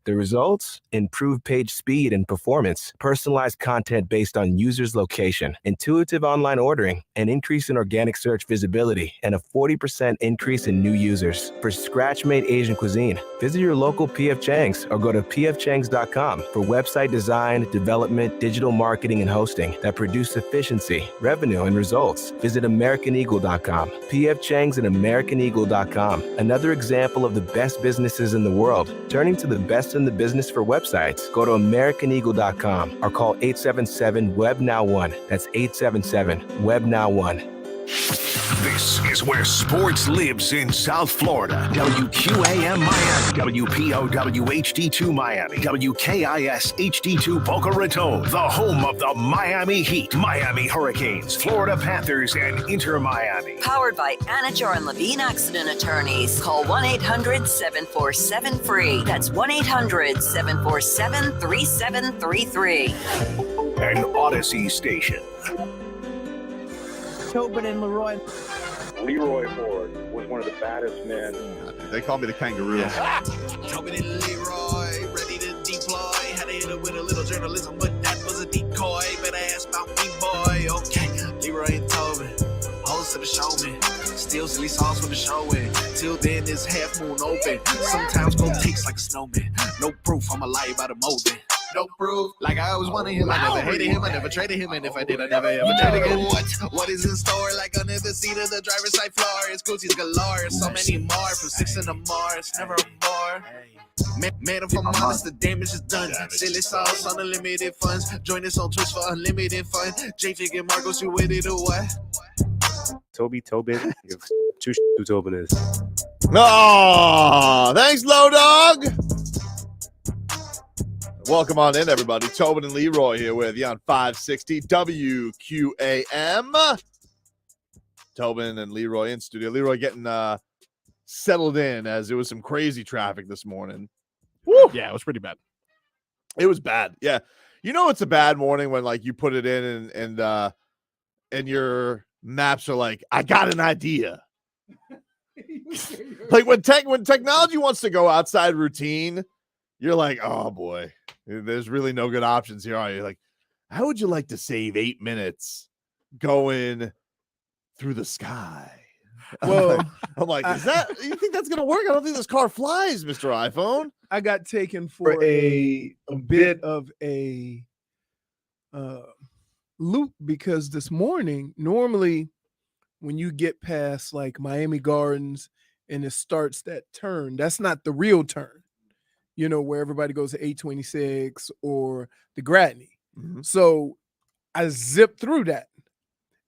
The results? Improved page speed and performance, personalized content based on users' location, intuitive online ordering, an increase in organic search visibility, and a 40% increase in new users. For scratch-made Asian cuisine, visit your local P.F. Chang's or go to pfchangs.com for website design, development, digital marketing, and hosting that produce efficiency, revenue, and results. Visit AmericanEagle.com. P.F. Chang's and AmericanEagle.com. Another example of the best businesses in the world, turning to the best in the business for websites. Go to AmericanEagle.com or call 877-WEB-NOW1. That's 877-WEB-NOW1. This is where sports lives in South Florida. WQAM Miami, WPOW HD2 Miami, WKIS HD2 Boca Raton, the home of the Miami Heat, Miami Hurricanes, Florida Panthers, and Inter Miami. Powered by Anajar and Levine Accident Attorneys. Call 1-800-747-FREE. That's 1-800-747-3733. An Odyssey station. Tobin and Leroy. Leroy Ford was one of the baddest men. They call me the kangaroo. Tobin and Leroy, ready to deploy. Had to hit it with a little journalism, but that was a decoy. Better ask about me, boy. Okay, Leroy and Tobin, host of the showman. Still silly sauce for the show in. Till then, this half moon open. Sometimes go takes like a snowman. No proof, I'm a lie about a molding. No proof, like I always wanted him. I never hated him, I never traded him, and if I did, I never ever traded again. What is in store? Like under the seat of the driver's side floor, it's GOOSIES galore. So many more from 6 in the Mars, never more. Man, if I'm honest, the damage is done. Silly sauce on unlimited funds. Join us on Twitch for unlimited fun. J-Fig and Marcos, you with it or what? Tobin, who Tobin is. Oh, thanks, Low Dog. Welcome on in, everybody. Tobin and Leroy here with you on 560 WQAM. Tobin and Leroy in studio. Leroy getting settled in as it was some crazy traffic this morning. Woo! Yeah, it was pretty bad. It was bad. Yeah. You know it's a bad morning when like you put it in and your maps are like, I got an idea. Like when technology wants to go outside routine, you're like, oh boy, there's really no good options here, are you? Like, how would you like to save 8 minutes going through the sky? Well, I'm like, is that, you think that's going to work? I don't think this car flies, Mr. iPhone. I got taken for a bit of a loop because this morning, normally when you get past like Miami Gardens and it starts that turn, that's not the real turn. You know, where everybody goes to 826 or the Gratney. Mm-hmm. So I zipped through that.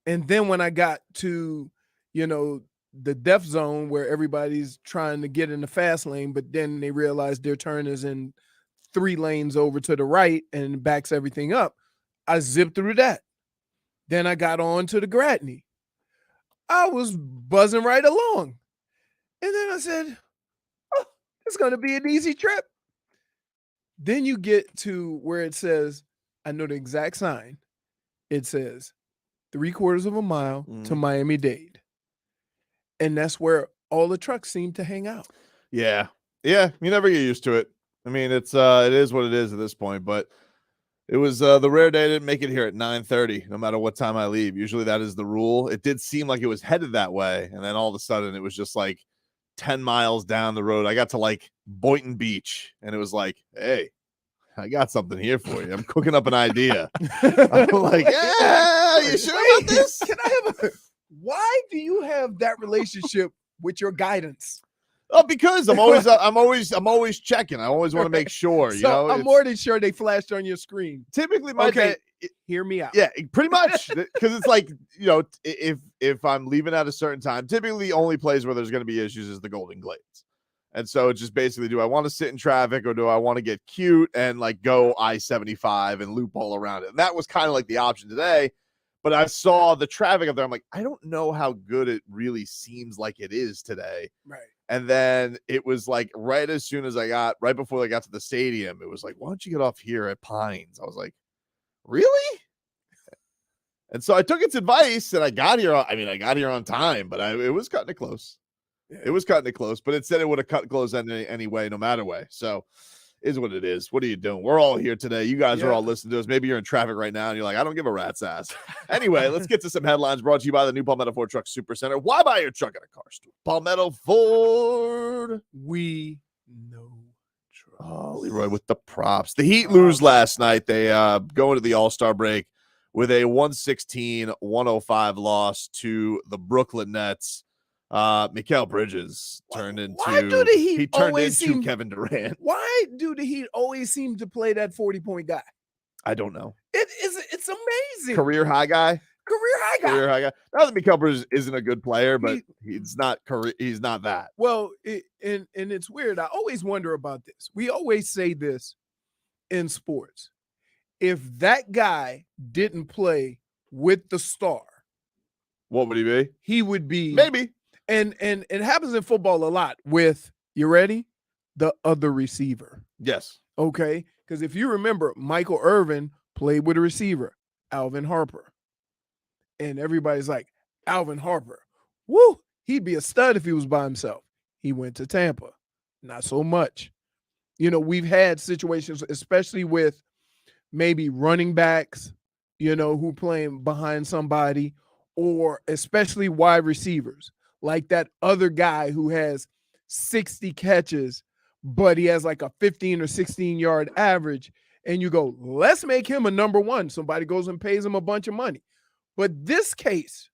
And then when I got to, you know, the death zone where everybody's trying to get in the fast lane, but then they realize their turn is in 3 lanes over to the right and backs everything up, I zipped through that. Then I got on to the Gratney. I was buzzing right along. And then I said, oh, it's going to be an easy trip. Then you get to where it says, I know the exact sign. It says 3/4 of a mile to Miami-Dade. And that's where all the trucks seem to hang out. Yeah. Yeah. You never get used to it. I mean, it is what it is at this point, but it was the rare day I didn't make it here at 9:30, no matter what time I leave. Usually that is the rule. It did seem like it was headed that way. And then all of a sudden it was just like 10 miles down the road. I got to like Boynton Beach and it was like, hey, I got something here for you. I'm cooking up an idea. I'm like, yeah, you sure about this? Can I have why do you have that relationship with your guidance? Oh, because I'm always checking. I always want to make sure. You know, I'm more than sure they flashed on your screen. Typically, my day, hear me out. Yeah, pretty much. Because it's like, you know, if I'm leaving at a certain time, typically the only place where there's going to be issues is the Golden Glades. And so it's just basically, do I want to sit in traffic or do I want to get cute and like go I-75 and loop all around it? And that was kind of like the option today. But I saw the traffic up there. I'm like, I don't know how good it really seems like it is today. Right. And then it was like right as soon as right before I got to the stadium, it was like, why don't you get off here at Pines? I was like, really? And so I took its advice and I got here. I mean, I got here on time, but it was cutting it close. Yeah. It was cutting it close, but it said it would have cut close anyway, no matter way. So is what it is. What are you doing? We're all here today. You guys are Yeah. all listening to us. Maybe you're in traffic right now and you're like, I don't give a rat's ass. Anyway, let's get to some headlines brought to you by the new Palmetto Ford Truck Supercenter. Why buy your truck at a car store? Palmetto Ford. We know. Oh, Leroy with the props. The Heat lose last night. They go into the All-Star break with a 116-105 loss to the Brooklyn Nets. Mikal Bridges turned into Why do the Heat he turned always into seem- Kevin Durant. Why do the Heat always seem to play that 40-point guy? I don't know. It's amazing. Career high guy. Career high guy. Career high guy. Not that Mikal Bridges isn't a good player, but he's not that. Well, and it's weird. I always wonder about this. We always say this in sports. If that guy didn't play with the star, What would he be? he would be Maybe. And it happens in football a lot with, you ready? The other receiver. Yes. Okay? Because if you remember, Michael Irvin played with a receiver, Alvin Harper. And everybody's like, Alvin Harper, woo, he'd be a stud if he was by himself. He went to Tampa. Not so much. We've had situations, especially with maybe running backs, who playing behind somebody, or especially wide receivers, like that other guy who has 60 catches, but he has like a 15 or 16-yard average. And you go, let's make him a number one. Somebody goes and pays him a bunch of money. But this case,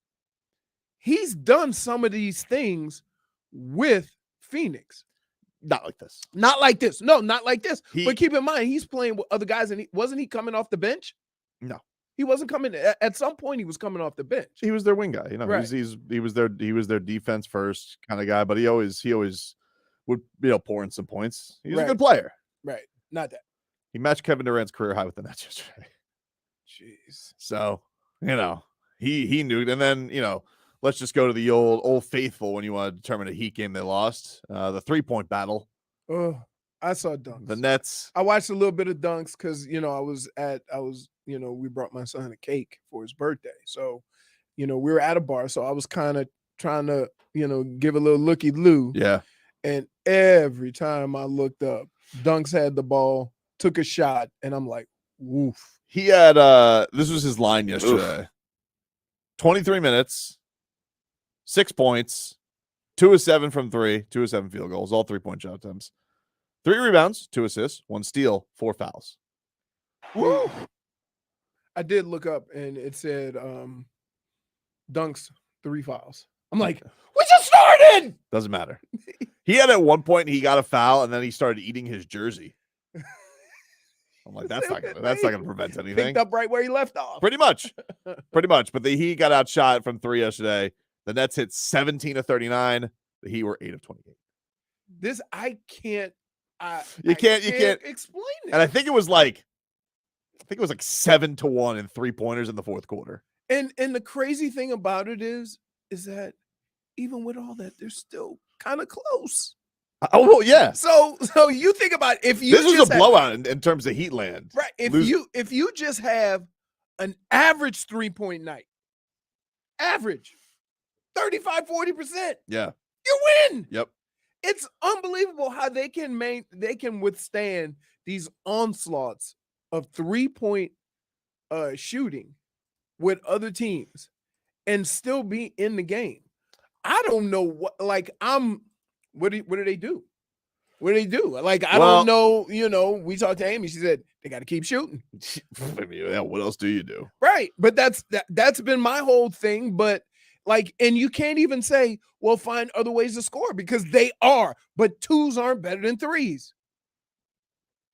he's done some of these things with Phoenix. Not like this. Not like this. No, not like this. He- But keep in mind, he's playing with other guys, and wasn't he coming off the bench? No. He wasn't coming. At some point, he was coming off the bench. He was their wing guy. Right. He was their defense first kind of guy, but he always would pour in some points. He was a Right. good player. Right. Not that. He matched Kevin Durant's career high with the Nets yesterday. Jeez. So, he knew. And then, let's just go to the old faithful when you want to determine a Heat game they lost. The 3-point battle. Oh, I saw dunks. The Nets. I watched a little bit of dunks because, we brought my son a cake for his birthday. So, we were at a bar. So I was kind of trying to, give a little looky-loo. Yeah. And every time I looked up, Dunks had the ball, took a shot, and I'm like, woof. He had this was his line yesterday. 23 minutes, 6 points, 2 of 7 from 3, 2 of 7 field goals, all 3-point shot attempts. 3 rebounds, 2 assists, 1 steal, 4 fouls. Woo. I did look up and it said Dunks 3 fouls. I'm like, we just started. Doesn't matter. He had at one point he got a foul and then he started eating his jersey. I'm like, that's not gonna prevent anything. Picked up right where he left off. Pretty much. But the Heat got outshot from 3 yesterday. The Nets hit 17 of 39. The Heat were 8 of 28. This I can't. You can't explain it. And I think it was like 7-1 in 3-pointers in the fourth quarter. And the crazy thing about it is that even with all that, they're still kind of close. Oh well, yeah. So you think about if you This was just a blowout in terms of Heat land. right? If you just have an average 3-point night, average 35-40%, Yeah. you win. Yep. It's unbelievable how they can withstand these onslaughts of 3-point shooting with other teams and still be in the game. I don't know what what do they do? What do they do? Like, I don't know, we talked to Amy, she said they got to keep shooting. I mean, yeah, what else do you do? Right. But that's been my whole thing. But and you can't even say, well, find other ways to score because they are, but 2s aren't better than 3s.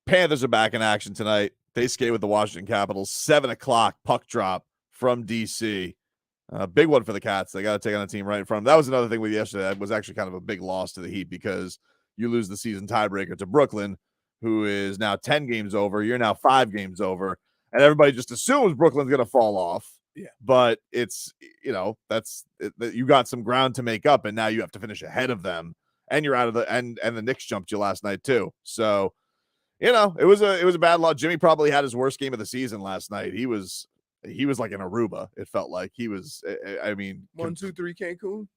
Panthers are back in action tonight. They skate with the Washington Capitals. 7:00 puck drop from DC. Big one for the Cats. They got to take on a team right in front of them. That was another thing with yesterday. That was actually kind of a big loss to the Heat because you lose the season tiebreaker to Brooklyn, who is now 10 games over. You're now 5 games over. And everybody just assumes Brooklyn's going to fall off. Yeah. But it's, you got some ground to make up, and now you have to finish ahead of them. And you're out of and the Knicks jumped you last night too. So, it was a bad loss. Jimmy probably had his worst game of the season last night. He was like an Aruba. It felt like he was. I mean, 1, 2, 3 Cancun.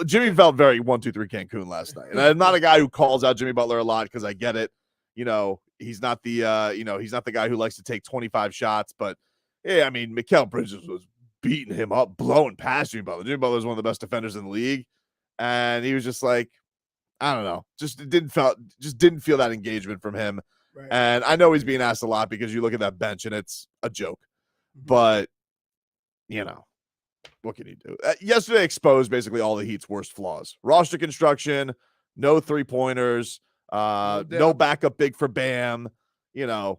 Jimmy felt very 1, 2, 3 Cancun last night. And I'm not a guy who calls out Jimmy Butler a lot because I get it. he's not the he's not the guy who likes to take 25 shots, but yeah, I mean, Mikal Bridges was beating him up, blowing past Jimmy Butler. Jimmy Butler is one of the best defenders in the league, and he was just like, I don't know, just didn't feel that engagement from him. Right. And I know he's being asked a lot because you look at that bench and it's a joke, but what can he do? Yesterday exposed basically all the Heat's worst flaws: roster construction, no 3-pointers, no backup big for Bam. Yep.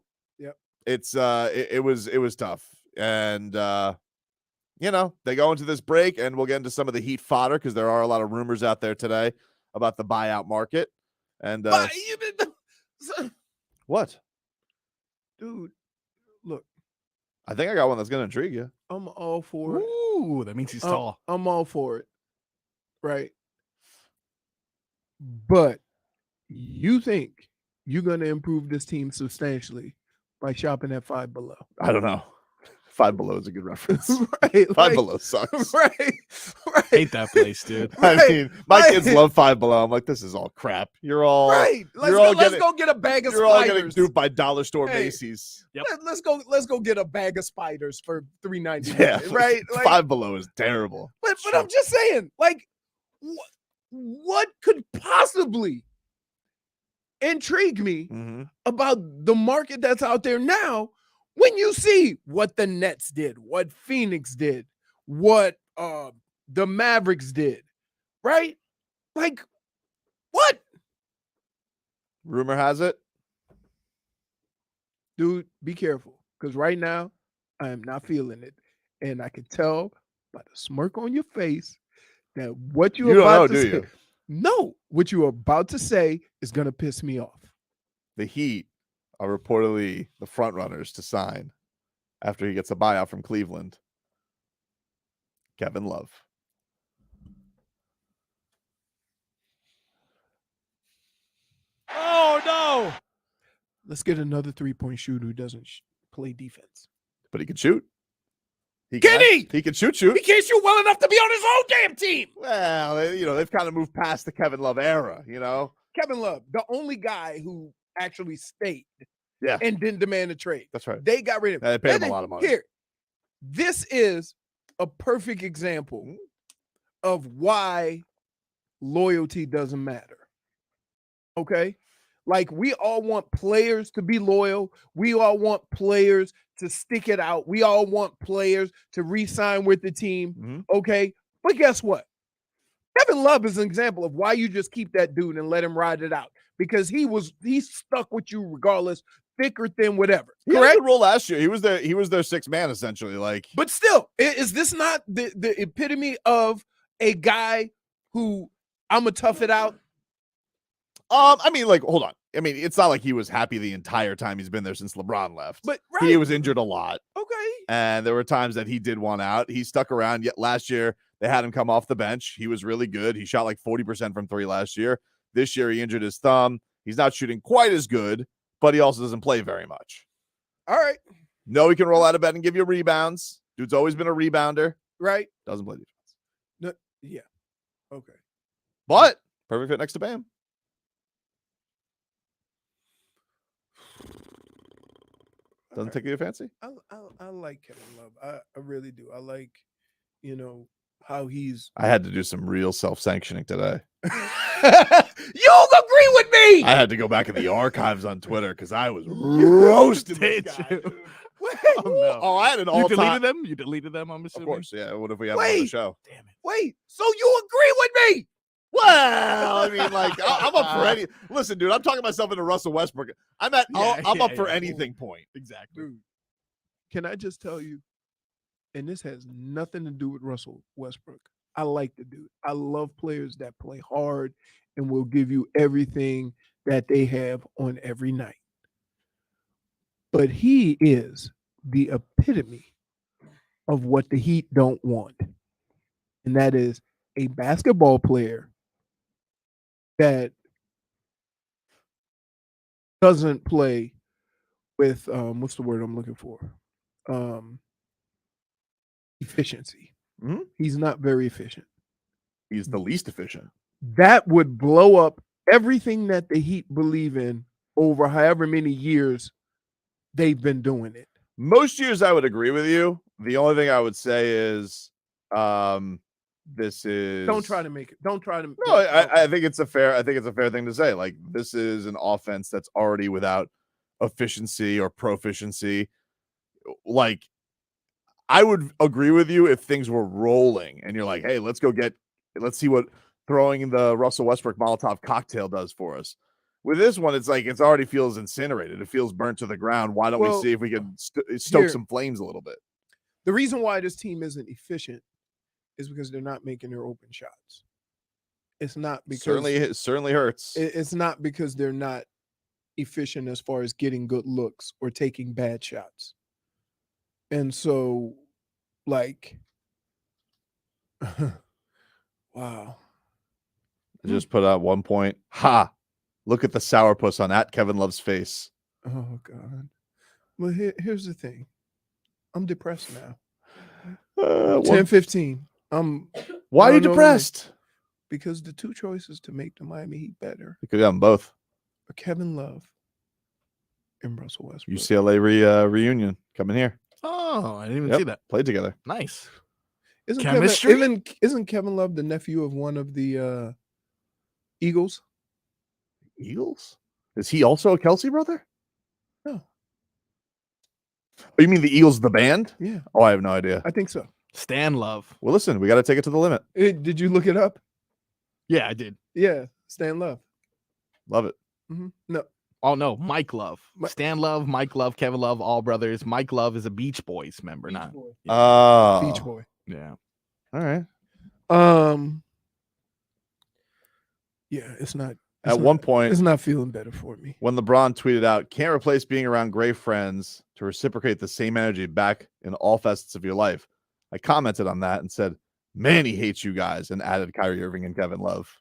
It's it was tough, and they go into this break, and we'll get into some of the Heat fodder because there are a lot of rumors out there today about the buyout market. And what, dude? Look, I think I got one that's going to intrigue you. I'm all for it. Ooh, that means he's tall. I'm all for it, right? But you think you're going to improve this team substantially by shopping at Five Below? I don't know. Five Below is a good reference. Right? Five Below sucks. Right. Hate that place, dude. Right. I mean, my kids love Five Below. I'm like, this is all crap. You're all right. Let's go get a bag of You're spiders. all getting duped by dollar store Macy's. Yep. Let's go get a bag of spiders for $3.99. Yeah, right. Like, Five Below is terrible. But I'm just saying, like, what could possibly intrigue me about the market that's out there now? When you see what the Nets did, what Phoenix did, what the Mavericks did, right? Like, what? Rumor has it. Dude, be careful. Because right now, I am not feeling it. And I can tell by the smirk on your face that what you're about to say. No, what you're about to say is going to piss me off. The Heat are reportedly the front runners to sign after he gets a buyout from Cleveland. Kevin Love. Oh no! Let's get another 3-point shooter who doesn't play defense. But he can shoot. He can. He can shoot. He can't shoot well enough to be on his own damn team. Well, they've kind of moved past the Kevin Love era, Kevin Love, the only guy who actually stayed Yeah. and didn't demand a trade. That's right. They got rid of him. They paid him a lot of money. Here, this is a perfect example of why loyalty doesn't matter. Okay? Like, we all want players to be loyal. We all want players to stick it out. We all want players to re-sign with the team. Okay? But guess what? Kevin Love is an example of why you just keep that dude and let him ride it out. Because he stuck with you regardless, thick or thin, whatever. He had a Correct? good role last year. He was their sixth man essentially. Like, But still, is this not the epitome of a guy who I'm gonna tough it out? I mean, like, hold on. I mean, it's not like he was happy the entire time he's been there since LeBron left. But he was injured a lot. Okay. And there were times that he did want out. He stuck around. Yet last year they had him come off the bench. He was really good. He shot like 40% from three last year. This year he injured his thumb. He's not shooting quite as good, but he also doesn't play very much. All right. No, he can roll out of bed and give you rebounds. Dude's always been a rebounder. Right. Doesn't play defense. No, yeah. Okay. But perfect fit next to Bam. Doesn't take you to fancy? I like Kevin Love. I really do. I like, how he's. I had to do some real self-sanctioning today. You agree with me? I had to go back in the archives on Twitter because I was roasting this guy, dude. Oh, no. Oh, I had an all-time. You deleted them? You deleted them, I'm assuming? Of course, yeah. What if we have another show? Damn it. Wait, so you agree with me? Well, I mean, like, I'm up for any. Listen, dude, I'm talking myself into Russell Westbrook. I'm up for anything point. Exactly. Dude, can I just tell you, and this has nothing to do with Russell Westbrook. I like the dude. I love players that play hard and will give you everything that they have on every night. But he is the epitome of what the Heat don't want. And that is a basketball player that doesn't play with what's the word I'm looking for? Efficiency. Mm-hmm. He's not very efficient. He's the least efficient. That would blow up everything that the Heat believe in over however many years they've been doing it. Most years I would agree with you. The only thing I would say is this is Don't try to make it. Don't try to. No, I think it's a fair thing to say. Like, this is an offense that's already without efficiency or proficiency. Like, I would agree with you if things were rolling and you're like, hey, let's see what throwing the Russell Westbrook Molotov cocktail does for us. With this one, it's like it already feels incinerated. It feels burnt to the ground. Why don't we see if we can stoke some flames a little bit? The reason why this team isn't efficient is because they're not making their open shots. It's not because it certainly hurts. It's not because they're not efficient as far as getting good looks or taking bad shots. And so, like, wow. I just put out 1 point. Ha! Look at the sourpuss on at Kevin Love's face. Oh, God. Well, here's the thing. I'm depressed now. 10-15. Why are you depressed? Because the two choices to make the Miami Heat better You could have them both. are Kevin Love and Russell Westbrook. UCLA reunion coming here. Oh, I didn't even see that. Played together. Nice. Isn't Chemistry? Isn't Kevin Love the nephew of one of the Eagles? Eagles? Is he also a Kelsey brother? No. Oh, you mean the Eagles, the band? Yeah. Oh, I have no idea. I think so. Stan Love. Well, listen, we got to take it to the limit. Did you look it up? Yeah, I did. Yeah. Stan Love. Love it. Mm-hmm. No. Oh, no. Mike Love. Stan Love, Mike Love, Kevin Love, all brothers. Mike Love is a Beach Boys member, not. Beach Boy. Yeah. All right. Yeah, it's not. At one point, it's not feeling better for me. When LeBron tweeted out, can't replace being around great friends to reciprocate the same energy back in all facets of your life, I commented on that and said, man, he hates you guys, and added Kyrie Irving and Kevin Love.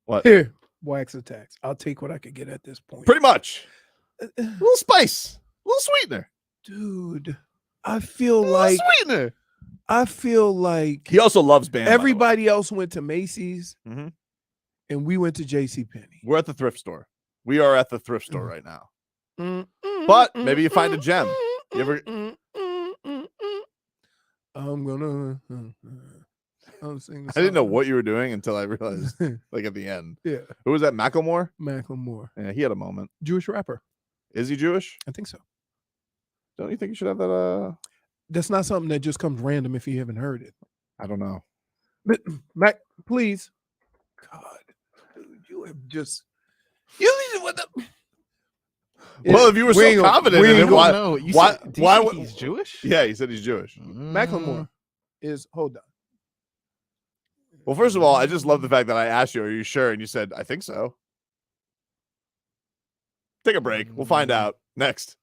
What? Here, wax attacks. I'll take what I could get at this point. Pretty much. A little spice, a little sweetener. Dude, I feel like sweetener. I feel like he also loves band. Everybody else went to Macy's, and we went to JCPenney. We're at the thrift store. We are at the thrift store right now. But maybe you find a gem. You ever? I'm gonna. I didn't know what you were doing until I realized, like at the end. Yeah. Who was that? Macklemore. Yeah, he had a moment. Jewish rapper. Is he Jewish? I think so. Don't you think you should have that? That's not something that just comes random if you haven't heard it. I don't know. But Mac, please. God, dude, you have just. You what the. Well, if you were so confident in it, why would he's Jewish? Yeah, he said he's Jewish. Macklemore is. Hold on. Well, first of all, I just love the fact that I asked you, "Are you sure?" and you said, "I think so." Take a break. We'll find out next.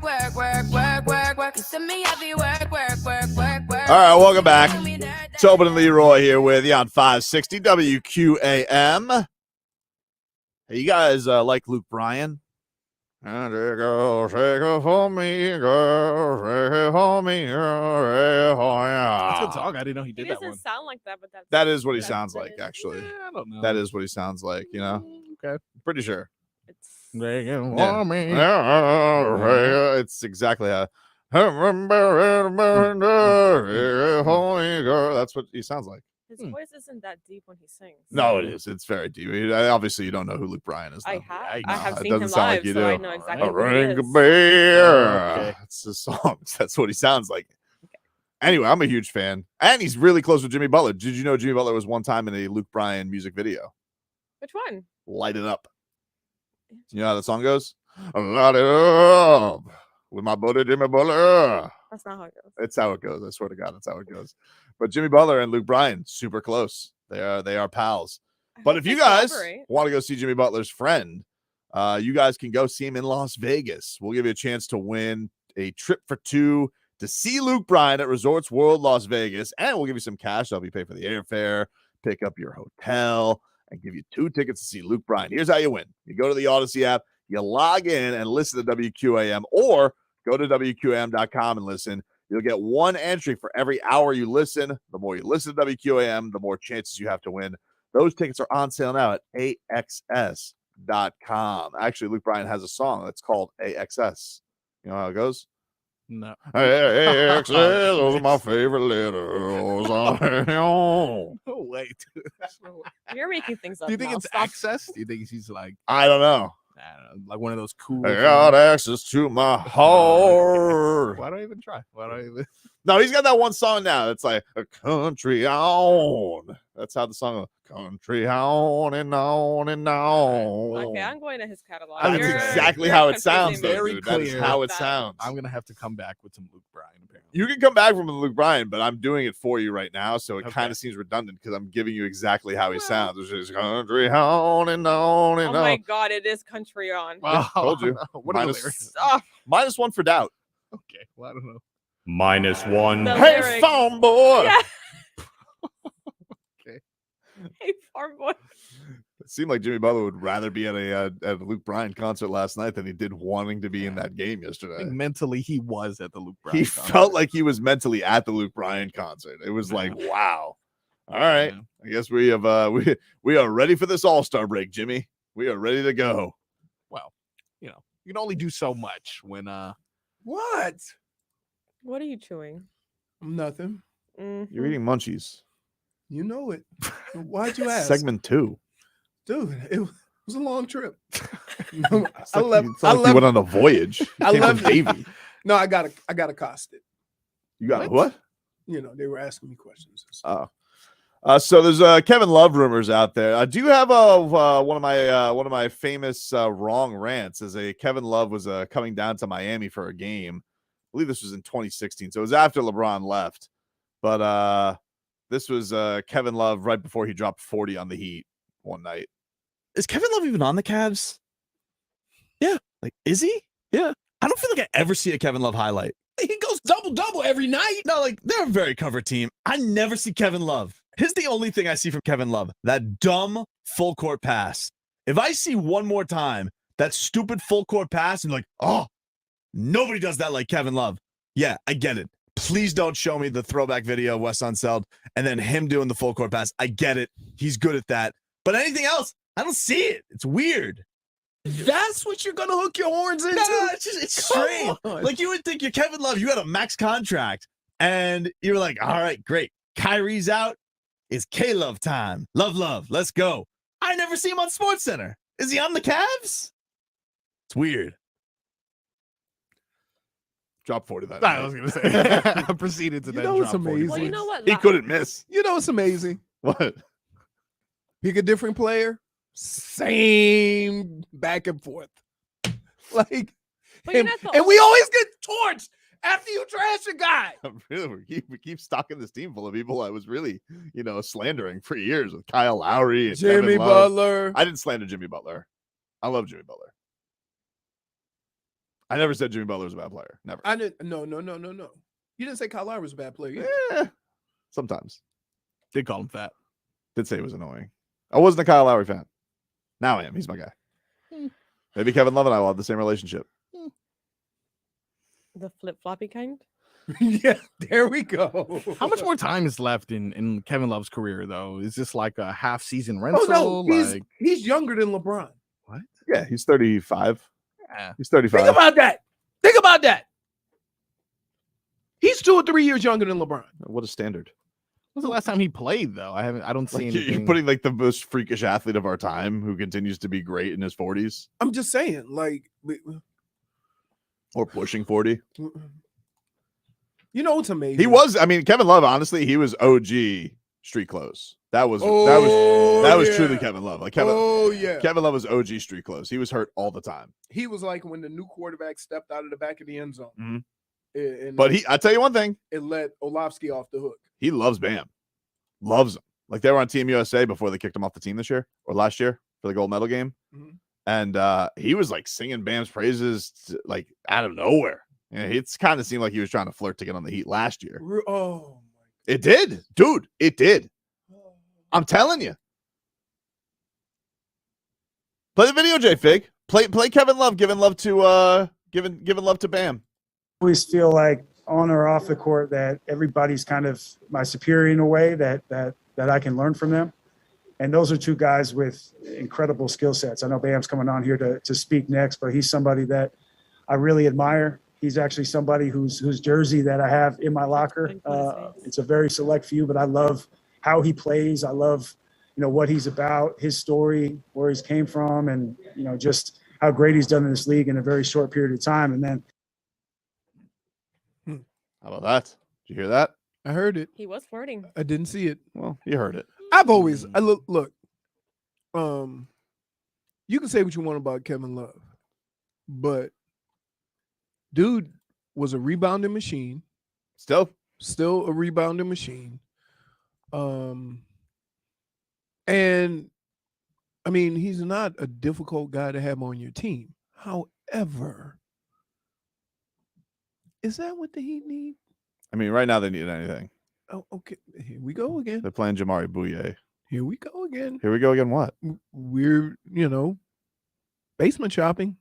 All right, welcome back. Tobin and Leroy here with you on 560 WQAM. Hey, you guys like Luke Bryan? And it goes, shake it for me, girl, shake it for me, girl. That's a good song. I didn't know he did that one. Doesn't sound like that, but That is what he sounds like, actually. I don't know. That is what he sounds like, you know? Okay. Pretty sure. It's It's exactly how. That's what he sounds like. his voice isn't that deep when he sings. No, it is. It's very deep. Obviously, you don't know who Luke Bryan is. Though. I have It seen him doesn't sound live, like you so do. I know exactly who he Ring a is. bell. Okay. It's the songs. That's what he sounds like. Anyway, I'm a huge fan. And he's really close with Jimmy Butler. Did you know Jimmy Butler was one time in a Luke Bryan music video? Which one? Light It Up. You know how the song goes? Light it up with my buddy Jimmy Butler. That's not how it goes. It's how it goes. I swear to God, that's how it goes. But Jimmy Butler and Luke Bryan, super close. They are pals. But if you guys want to go see Jimmy Butler's friend, you guys can go see him in Las Vegas. We'll give you a chance to win a trip for two to see Luke Bryan at Resorts World Las Vegas, and we'll give you some cash to help you pay for the airfare, pick up your hotel, and give you 2 tickets to see Luke Bryan. Here's how you win. You go to the Odyssey app, you log in and listen to WQAM, or go to WQAM.com and listen. You'll get 1 entry for every hour you listen. The more you listen to WQAM, the more chances you have to win. Those tickets are on sale now at AXS.com. Actually, Luke Bryan has a song that's called AXS. You know how it goes? No. AXS, those are my favorite letters. No way, dude. You're making things up. Do you think now. it's Stop. access? Do you think he's like, I don't know. like one of those cool? I got access to my heart. Why do I even try? Why do I even? No, he's got that one song now. It's like a country on. That's how the song goes. Country on and on and on. Okay, I'm going to his catalog. That's exactly how it sounds, though, Very dude. That is clear. how it sounds. I'm gonna have to come back with some Luke Bryan. Apparently, You can come back from Luke Bryan, but I'm doing it for you right now, so it Okay. kind of seems redundant because I'm giving you exactly how he sounds. It's just country on and on and Oh on. my God, it is country on. wow, Told you. What are the Minus- lyrics? Minus 1 for doubt. Okay, well, I don't know. -1. The Hey, lyrics. phone boy. Yeah. Okay. Hey, farm boy. It seemed like Jimmy Butler would rather be at a Luke Bryan concert last night than he did wanting to be in that game I yesterday. think mentally he was at the Luke Bryan. He concert. felt like he was mentally at the Luke Bryan concert. It was like, wow. All right. Yeah. I guess we have we are ready for this all-star break, Jimmy. We are ready to go. Well, you can only do so much when What? What are you chewing? Nothing. Mhm. You're eating munchies. You know it. Why'd you ask? Segment 2. Dude, it was a long trip. It's I like left. you I went left. on a voyage. You I came from left- Navy. No, I got accosted. You got what? You know, they were asking me questions. Oh. So there's Kevin Love rumors out there. I do have one of my famous wrong rants. As Kevin Love was coming down to Miami for a game. I believe this was in 2016, so it was after LeBron left. But this was Kevin Love right before he dropped 40 on the Heat one night. Is Kevin Love even on the Cavs? Yeah. Like, is he? Yeah. I don't feel like I ever see a Kevin Love highlight. He goes double-double every night. No, like, they're a very covered team. I never see Kevin Love. Here's the only thing I see from Kevin Love. That dumb full court pass. If I see one more time that stupid full court pass and like, oh, nobody does that like Kevin Love. Yeah, I get it. Please don't show me the throwback video of Wes Unseld and then him doing the full court pass. I get it. He's good at that. But anything else, I don't see it. It's weird. That's what you're gonna hook your horns into? No, it's strange. Like, you would think you're Kevin Love, you had a max contract, and you were like, all right, great. Kyrie's out. It's KLove time. Love, let's go. I never see him on SportsCenter. Is he on the Cavs? It's weird. Drop 40 that I night. was gonna say. I proceeded to You then know drop it's 40. amazing. Well, you know what? He couldn't miss. You know, it's amazing. What? Pick a different player, same back and forth. Like, But you're and, not the and we always get torched after you trash a guy. Really, we keep stocking this team full of people I was really, slandering for years with Kyle Lowry and Jimmy Kevin Love. Butler. I didn't slander Jimmy Butler. I love Jimmy Butler. I never said Jimmy Butler was a bad player. Never. I didn't. No. You didn't say Kyle Lowry was a bad player. Sometimes. Did call him fat. Did say he was annoying. I wasn't a Kyle Lowry fan. Now I am. He's my guy. Maybe Kevin Love and I will have the same relationship. The flip floppy kind. Yeah, there we go. How much more time is left in Kevin Love's career, though? Is this like a half season rental? Oh no, he's younger than LeBron. What? Yeah, he's 35. Yeah. He's 35. Think about that. He's 2 or 3 years younger than LeBron. What a standard. When was the last time he played, though? I don't see anything. You're putting like the most freakish athlete of our time who continues to be great in his 40s. I'm just saying, like, Or pushing 40. You know what's amazing? He was, I mean, Kevin Love, honestly, he was OG street clothes. That was truly Kevin Love. Like Kevin Love was OG street clothes. He was hurt all the time. He was like when the new quarterback stepped out of the back of the end zone. Mm-hmm. But I tell you one thing. It let Orlovsky off the hook. He loves Bam. Loves him. Like they were on Team USA before they kicked him off the team this year or last year for the gold medal game. Mm-hmm. And he was like singing Bam's praises like out of nowhere. Yeah, it's kind of seemed like he was trying to flirt to get on the Heat last year. Oh, it did, dude. It did. I'm telling you. Play the video, J Fig. Play Kevin Love giving love to giving love to Bam. I always feel like on or off the court that everybody's kind of my superior in a way that I can learn from them. And those are two guys with incredible skill sets. I know Bam's coming on here to speak next, but he's somebody that I really admire. He's actually somebody whose jersey that I have in my locker. It's a very select few, but I love how he plays. I love, what he's about, his story, where he's came from, and, just how great he's done in this league in a very short period of time. And then. How about that? Did you hear that? I heard it. He was flirting. I didn't see it. Well, you heard it. I've always, look, you can say what you want about Kevin Love, but dude was a rebounding machine. Still a rebounding machine. And I mean, he's not a difficult guy to have on your team. However, is that what the Heat need? I mean, right now they need anything. Oh, okay. Here we go again. They're playing Jamari Bouye. Here we go again. Here we go again. What? We're, basement shopping.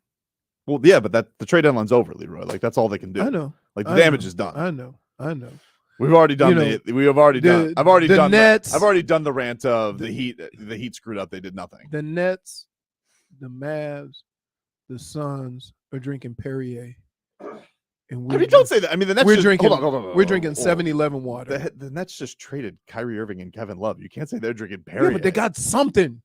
Well, yeah, but the trade deadline's over, Leroy. Like that's all they can do. I know. Like the damage is done. I know. We've already done I've already done the rant of the Heat screwed up. They did nothing. The Nets, the Mavs, the Suns are drinking Perrier. And don't say that. I mean, the Nets we're just, drinking. Hold on. We're drinking 7-Eleven water. The Nets just traded Kyrie Irving and Kevin Love. You can't say they're drinking Perrier. Yeah, but they got something.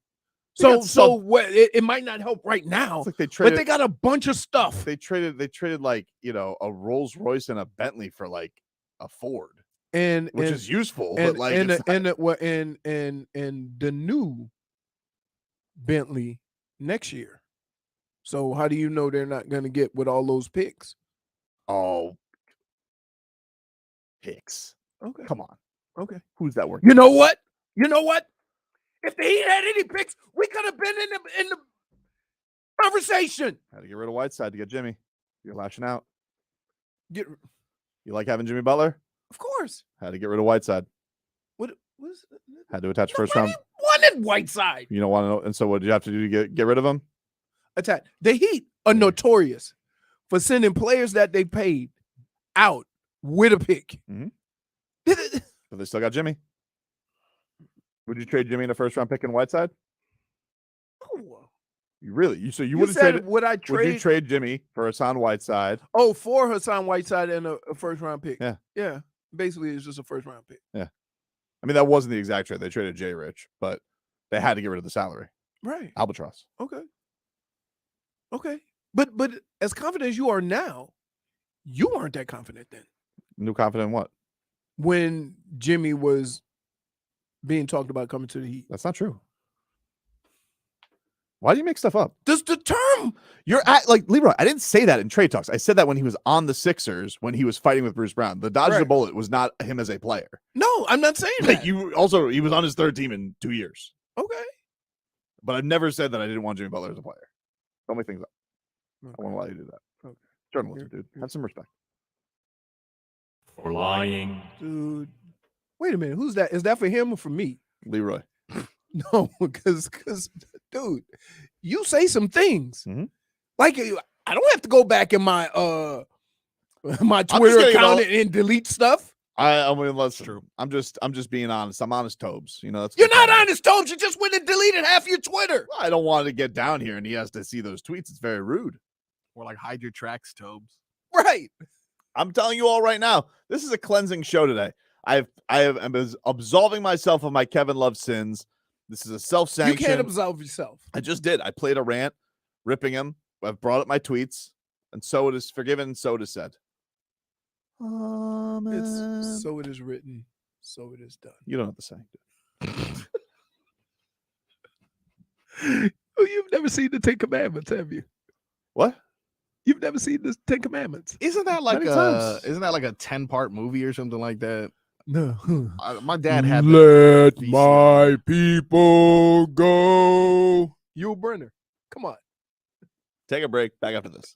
It might not help right now. Like they but they got a bunch of stuff. They traded like a Rolls Royce and a Bentley for like a Ford, which is useful. But like and the new Bentley next year. So how do you know they're not going to get with all those picks? Oh, picks. Okay, come on. Okay, who's that working? You know what? If the Heat had any picks, we could have been in the conversation. Had to get rid of Whiteside to get Jimmy. You're lashing out. You like having Jimmy Butler? Of course. Had to get rid of Whiteside. What was? Had to attach first round. Wanted Whiteside. You don't want to know. And so what did you have to do to get rid of him? Attack. The Heat are notorious for sending players that they paid out with a pick. Mm-hmm. But they still got Jimmy. Would you trade Jimmy in a first round pick in Whiteside? No. You really? You Would you trade Jimmy for Hassan Whiteside? Oh, for Hassan Whiteside and a first round pick. Yeah. Yeah. Basically, it's just a first round pick. Yeah. I mean, that wasn't the exact trade. They traded Jay Rich, but they had to get rid of the salary. Right. Albatross. Okay. But as confident as you are now, you weren't that confident then. New confident in what? When Jimmy was being talked about coming to the Heat. That's not true. Why do you make stuff up? Does the term you're at like Leroy? I didn't say that in trade talks. I said that when he was on the Sixers when he was fighting with Bruce Brown. The Dodge the bullet was not him as a player. No, I'm not saying like that. He was on his third team in 2 years. Okay. But I've never said that I didn't want Jimmy Butler as a player. Don't make things up. Okay. I won't allow you to do that. Okay. Journalism, dude. Have some respect. For lying. Dude. Wait a minute. Who's that? Is that for him or for me? Leroy. No, because dude, you say some things. Like I don't have to go back in my my Twitter account and delete stuff. I mean, that's true. I'm just being honest. I'm honest, Tobes. You know, that's You're not honest, Tobes. You just went and deleted half your Twitter. I don't want to get down here and he has to see those tweets. It's very rude. Or like hide your tracks, Tobes. Right. I'm telling you all right now, this is a cleansing show today. I'm absolving myself of my Kevin Love sins. This is a self-sanction. You can't absolve yourself. I just did. I played a rant, ripping him. I've brought up my tweets, and so it is forgiven, so it is said. It's so it is written, so it is done. You don't have to say. Oh, you've never seen the 10 Commandments, have you? What? You've never seen the 10 Commandments? Isn't that like Many times. isn't that like a 10-part movie or something like that? No. My dad had Let my people go. Yul Brynner. Come on. Take a break. Back after this.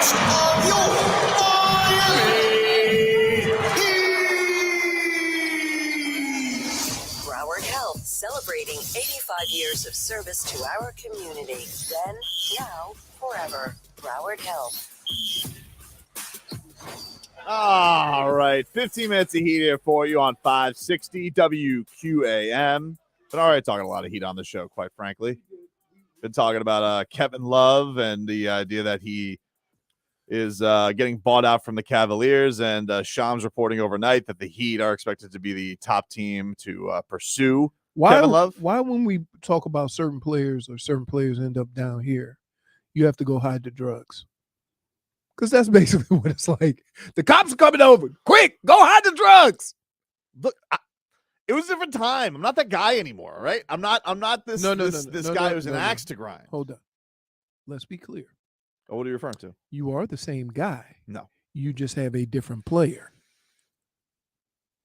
voice of your Miami Heat. Broward Health, celebrating 85 years of service to our community. Then, now, forever. Broward Health. All right, 15 minutes of heat here for you on 560 WQAM. Been already talking a lot of heat on the show, quite frankly. Been talking about Kevin Love and the idea that he is getting bought out from the Cavaliers, and Shams reporting overnight that the Heat are expected to be the top team to pursue Kevin Love. Why when we talk about certain players or certain players end up down here, you have to go hide the drugs? Because that's basically what it's like. The cops are coming over. Quick, go hide the drugs. Look, it was a different time. I'm not that guy anymore, right? I'm not this guy who's an axe to grind. Hold on. Let's be clear. Oh, what are you referring to? You are the same guy. No. You just have a different player.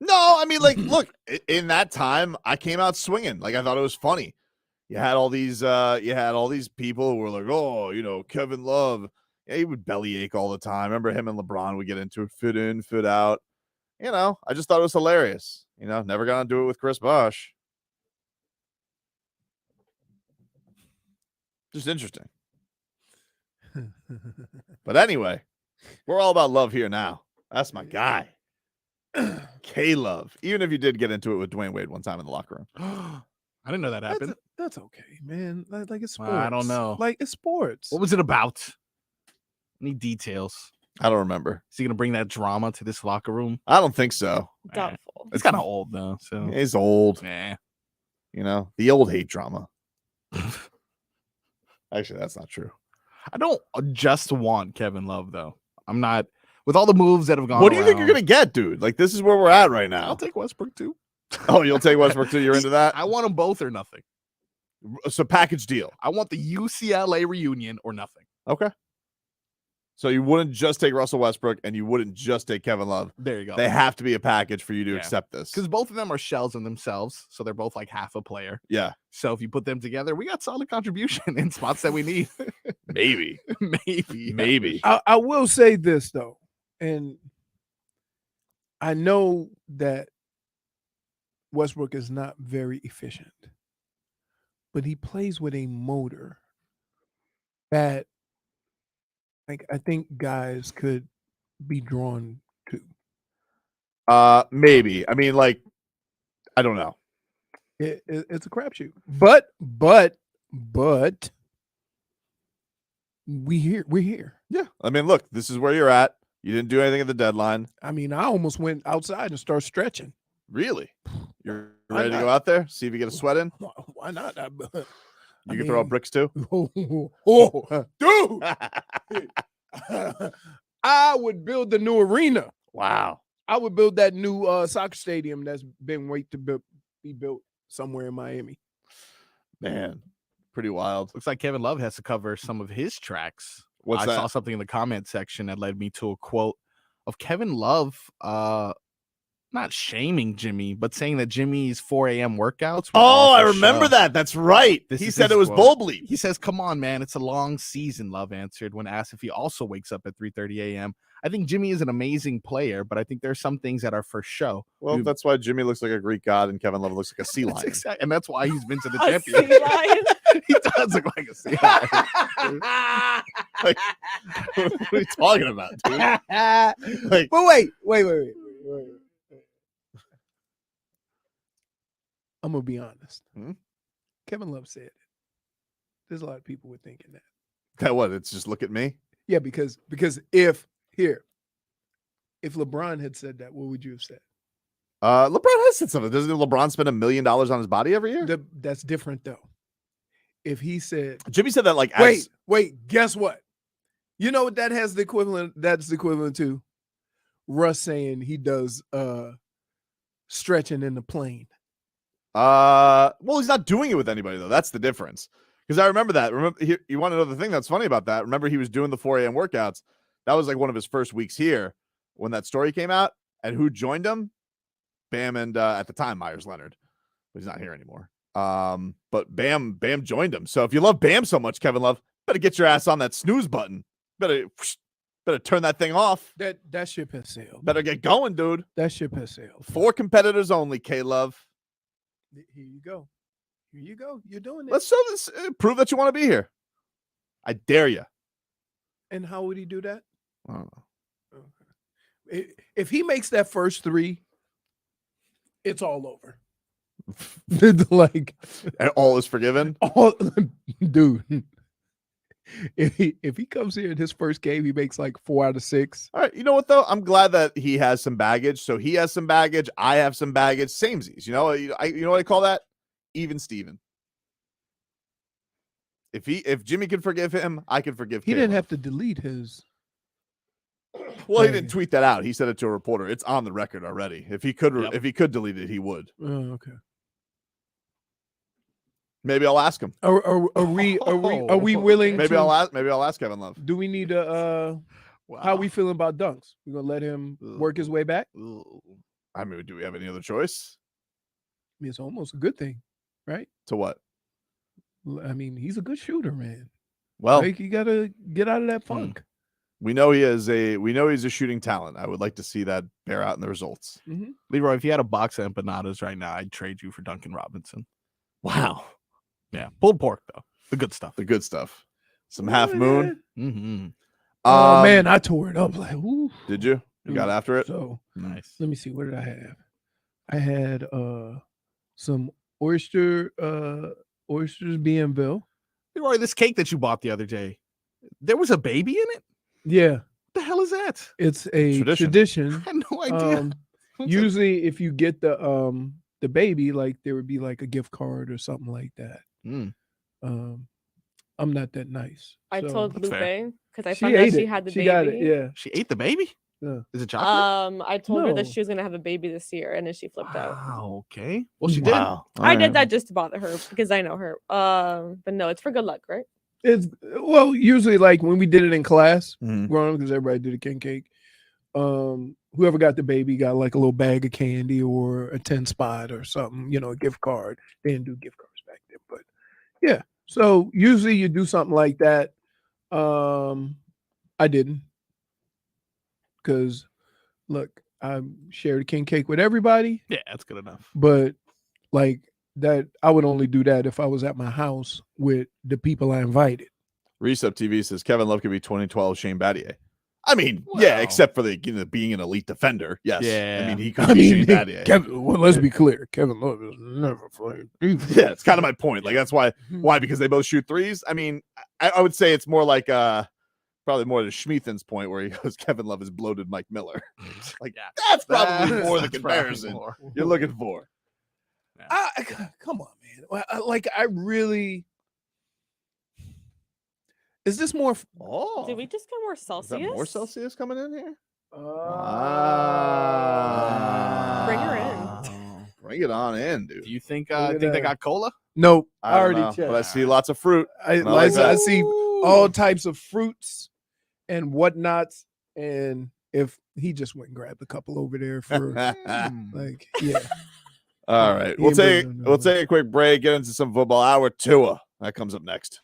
No, I mean, like, look, in that time, I came out swinging. Like, I thought it was funny. You had all these people who were like, oh, you know, Kevin Love. Yeah, he would bellyache all the time. Remember him and LeBron would get into it, fit in, fit out. You know, I just thought it was hilarious. You know, never gonna do it with Chris Bosh. Just interesting. But anyway, we're all about love here now. That's my guy. KLove. Even if you did get into it with Dwayne Wade one time in the locker room. I didn't know that happened. That's okay, man. Like it's sports. I don't know. Like it's sports. What was it about? Any details? I don't remember. Is he gonna bring that drama to this locker room? I don't think so. Doubtful. It's kind of old though. So he's old. Yeah. You know, the old hate drama. Actually, that's not true. I don't just want Kevin Love though. I'm not with all the moves that have gone. What do you think you're gonna get, dude? Like, this is where we're at right now. I'll take Westbrook too. Oh, you'll take Westbrook too? You're into that? I want them both or nothing. So package deal. I want the UCLA reunion or nothing. Okay. So you wouldn't just take Russell Westbrook and you wouldn't just take Kevin Love. There you go. They have to be a package for you to accept this. Because both of them are shells of themselves. So they're both like half a player. Yeah. So if you put them together, we got solid contribution in spots that we need. Maybe. Maybe. I will say this though, and I know that Westbrook is not very efficient, but he plays with a motor that, like, I think guys could be drawn to. Maybe. I mean, like, I don't know. It's a crapshoot. But we're here. Yeah. I mean, look, this is where you're at. You didn't do anything at the deadline. I mean, I almost went outside and started stretching. Really? You're ready to go out there? See if you get a sweat in? Why not? You can throw out bricks too? Dude. I would build the new arena. Wow. I would build that new soccer stadium that's been waiting to be built somewhere in Miami. Man, pretty wild. Looks like Kevin Love has to cover some of his tracks. What's I that? saw something in the comment section that led me to a quote of Kevin Love, not shaming Jimmy, but saying that Jimmy's 4 a.m. workouts. Oh, I remember that. That's right. He said it was bull bleep. He says, "Come on, man, it's a long season." Love answered when asked if he also wakes up at 3:30 a.m. I think Jimmy is an amazing player, but I think there's some things that are for show. Well, that's why Jimmy looks like a Greek god and Kevin Love looks like a sea lion. Exactly, and that's why he's been to the A championship. sea lion? He does look like a sea lion. Like, what are you talking about, dude? Like, But wait. I'm gonna be honest. Kevin Love said it. There's a lot of people were thinking that. that what? It's just look at me. Yeah, because if LeBron had said that, what would you have said? LeBron has said something. Doesn't LeBron spend $1 million on his body every year? That's different though. If he said, Jimmy said that like, wait, guess what? You know what that has the equivalent? That's the equivalent to Russ saying he does stretching in the plane. Well, he's not doing it with anybody though. That's the difference. Because I remember that. You want to know the thing that's funny about that? Remember, he was doing the 4 a.m. workouts. That was like one of his first weeks here when that story came out. And who joined him? Bam and at the time Myers Leonard, but he's not here anymore. But Bam joined him. So if you love Bam so much, Kevin Love, better get your ass on that snooze button. Better Better turn that thing off. That ship has sailed. Better get going, dude. That ship has sailed. 4 competitors only, KLove. Here you go. Here you go. You're doing it. Let's show this. Prove that you want to be here. I dare you. And how would he do that? I don't know. If he makes that first 3, it's all over. Like And all is forgiven. Dude. If he comes here in his first game, he makes like 4 out of 6. All right. You know what though? I'm glad that he has some baggage. So he has some baggage. I have some baggage. Samesies. You know what I call that? Even Steven. If Jimmy can forgive him, I can forgive him. He didn't have to delete his. Well, he didn't tweet that out. He said it to a reporter. It's on the record already. If he could delete it, he would. Oh, okay. Maybe I'll ask him. Are we willing? Maybe I'll ask Kevin Love. Do we need to? How are we feeling about Dunks? We're gonna let him work his way back. I mean, do we have any other choice? I mean, it's almost a good thing, right? To what? I mean, he's a good shooter, man. Well, like, you gotta get out of that funk. We know he's a shooting talent. I would like to see that bear out in the results. Mm-hmm. Leroy, if you had a box of empanadas right now, I'd trade you for Duncan Robinson. Wow. Yeah, pulled pork though. The good stuff. The good stuff. Some half moon. Mm-hmm. Oh man, I tore it up. Like, ooh. Did you? You got after it? So nice. Let me see. What did I have? I had some oysters Bienville. Leroy, this cake that you bought the other day, there was a baby in it? Yeah. What the hell is that? It's a tradition. I had no idea. Usually if you get the baby, like there would be like a gift card or something like that. I'm not that nice. I told Lupe because I She found out ate she it. had the She baby. got it, yeah. She ate the baby? Yeah. Is it chocolate? I told her that No. she was gonna have a baby this year, and then she flipped out. Oh, okay. Well, she Wow. I did that just to bother her because I know her. But no, it's for good luck, right? It's usually like when we did it in class, Mhm. growing up, because everybody did a king cake. Whoever got the baby got like a little bag of candy or a 10 spot or something, a gift card. They didn't do gift cards back then, but yeah. So usually you do something like that. I didn't, because look, I shared a king cake with everybody. Yeah, that's good enough. But like that, I would only do that if I was at my house with the people I invited. Recep TV says Kevin Love could be 2012 Shane Battier. I mean, yeah, except for the being an elite defender. Yes. Yeah. I mean, he could be Shane Battier. Let's be clear. Kevin Love is never playing defense. Yeah, it's kind of my point. Like, that's why. Why? Because they both shoot threes? I mean, I would say it's more like probably more to Schmeathen's point where he goes, Kevin Love is bloated Mike Miller. Like, that's probably more the That's probably comparison more. you're looking for. Come on, man. I really. Is this more? Oh, Did we just get more is that Celsius? more Celsius coming in here? Bring her in. Bring it on in, dude. Do you think they got cola? Nope. I I don't already know, checked. but I see lots of fruit. I like that. see all types of fruits and whatnots. And if he just went and grabbed a couple over there for like, yeah. All right. He We'll ain't take bringing we'll take a quick break, get into some football. Hour Tua. That comes up next.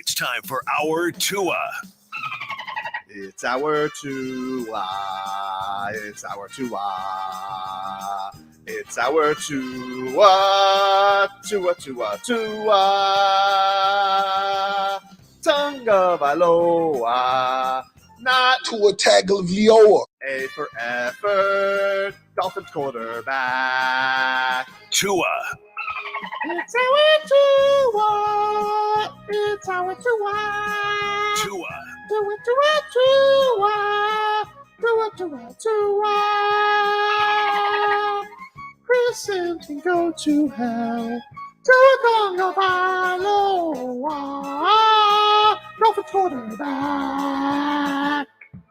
It's time for our Tua. It's our Tua. It's our Tua. It's our Tua. Tua, Tua, Tua. Tonga Valoa. Not Tua Tagovailoa. A for effort. Dolphins quarterback. Tua. It's our Tua. It's our Tua. Tua. Tua, Tua, Tua. Tua, Tua, Tua. Chris can go to hell. Tua Tagovailoa. Dolphins quarterback.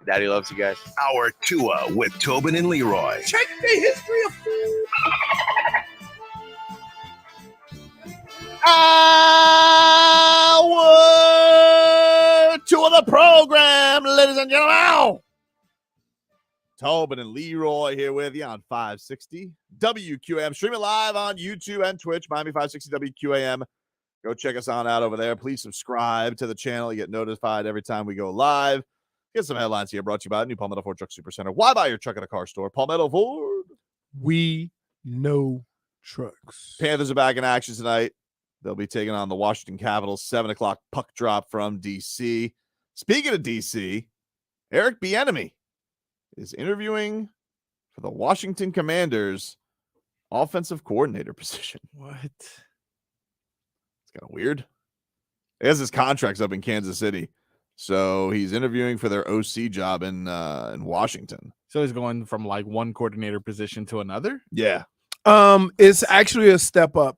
Daddy loves you guys. Our Tua with Tobin and Leroy. Check the history of food. Hour two of the program, ladies and gentlemen. Tobin and Leroy here with you on 560 WQAM. Streaming live on YouTube and Twitch, Miami 560 WQAM. Go check us on out over there. Please subscribe to the channel. You get notified every time we go live. Get some headlines here brought to you by New Palmetto Ford Truck Super Center. Why buy your truck at a car store? Palmetto Ford. We know trucks. Panthers are back in action tonight. They'll be taking on the Washington Capitals. 7 o'clock puck drop from D.C. Speaking of D.C., Eric Bienemy is interviewing for the Washington Commanders offensive coordinator position. What? It's kind of weird. I guess his contract's up in Kansas City, so he's interviewing for their OC job in Washington. So he's going from like one coordinator position to another? Yeah. It's actually a step up.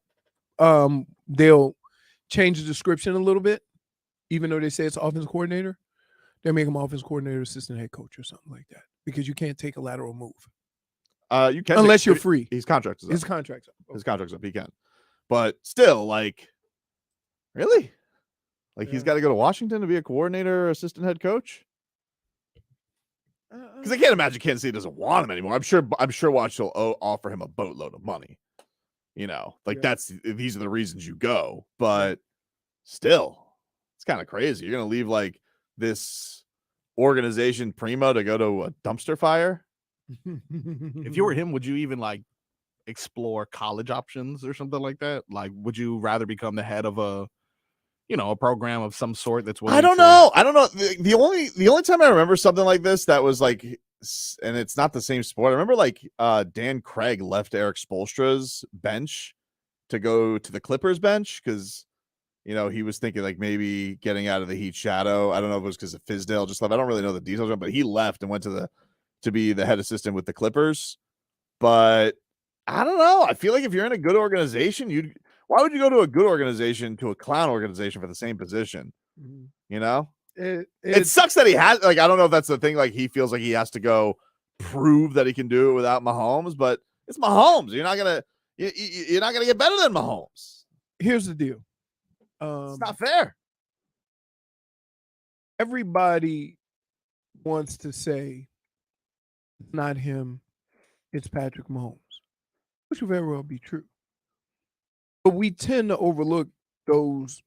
They'll change the description a little bit, even though they say it's offensive coordinator. They'll make him offensive coordinator, assistant head coach, or something like that, because you can't take a lateral move. You can unless you're free. His contract's up. His contract's up. His contract's up. He can, but still, like, really, like he's got to go to Washington to be a coordinator, or assistant head coach. Because I can't imagine Kansas City doesn't want him anymore. I'm sure Washington will offer him a boatload of money. You know, like these are the reasons you go, but still, it's kind of crazy. You're gonna leave like this organization primo to go to a dumpster fire. If you were him, would you even like explore college options or something like that? Like, would you rather become the head of a program of some sort that's I don't know. The only time I remember something like this that was like, and it's not the same sport. I remember like Dan Craig left Eric Spoelstra's bench to go to the Clippers bench because he was thinking like maybe getting out of the Heat shadow. I don't know if it was because of Fizdale just left. I don't really know the details, but he left and went to be the head assistant with the Clippers. But I don't know. I feel like if you're in a good organization, why would you go to a good organization to a clown organization for the same position? It sucks that he has, like, I don't know if that's the thing. Like, he feels like he has to go prove that he can do it without Mahomes, but it's Mahomes. You're not gonna get better than Mahomes. Here's the deal. It's not fair. Everybody wants to say it's not him, it's Patrick Mahomes, which will very well be true. But we tend to overlook those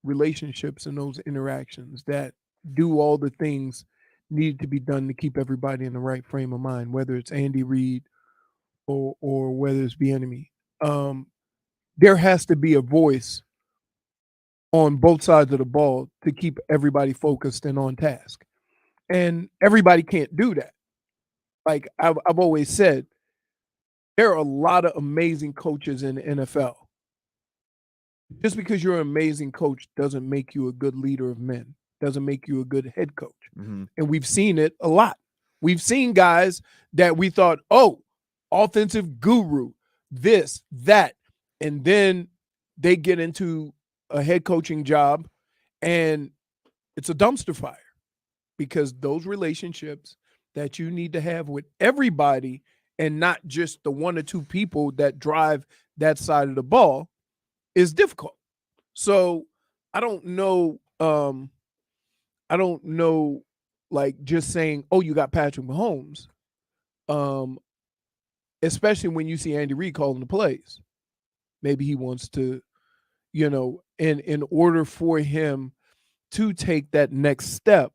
relationships and those interactions that do all the things needed to be done to keep everybody in the right frame of mind, whether it's Andy Reid or whether it's Bienemy. There has to be a voice on both sides of the ball to keep everybody focused and on task. And everybody can't do that. Like I've always said, there are a lot of amazing coaches in the NFL. Just because you're an amazing coach doesn't make you a good leader of men, doesn't make you a good head coach. Mm-hmm. And we've seen it a lot. We've seen guys that we thought, offensive guru, this, that, and then they get into a head coaching job and it's a dumpster fire because those relationships that you need to have with everybody and not just the one or two people that drive that side of the ball is difficult. So I don't know, like just saying, you got Patrick Mahomes, especially when you see Andy Reid calling the plays. Maybe he wants to, in order for him to take that next step,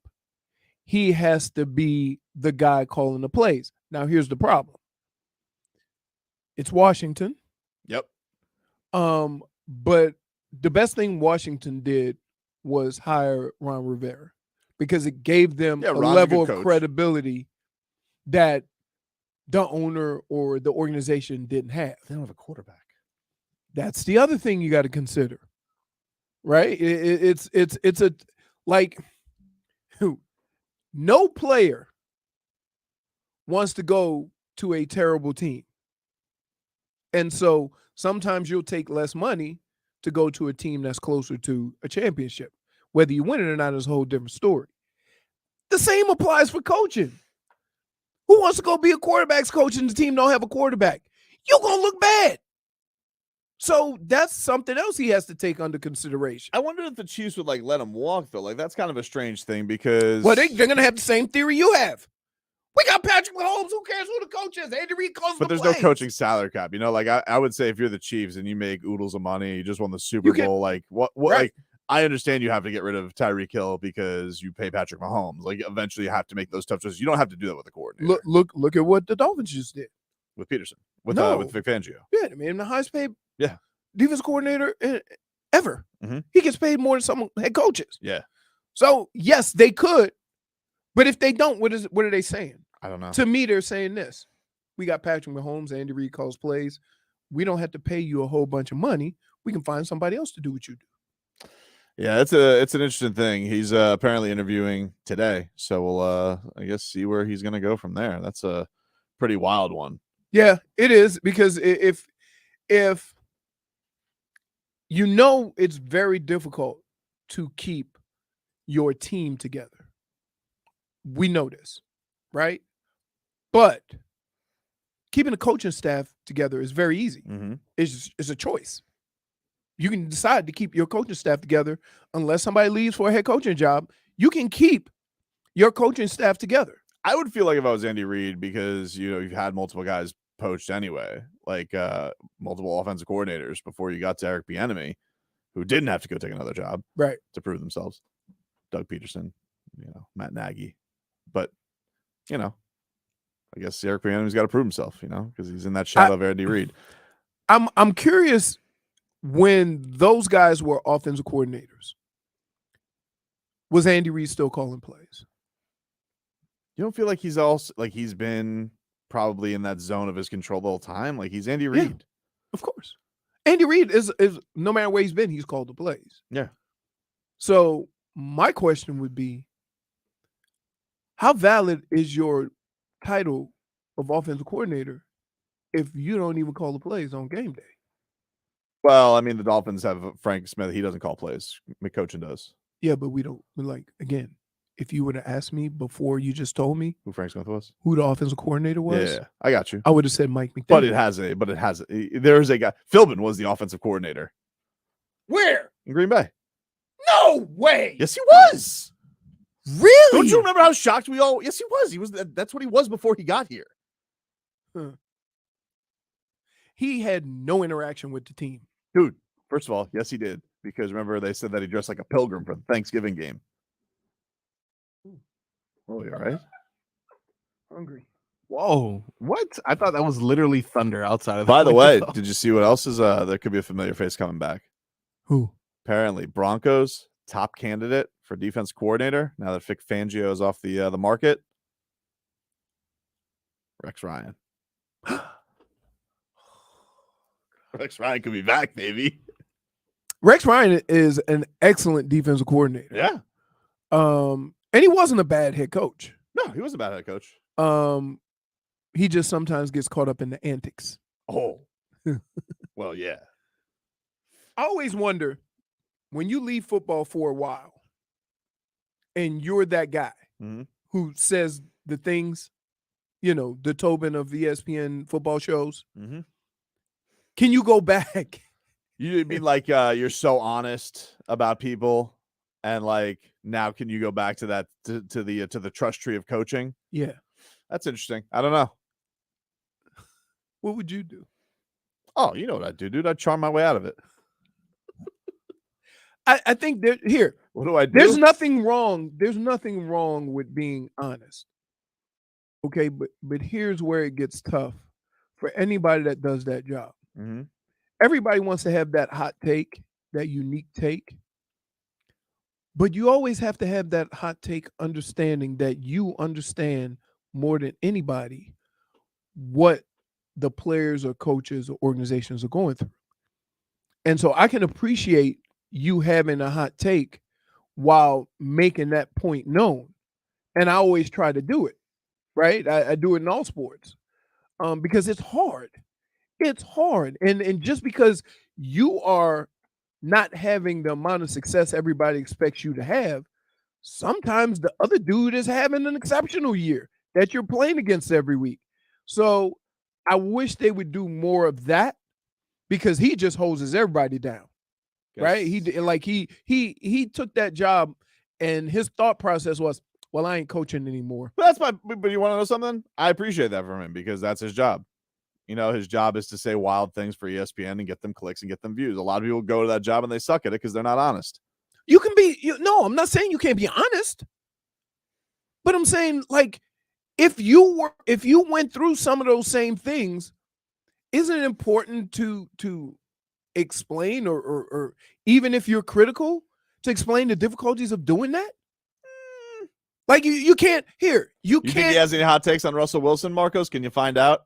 he has to be the guy calling the plays. Now, here's the problem. It's Washington. Yep. But the best thing Washington did was hire Ron Rivera because it gave them a Ron's level good of coach. credibility that the owner or the organization didn't have. They don't have a quarterback. That's the other thing you got to consider, right? It's a like no player wants to go to a terrible team. And so sometimes you'll take less money to go to a team that's closer to a championship. Whether you win it or not is a whole different story. The same applies for coaching. Who wants to go be a quarterback's coach and the team don't have a quarterback? You're going to look bad. So that's something else he has to take under consideration. I wonder if the Chiefs would let him walk though. That's kind of a strange thing because they're going to have the same theory you have. We got Patrick Mahomes. Who cares who the coach is? Andy Reid calls but the there's plays. no coaching salary cap. I would say if you're the Chiefs and you make oodles of money, you just won the Super Bowl. What? Right. I understand you have to get rid of Tyreek Hill because you pay Patrick Mahomes. Eventually you have to make those tough choices. You don't have to do that with a coordinator. Look at what the Dolphins just did with Peterson, with Vic Fangio. Yeah, I mean the highest paid defense coordinator ever. Mm-hmm. He gets paid more than some head coaches. Yeah. So yes, they could, but if they don't, what are they saying? I don't know. To me, they're saying this: we got Patrick Mahomes, Andy Reid calls plays. We don't have to pay you a whole bunch of money. We can find somebody else to do what you do. Yeah, it's an interesting thing. He's apparently interviewing today, so we'll I guess see where he's going to go from there. That's a pretty wild one. Yeah, it is because if it's very difficult to keep your team together. We know this, right? But keeping a coaching staff together is very easy. Mm-hmm. It's a choice. You can decide to keep your coaching staff together unless somebody leaves for a head coaching job. You can keep your coaching staff together. I would feel like if I was Andy Reid because you've had multiple guys poached anyway, multiple offensive coordinators before you got to Eric Bienemy, who didn't have to go take another job, right, to prove themselves. Doug Peterson, Matt Nagy, but I guess Eric Bieniemy's got to prove himself, because he's in that shadow of Andy Reid. I'm curious when those guys were offensive coordinators. Was Andy Reid still calling plays? You don't feel like he's been probably in that zone of his control the whole time? He's Andy Reid. Yeah, of course. Andy Reid is no matter where he's been, he's called the plays. Yeah. So my question would be, how valid is your title of offensive coordinator if you don't even call the plays on game day? Well, I mean, the Dolphins have Frank Smith. He doesn't call plays. McCoachin does. Yeah, but we don't. Again, if you would have asked me before you just told me who Frank Smith was, who the offensive coordinator was, yeah, I got you. I would have said Mike McDaniel. There is a guy. Philbin was the offensive coordinator. Where? In Green Bay. No way. Yes, he was. Really? Don't you remember how shocked we all? Yes, he was. He was. That's what he was before he got here. Huh. He had no interaction with the team. Dude, first of all, yes, he did. Because remember, they said that he dressed like a pilgrim for the Thanksgiving game. Oh, you all right? Hungry. Whoa. What? I thought that was literally thunder outside of By the way, did you see what else is there could be a familiar face coming back? Who? Apparently, Broncos top candidate for defense coordinator now that Vic Fangio is off the market. Rex Ryan. Rex Ryan could be back, baby. Rex Ryan is an excellent defensive coordinator. Yeah. And he wasn't a bad head coach. No, he wasn't a bad head coach. He just sometimes gets caught up in the antics. Oh. Well, yeah. I always wonder when you leave football for a while and you're that guy who says the things, the Tobin of ESPN football shows. Mm-hmm. Can you go back? You mean you're so honest about people, and now can you go back to that to the trust tree of coaching? Yeah, that's interesting. I don't know. What would you do? Oh, you know what I'd do, dude. I'd charm my way out of it. I think here. What do I do? There's nothing wrong. There's nothing wrong with being honest. Okay, but here's where it gets tough for anybody that does that job. Mm-hmm. Everybody wants to have that hot take, that unique take. But you always have to have that hot take understanding that you understand more than anybody what the players or coaches or organizations are going through. And so I can appreciate you having a hot take while making that point known. And I always try to do it, right? I do it in all sports because it's hard. It's hard. And just because you are not having the amount of success everybody expects you to have, sometimes the other dude is having an exceptional year that you're playing against every week. So I wish they would do more of that because he just hoses everybody down. Right? He took that job and his thought process was, well, I ain't coaching anymore. But you want to know something? I appreciate that from him because that's his job. You know, his job is to say wild things for ESPN and get them clicks and get them views. A lot of people go to that job and they suck at it because they're not honest. You can be, no, I'm not saying you can't be honest. But I'm saying, like, if you went through some of those same things, isn't it important to explain or even if you're critical, to explain the difficulties of doing that? Like you can't here. You can't. Think he has any hot takes on Russell Wilson, Marcos? Can you find out?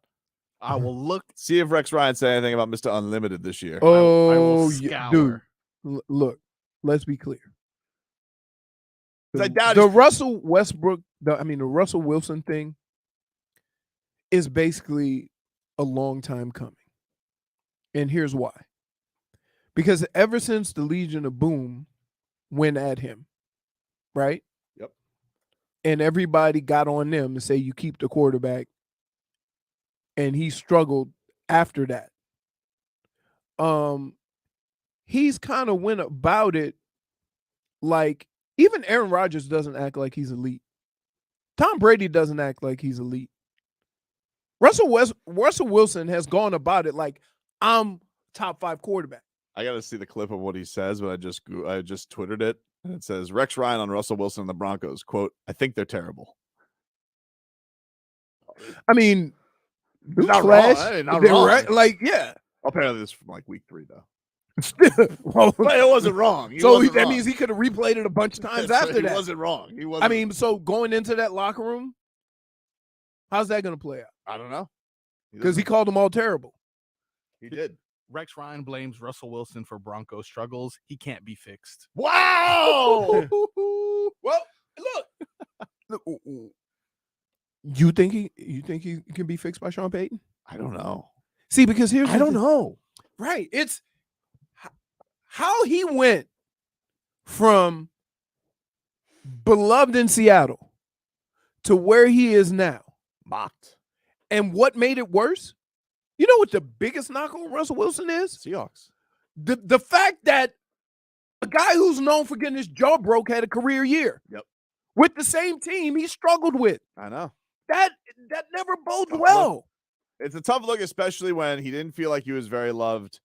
I will look. See if Rex Ryan said anything about Mr. Unlimited this year. Oh, dude. Look, let's be clear. The Russell Wilson thing is basically a long time coming. And here's why. Because ever since the Legion of Boom went at him, right? Yep. And everybody got on them to say you keep the quarterback. And he struggled after that. He's kind of went about it like even Aaron Rodgers doesn't act like he's elite. Tom Brady doesn't act like he's elite. Russell Wilson has gone about it like I'm top 5 quarterback. I got to see the clip of what he says, but I just Twittered it. And it says Rex Ryan on Russell Wilson and the Broncos. Quote, I think they're terrible. I mean, not trash. Wrong. Not wrong. Right? Like, yeah. Apparently this is from like week 3 though. Well, but it wasn't wrong. That means he could have replayed it a bunch of times after that. He wasn't wrong. He wasn't. I mean, so going into that locker room, how's that going to play out? I don't know. Because he called them all terrible. He did. Rex Ryan blames Russell Wilson for Broncos struggles. He can't be fixed. Wow. Well, look. You think he can be fixed by Sean Payton? I don't know. See, because here's I don't know. Right. It's how he went from beloved in Seattle to where he is now. Mocked. And what made it worse? You know what the biggest knock on Russell Wilson is? Seahawks. The fact that a guy who's known for getting his jaw broke had a career year. Yep. With the same team he struggled with. I know. That never bodes well. It's a tough look, especially when he didn't feel like he was very loved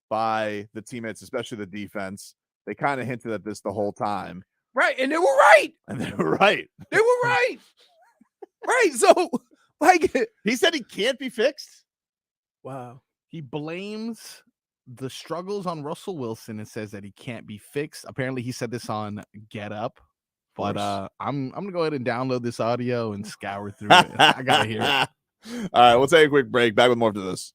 by the teammates, especially the defense. They kind of hinted at this the whole time. Right. And they were right. They were right. Right. So, like, he said he can't be fixed. Wow. He blames the struggles on Russell Wilson and says that he can't be fixed. Apparently, he said this on Get Up. But I'm gonna go ahead and download this audio and scour through it. I gotta hear it. All right, we'll take a quick break. Back with more after this.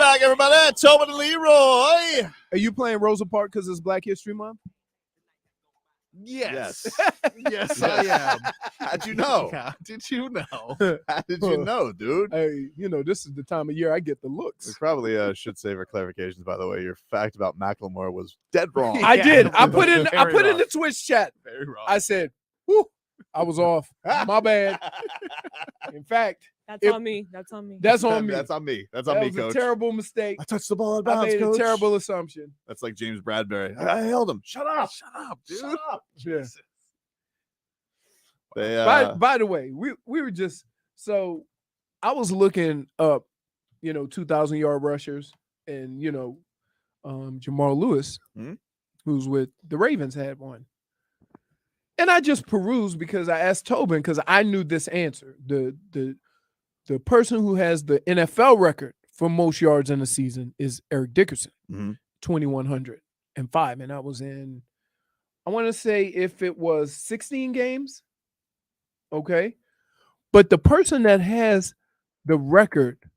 back, everybody. Tobin and Leroy. Are you playing Rosa Parks because it's Black History Month? Yes. Yes, I am. How'd you know? How did you know? How did you know, dude? Hey, this is the time of year I get the We looks. probably should save our clarifications, by the way. Your fact about Macklemore was dead wrong. I did. I Yeah, put in very the Twitch chat. Very wrong. I said, whew, I was off. My bad. In fact, That's If- on me. That's on me. that's on me. That's on me. That's That on me, was coach. a terrible mistake. I touched the ball out of I bounds, made coach. a terrible assumption. That's like James Bradbury. I held him. Shut up. Shut up, dude. Shut up. Yeah. They, By the way, we were just so I was looking up, 2,000-yard rushers, and Jamal Lewis, Mhm. who's with the Ravens, had one. And I just perused because I asked Tobin because I knew this answer. The person who has the NFL record for most yards in a season is Eric Dickerson, Mhm. 2,105. And I was in, I want to say if it was 16 games. Okay. But the person that has the record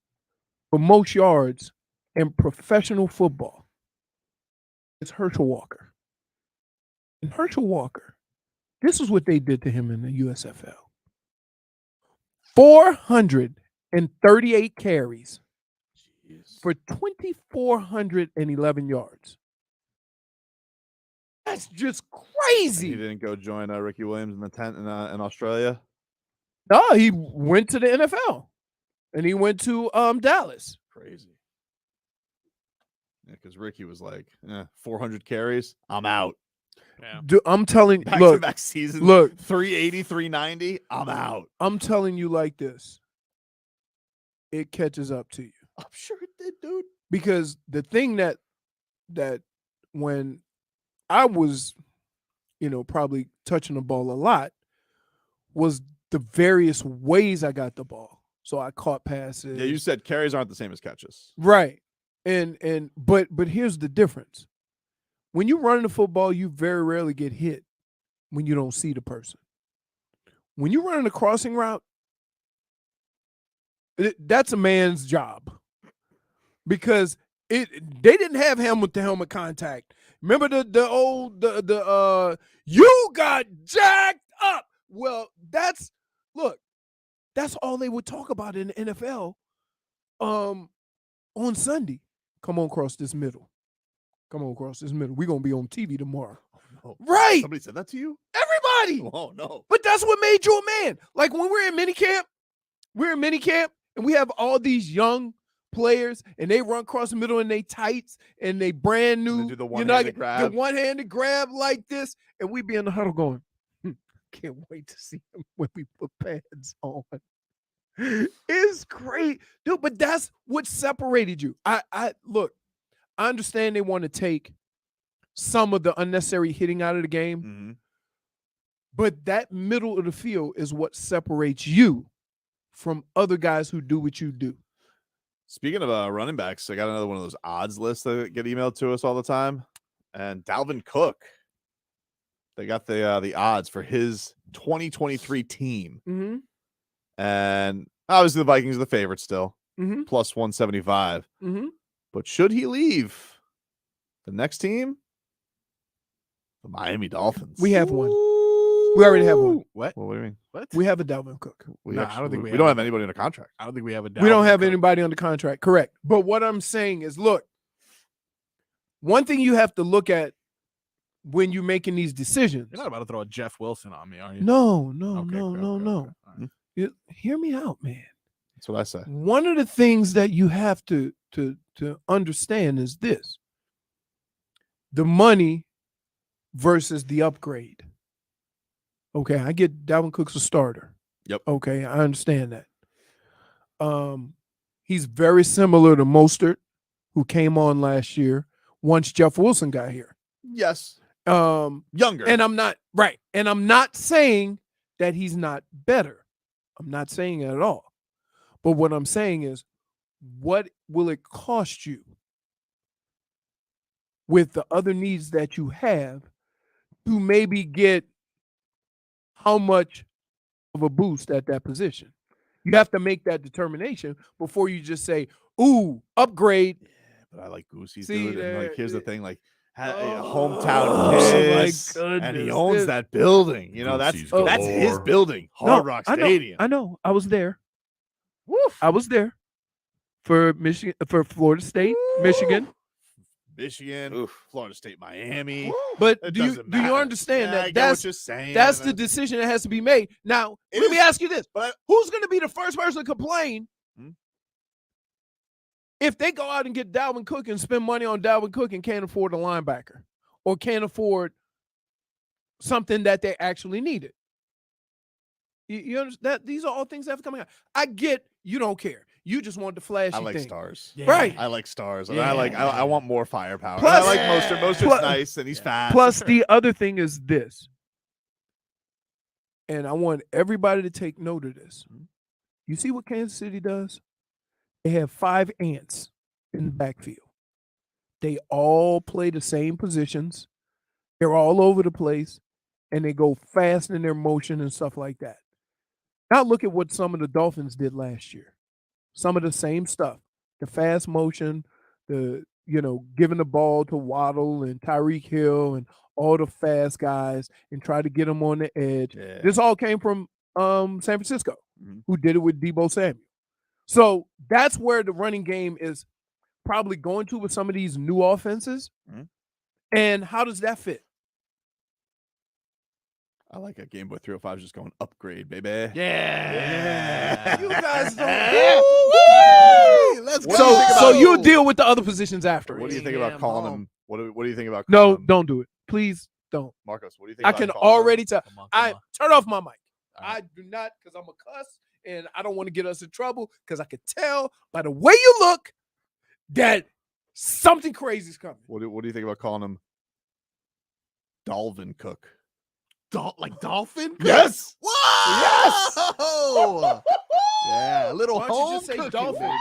for most yards in professional football is Herschel Walker. And Herschel Walker, this is what they did to him in the USFL. 438 carries for 2,411 yards. That's just He crazy. didn't go join Ricky Williams in the tent in Australia. No, he went to the NFL and he went to Dallas. Crazy. Yeah, because Ricky was like, 400 carries. I'm out. Yeah. Dude, I'm telling Back look, to back season. look, 380, 390. I'm out. I'm telling you like this. It catches up to you. I'm sure it did, dude. Because the thing that when I was, probably touching the ball a lot was the various ways I got the ball. So I caught passes. Yeah, you said carries aren't the same as catches. Right. But here's the difference. When you run the football, you very rarely get hit when you don't see the person. When you're running a crossing route, that's a man's job. Because they didn't have helmet to helmet contact. Remember the old you got jacked up. Well, that's all they would talk about in the NFL on Sunday. Come on across this middle. Come on across this middle. We're gonna be on TV tomorrow. Oh, Right. Somebody said that to you? Everybody. Oh no. But that's what made you a man. Like when we're in minicamp and we have all these young players and they run across the middle in they tights and they brand new. And they do the one-handed grab. The one-handed grab like this, and we be in the huddle going, can't wait to see them when we put pads on. It's great, dude. But that's what separated you. I look, I understand they want to take some of the unnecessary hitting out of the game, Mhm. but that middle of the field is what separates you from other guys who do what you do. Speaking of running backs, I got another one of those odds lists that get emailed to us all the time. And Dalvin Cook, they got the odds for his 2023 team. Mm-hmm. And obviously the Vikings are the favorite still, Mm-hmm. plus 175. Mm-hmm. But should he leave the next team? The Miami Dolphins. We have one. We already have one. What? What do you mean? What? We have a Dalvin Cook. No, I don't think we we don't have have anybody under contract. I don't think we have a. We don't Dalvin have Cook. anybody under contract. Correct. But what I'm saying is, look, one thing you have to look at when you're making these decisions. You're not about to throw a Jeff Wilson on me, are you? No. Okay, good, okay, no. okay, all right. Hear me out, man. That's what I say. One of the things that you have to understand is this: the money versus the upgrade. Okay, I get Dalvin Cook's a starter. Yep. Okay, I understand that. He's very similar to Mostert, who came on last year once Jeff Wilson got here. Yes. Younger. And I'm not saying that he's not better. I'm not saying it at all. But what I'm saying is, what will it cost you with the other needs that you have to maybe get how much of a boost at that position? You have to make that determination before you just say, Ooh, upgrade. Yeah, but I like Goosie's, See, dude. And like, there- here's the thing, like a Oh, hometown my kiss, and he goodness. owns that building. You know, Goosie's that's his galore. building, Hard Rock I know, Stadium. I know. I was there. Woof. I was there for Michigan, for Florida State, Michigan. Michigan, Florida State, Miami. But It do you doesn't matter. understand Yeah, I that get what that's you're saying, that's the man. decision that has to be made? Now, It let me is, ask you this: but who's going to be the first person to complain Hmm? if they go out and get Dalvin Cook and spend money on Dalvin Cook and can't afford a linebacker or can't afford something that they actually needed? You understand that these are all things that have to come out. I get you don't care. You just want the flashy I like thing. stars. Right. I like stars. And Yeah. I want more firepower. And Plus- I like Mostert. Mostert's Plus- nice and he's fast. Plus, the other thing is this, and I want everybody to take note of this. You see what Kansas City does? They have 5 ants in the backfield. They all play the same positions. They're all over the place, and they go fast in their motion and stuff like that. Now look at what some of the Dolphins did last year. Some of the same stuff. The fast motion, the giving the ball to Waddle and Tyreek Hill and all the fast guys and try to get them on the edge. Yeah. This all came from San Francisco, Mhm. who did it with Deebo Samuel. So that's where the running game is probably going to with some of these new offenses. Mhm. And how does that fit? I like a Game Boy 305 just going upgrade, baby. Yeah. You guys don't. Woo! Let's go. So you deal with the other positions after. What do you think about calling him? What do you think about No, calling him? don't do it. Please don't. Marcos, what do you think I about can calling him? already tell. Come on. I turn off my mic. All right. I do not, because I'm a cuss and I don't want to get us in trouble, because I could tell by the way you look that something crazy is coming. What do you think about calling him Dalvin Cook? Like Dolphin? Yes. Whoa! Yeah, a little Why don't you home just say cooking, Dolphin? baby.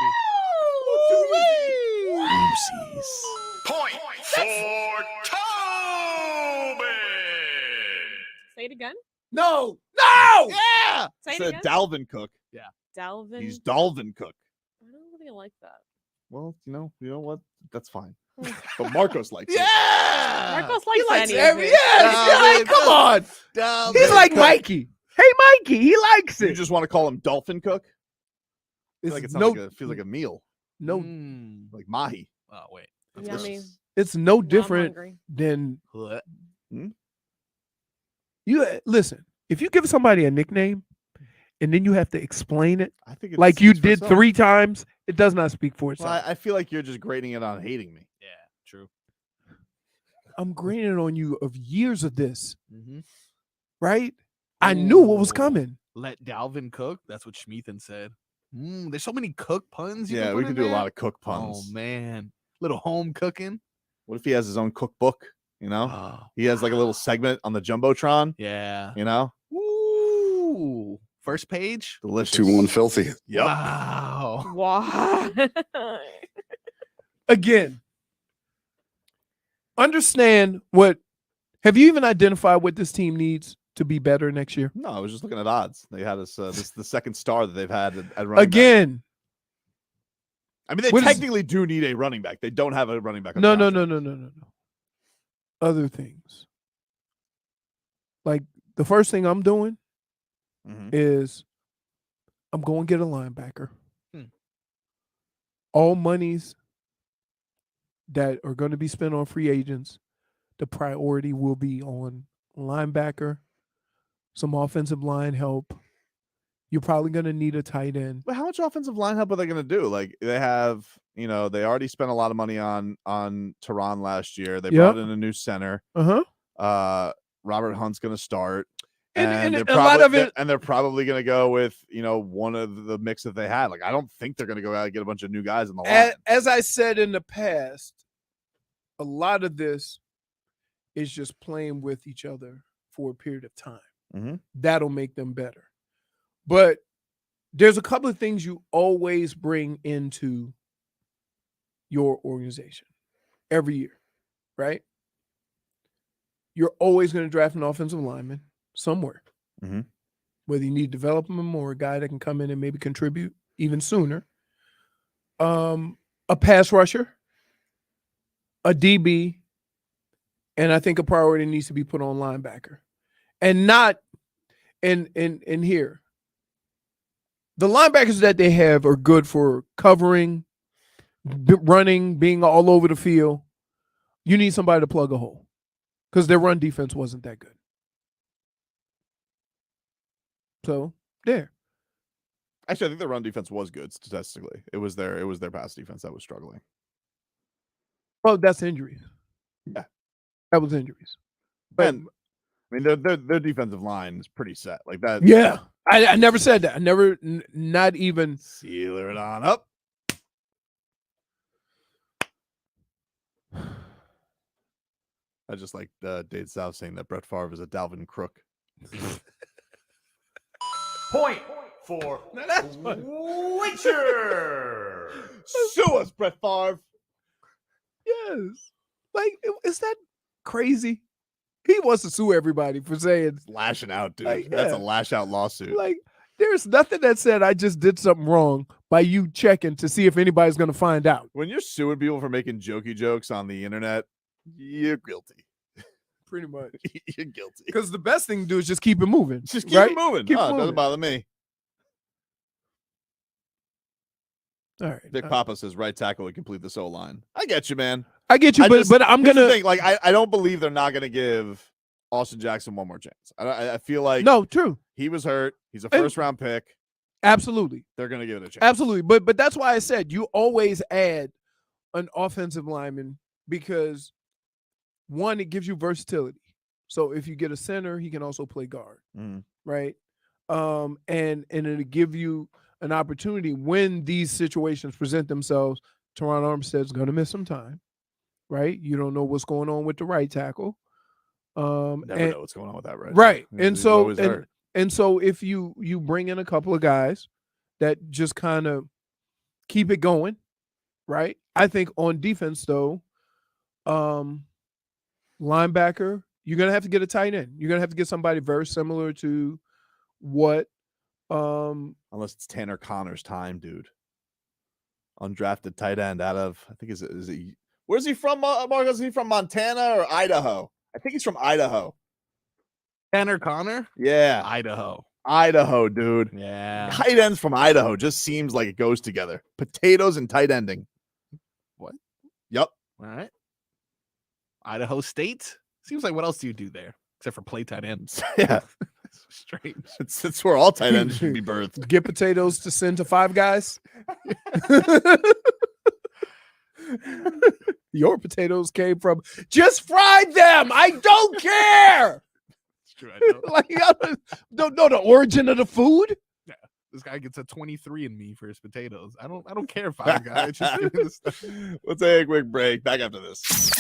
Oopsies. Point for Tobin. Say it again. No. Yeah. Say it Said again. Dalvin Cook. Dalvin. He's Dalvin Cook. I don't really like that. Well, you know what? That's fine. But Marcos likes it. Yeah. Marcos He likes likes any of every. it. Yes. Come on. He's like Mikey. Hey, Mikey. He likes You it. just want to call him Dolphin Cook? I feel like it sounds no, feels like a meal, no. like mahi. Oh wait. Yummy. It's no Now I'm different hungry. than What? you. Listen, if you give somebody a nickname and then you have to explain it I think it like you speaks for did itself. 3 times, it does not speak for Well, itself. I feel like you're just grading it on hating me. Yeah. True. I'm grading on you of years of this, Mm-hmm. right? I knew what was Ooh. coming. Let Dalvin cook. That's what Schmeathan said. There's so many cook puns. Yeah, we could do a lot of cook puns. Oh man, little home cooking. What if he has his own cookbook? You know, Oh, he has like a little segment on the jumbotron. yeah. You know, Ooh, first page. delicious. 2-1 filthy. Yep. Wow. Wow. Again, understand what. Have you even identified what this team needs to be better next year? No, I was just looking at odds. They had us. This is the second star that they've had at running back. Again, I mean, they what is- technically do need a running back. They don't have a running back. on no. the contract. Other things. Like the first thing I'm doing Mhm. is I'm going to get a linebacker. Hmm. All monies that are going to be spent on free agents, the priority will be on linebacker, some offensive line help. You're probably going to need a tight end. But how much offensive line help are they going to do? Like they have, they already spent a lot of money on Tehran last year. They brought in a new center. Uh-huh. Robert Hunt's going to start, And they're a lot of it- they're probably going to go with one of the mix that they had. Like I don't think they're going to go out and get a bunch of new guys in the line. As I said in the past, a lot of this is just playing with each other for a period of time. Mhm. That'll make them better. But there's a couple of things you always bring into your organization every year, right? You're always going to draft an offensive lineman somewhere. Mhm. Whether you need development or a guy that can come in and maybe contribute even sooner. a pass rusher, a DB, and I think a priority needs to be put on linebacker. And not in here. The linebackers that they have are good for covering, running, being all over the field. You need somebody to plug a hole because their run defense wasn't that good. So there. Actually, I think the run defense was good statistically. It was their pass defense that was struggling. Well, that's injuries. Yeah, that was injuries. But and I mean, their defensive line is pretty set. Like that. Yeah, I never said that. I never, not even. Sealer it on up. I just like Dade South saying that Brett Favre is a Dalvin Crook. Point for Witcher. Sue us, Brett Favre. Yes. Like, is that crazy? He wants to sue everybody for saying. Lashing out, dude. Like, That's yeah. a lash out lawsuit. Like, there's nothing that said I just did something wrong by you checking to see if anybody's going to find out. When you're suing people for making jokey jokes on the internet, you're guilty. Pretty much. You're guilty. Because the best thing to do is just keep it moving. Just keep it moving. Keep it It moving. doesn't bother me. All right. Vic Papa says right tackle to complete this O-line. I get you, man. I get you, but I'm here's the gonna thing, like I don't believe they're not gonna give Austin Jackson one more chance. I feel like no, true. He was hurt. He's a first round pick. Absolutely. They're gonna give it a chance. Absolutely. But that's why I said you always add an offensive lineman because one, it gives you versatility. So if you get a center, he can also play guard. Right. And it'll give you an opportunity when these situations present themselves. Teron Armstead's gonna miss some time. Right. You don't know what's going on with the right tackle. Never know what's going on with that right. Right. He's And so always hurt. and so if you bring in a couple of guys that just kind of keep it going, right? I think on defense though, linebacker, you're gonna have to get a tight end. You're gonna have to get somebody very similar to what unless it's Tanner Connor's time, dude. Undrafted tight end out of I think is it where's he from, Marcus? Is he from Montana or Idaho? I think he's from Idaho. Tanner Connor? Yeah. Idaho, dude. Yeah. Tight ends from Idaho just seems like it goes together. Potatoes and tight ending. What? Yep. All right. Idaho State? Seems like what else do you do there? Except for play tight ends. Yeah. Strange. It's where all tight ends should be birthed. get potatoes to send to five guys. Your potatoes came from just fried them. I don't care. It's true. I know. Like I don't know the origin of the food. Yeah. This guy gets a 23 in me for his potatoes. I don't care, five guys. Just give me this stuff. We'll take a quick break. Back after this.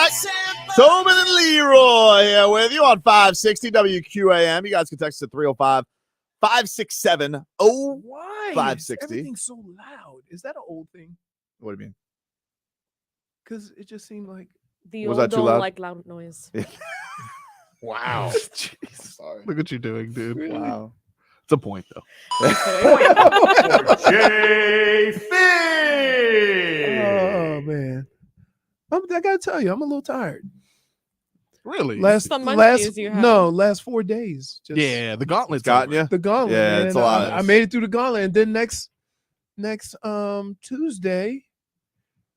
right. Tobin and Leroy here with you on 560 WQAM. You guys can text us at 305-567-0560. Why? 560. Everything's so loud. Is that an old thing? What do you mean? Because it just seemed like The Was old that too don't loud? like loud noise. Wow. Jeez. Sorry. Look what you're doing, dude. Wow. It's a point, though. Jay oh man. I gotta tell you, I'm a little tired. Really? Last Some munchies you have. last 4 days. Just Yeah, the gauntlet's Gotten over. you? the gauntlet. Yeah, man. it's a lot. I made it through the gauntlet, and then next Tuesday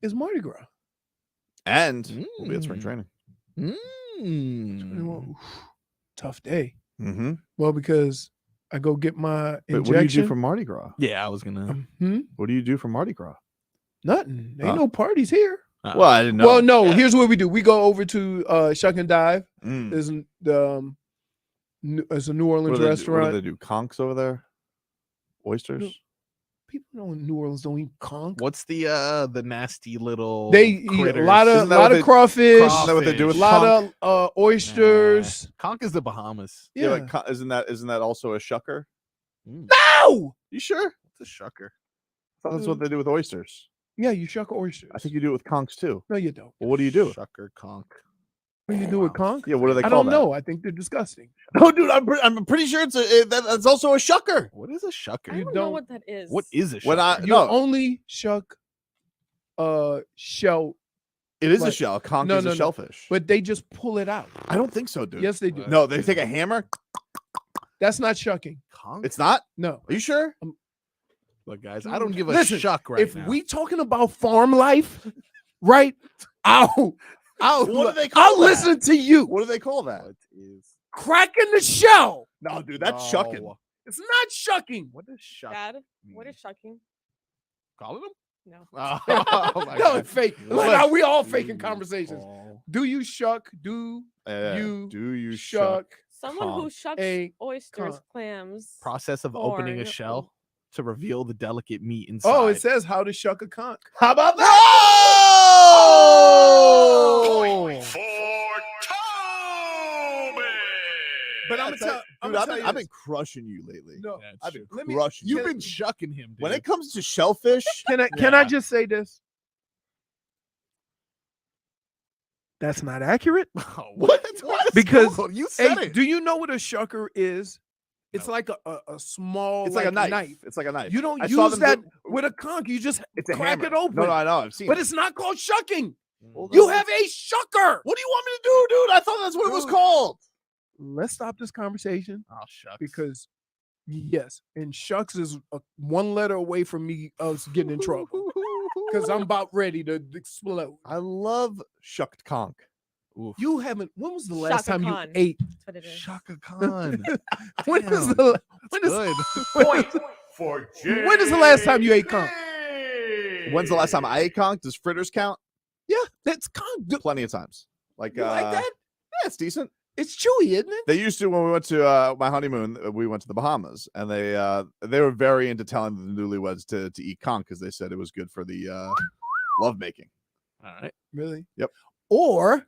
is Mardi Gras. And we'll be at spring training. Tough day. Mm-hmm. Well, because I go get my But injection. what do you do for Mardi Gras? Yeah, I was gonna. What do you do for Mardi Gras? Nothing. Ain't no parties here. Well, I didn't know. Well, no. Here's what we do. We go over to Shuck and Dive. Mm. There's it's a New Orleans What do they do? restaurant. What do they do? Conchs over there? Oysters? People in New Orleans don't eat conch. What's the nasty little? They eat a critters? lot Isn't that what of they- crawfish. Isn't that what they do A with lot conch? of oysters. Conch is the Bahamas. Yeah. Like, isn't that also a shucker? No. You sure? It's a shucker. I thought that's what they do with oysters. Yeah, you shuck oysters. I think you do it with conchs too. No, you don't. Well, what do you do? Shucker conch. What do you do with conch? Yeah, what do they I call don't that? know. I think they're disgusting. No, dude, I'm pretty sure that's also a shucker. What is a shucker? I don't know what that is. What is a shucker? When I You no, only shuck shell, it is a like- shell. Conch No, is no, a no. shellfish. but they just pull it out. I don't think so, dude. Yes, they do. No, they take a hammer. That's not shucking. Conch? It's not. No. Are you sure? Look, guys, I don't give a Listen, shuck right if now. we talking about farm life, right? I'll What do they call I'll that? listen to you. What do they call that? What is? Cracking the shell. No, dude, that's shucking. No. It's not shucking. What is shuck? Dad, what is shucking? Calling them? No. Oh, my No, God. it's fake. What? Look how we all faking conversations. Oh. Do you shuck? Do do you shuck? Someone who Conch. shucks A oysters, conch. clams. Process of opening a corn. shell to reveal the delicate meat inside. Oh, it says how to shuck a conch. How about that? Point for Tobin. But I'm Dude, I've been crushing you lately. No, Yeah, it's I've true. been Let me- crushing you. You've been shucking him, dude. When it comes to shellfish, can I Yeah. just say this? That's not accurate. Oh, what? Because Well, you said hey, it. do you know what a shucker is? It's No. like a small, It's like a knife. It's like a knife. You don't I saw use them that do- with a conch. You just It's a crack hammer. it open. No, I know. I've seen But it. it's not called shucking. Well, You then have a shucker. What do you want me to do, dude? I thought that's what it was Dude. called. Let's stop this conversation Oh, shucks. because yes, and shucks is one letter away from me us getting in trouble because I'm about ready to explode. I love shucked conch. Oof. You haven't. When was the last Shaka time you Khan. ate? That's what it is. Shaka Khan. When is Damn, the when is, Good. Point for Jay. when is the last time you ate conch? When's the last time I ate conch? Does fritters count? Yeah, that's conch. Plenty of times. Like, You like that? Yeah, it's decent. It's chewy, isn't it? They used to when we went to my honeymoon. We went to the Bahamas, and they were very into telling the newlyweds to eat conch because they said it was good for the lovemaking. All right. Really? Yep. Or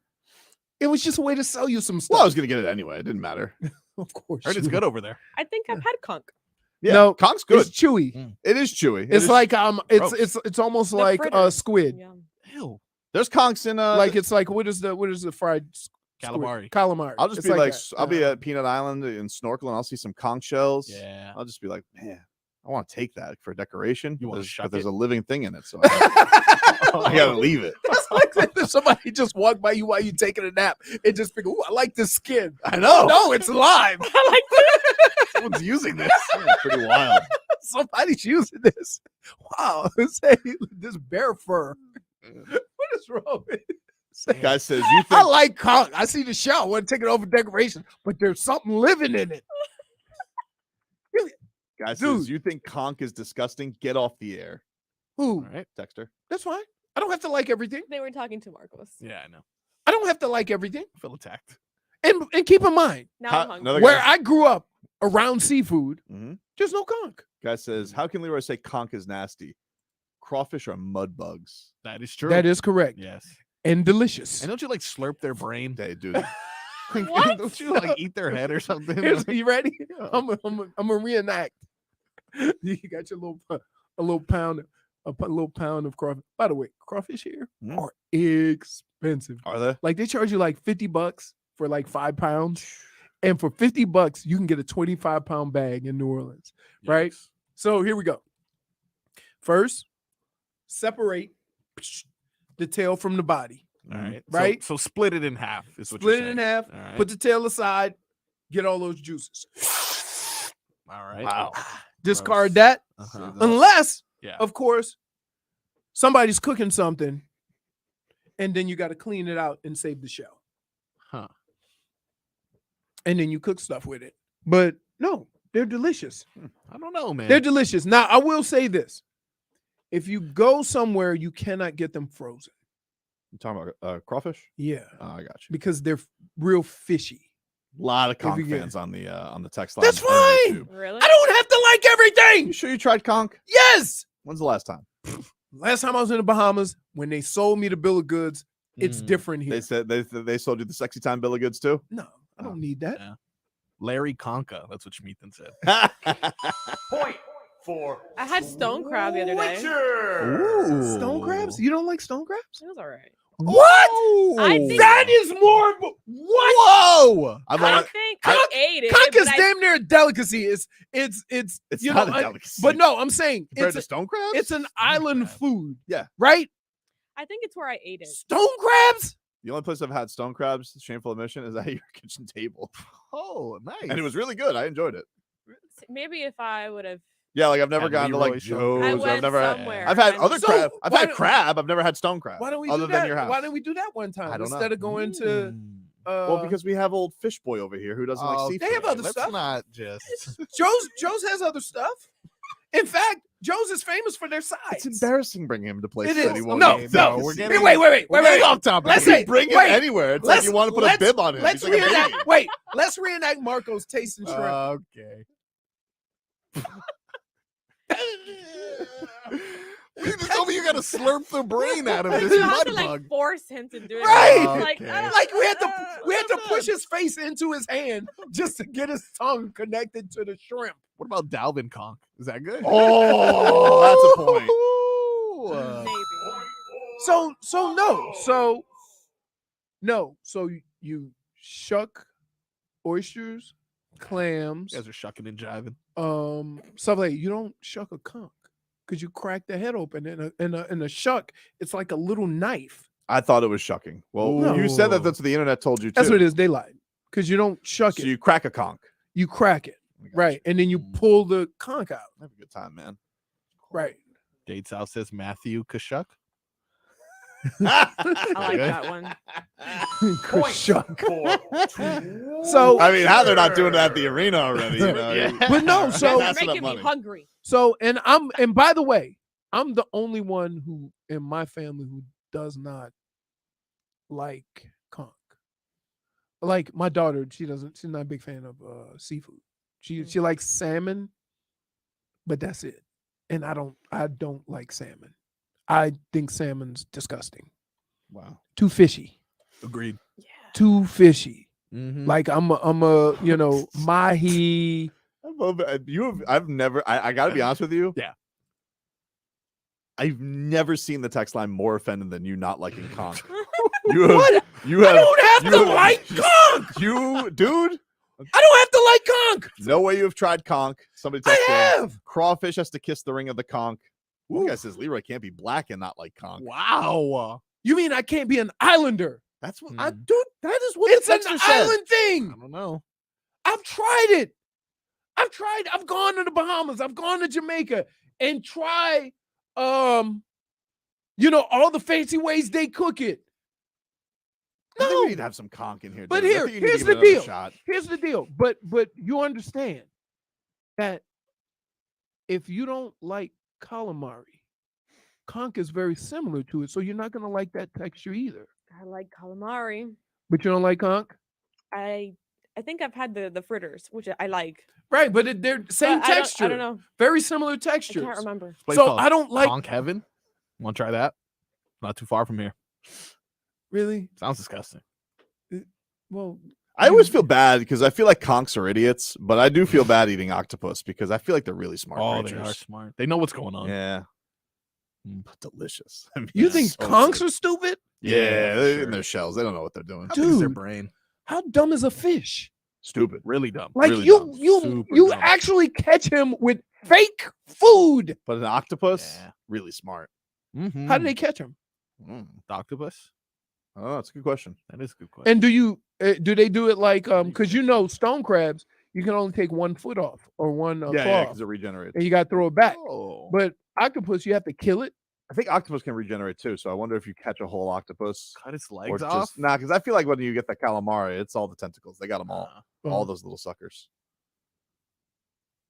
it was just a way to sell you some stuff. Well, I was gonna get it anyway. It didn't matter. Of course. Heard it's you- good over there. I think I've had conch. Yeah, No, conch's good. It's chewy. It is chewy. It It's is- like gross. it's almost The like fritters. squid. Yeah. Ew. there's conchs in Like it's like what is the fried squid? Calamari. Calamari. I'll just It's be like, that. I'll be at Peanut Island and snorkeling. I'll see some conch shells. Yeah. I'll just be like, man, I want to take that for decoration. You wanna There's- shuck but there's it? a living thing in it, so I gotta leave it. It's like if somebody just walked by you while you taking a nap and just figure, "Ooh, I like this skin." I know. No, it's live. I like that. Someone's using this. It's pretty wild. Somebody's using this. Wow, say this bear fur. What is wrong with it? Guy says you I think like conch. I see the shell. I want to take it over decoration, but there's something living in it. guy says Dude. you think conch is disgusting. Get off the air. Who? All right. Texter. That's fine. I don't have to like everything. They were talking to Marcos. Yeah, I know. I don't have to like everything. I feel attacked. And keep in mind, Now How- I'm hungry. another where guy, I grew up around seafood, Mhm. there's no conch. Guy says, how can Leroy say conch is nasty? Crawfish are mud bugs. That is true. That is correct. Yes. and delicious. And don't you like slurp their brain? They do. What? Don't you like eat their head or something? You ready? I'm a reenact. You got your little pound of crawfish. By the way, crawfish here are expensive. Are they? Like they charge you like $50 for like 5 pounds, and for $50 you can get a 25-pound bag in New Orleans, right? Yikes. So here we go. First, separate the tail from the body. All right. Right? So split it in half. Is what Split you're it in saying. half. All right. Put the tail aside. Get all those juices. All right. Wow. Discard that, Uh-huh. unless, Yeah. of course, somebody's cooking something, and then you got to clean it out and save the shell. Huh. And then you cook stuff with it. But no, they're delicious. I don't know, man. They're delicious. Now, I will say this. If you go somewhere, you cannot get them frozen. You talking about crawfish? Yeah. Oh, I got you. Because they're real fishy. A lot of If you conch get- fans on the text line. That's and fine. YouTube. Really? I don't have to like everything. You sure you tried conch? Yes. When's the last time? Last time I was in the Bahamas, when they sold me the bill of goods, it's different here. They said they sold you the sexy time bill of goods too. No, I don't need that. Yeah. Larry Conca. That's what Schmeathan said. Point for I had stone crab the other day. Witcher. Stone crabs? You don't like stone crabs? It was all right. What? I think- That is more. What? Whoa! I think I ate it. Conch is but I- damn near a delicacy. It's It's you not know, a delicacy. but no, I'm saying Compared it's to stone crabs, it's an island food. Yeah. Right? I think it's where I ate it. Stone crabs? the only place I've had stone crabs, shameful admission, is at your kitchen table, Oh, nice. and it was really good. I enjoyed it. Maybe if I would have. Yeah, like I've never Had gone to Leroy like stone Joe's. I or went I've never. somewhere. I've had and- other So, crab. I've why had don't- crab. I've never had stone crab. Why don't we other do than that? your house? Why don't we do that one time I don't know. instead of going to well, because we have old fish boy over here who doesn't like seafood. They have other Let's stuff. not just. Joe's has other stuff. In fact, Joe's is famous for their sides. It's embarrassing bringing him to places It that he is. won't No, eat. no, We're we're getting wait, off topic. Let's You say bring him wait, anywhere. It's like you want to put a bib on him. Let's He's like a reenact. baby. Wait, let's reenact Marco's taste and shrimp. Okay. You just told me you got to slurp the brain out of this You have mud to like bug. force him to do it. Right. Like, Okay. I don't- Like we had to push his face into his hand just to get his tongue connected to the shrimp. What about Dalvin Conk? Is that good? Oh, that's a point. Maybe. So you shuck oysters, clams, You guys are shucking and jiving. stuff like you don't shuck a conch because you crack the head open in a shuck. It's like a little knife. I thought it was shucking. Well, No. you said that. That's what the internet told you too. That's what it is. They lied because you don't shuck So it. you crack a conch. You crack it, right, and then you pull the conch out, Have a good time, man. right. Dates out says Matthew Kashuk. I like that one. Shuck. For So I mean, how they're not doing that at the arena already? You know? Yeah. But no, You so guys Passing are up making me money. hungry. So, and by the way, I'm the only one who in my family who does not like conch. Like my daughter, she's not a big fan of seafood. She likes salmon, but that's it. And I don't like salmon. I think salmon's disgusting. Wow. Too fishy. Agreed. Yeah. Too fishy. Mm-hmm. Like I'm a mahi. I've never. I got to be honest with you. Yeah. I've never seen the text line more offended than you not liking conch. What? You have. I don't have you to have- like conch. dude. I don't have to like conch. No way you have tried conch. Somebody I texted in, have. crawfish has to kiss the ring of the conch. One guy says Leroy can't be black and not like conch. Wow. You mean I can't be an islander? That's what Mm. dude. That is what It's the an texter said. island thing. I don't know. I've tried it. I've gone to the Bahamas. I've gone to Jamaica and tried, all the fancy ways they cook it. I think No. we need to have some conch in here. But dude. I here- think you need to here's give the it another deal. shot. Here's the deal. But you understand that if you don't like calamari, conch is very similar to it. So you're not gonna like that texture either. I like calamari. But you don't like conch? I think I've had the fritters, which I like. Right, but they're same But I don't- texture. I don't know. Very similar I textures. can't remember. Place So called I don't like Conch Heaven. Want to try that? Not too far from here. Really? Sounds disgusting. Well, I always feel bad because I feel like conchs are idiots, but I do feel bad eating octopus because I feel like they're really smart Oh, creatures. they are smart. They know what's going on. Yeah. But delicious. I mean, you think so conchs good. are stupid? Yeah, for they're sure. in their shells. They don't know what they're doing. How big is their Dude. brain? How dumb is a fish? Stupid. Really dumb. Like Really you dumb. Super you dumb. actually catch him with fake food. But an octopus, Yeah. really smart. Mm-hmm. How do they catch him? Mm. The octopus? Oh, that's a good question. That is a good question. And do they do it like because stone crabs you can only take 1 foot off or one Yeah, claw because it regenerates. and you got to throw it back. Oh. But octopus you have to kill it. I think octopus can regenerate too. So I wonder if you catch a whole octopus. Cut its Or legs just off? nah, because I feel like when you get the calamari, it's all the tentacles. They got them all. Uh, All those little suckers.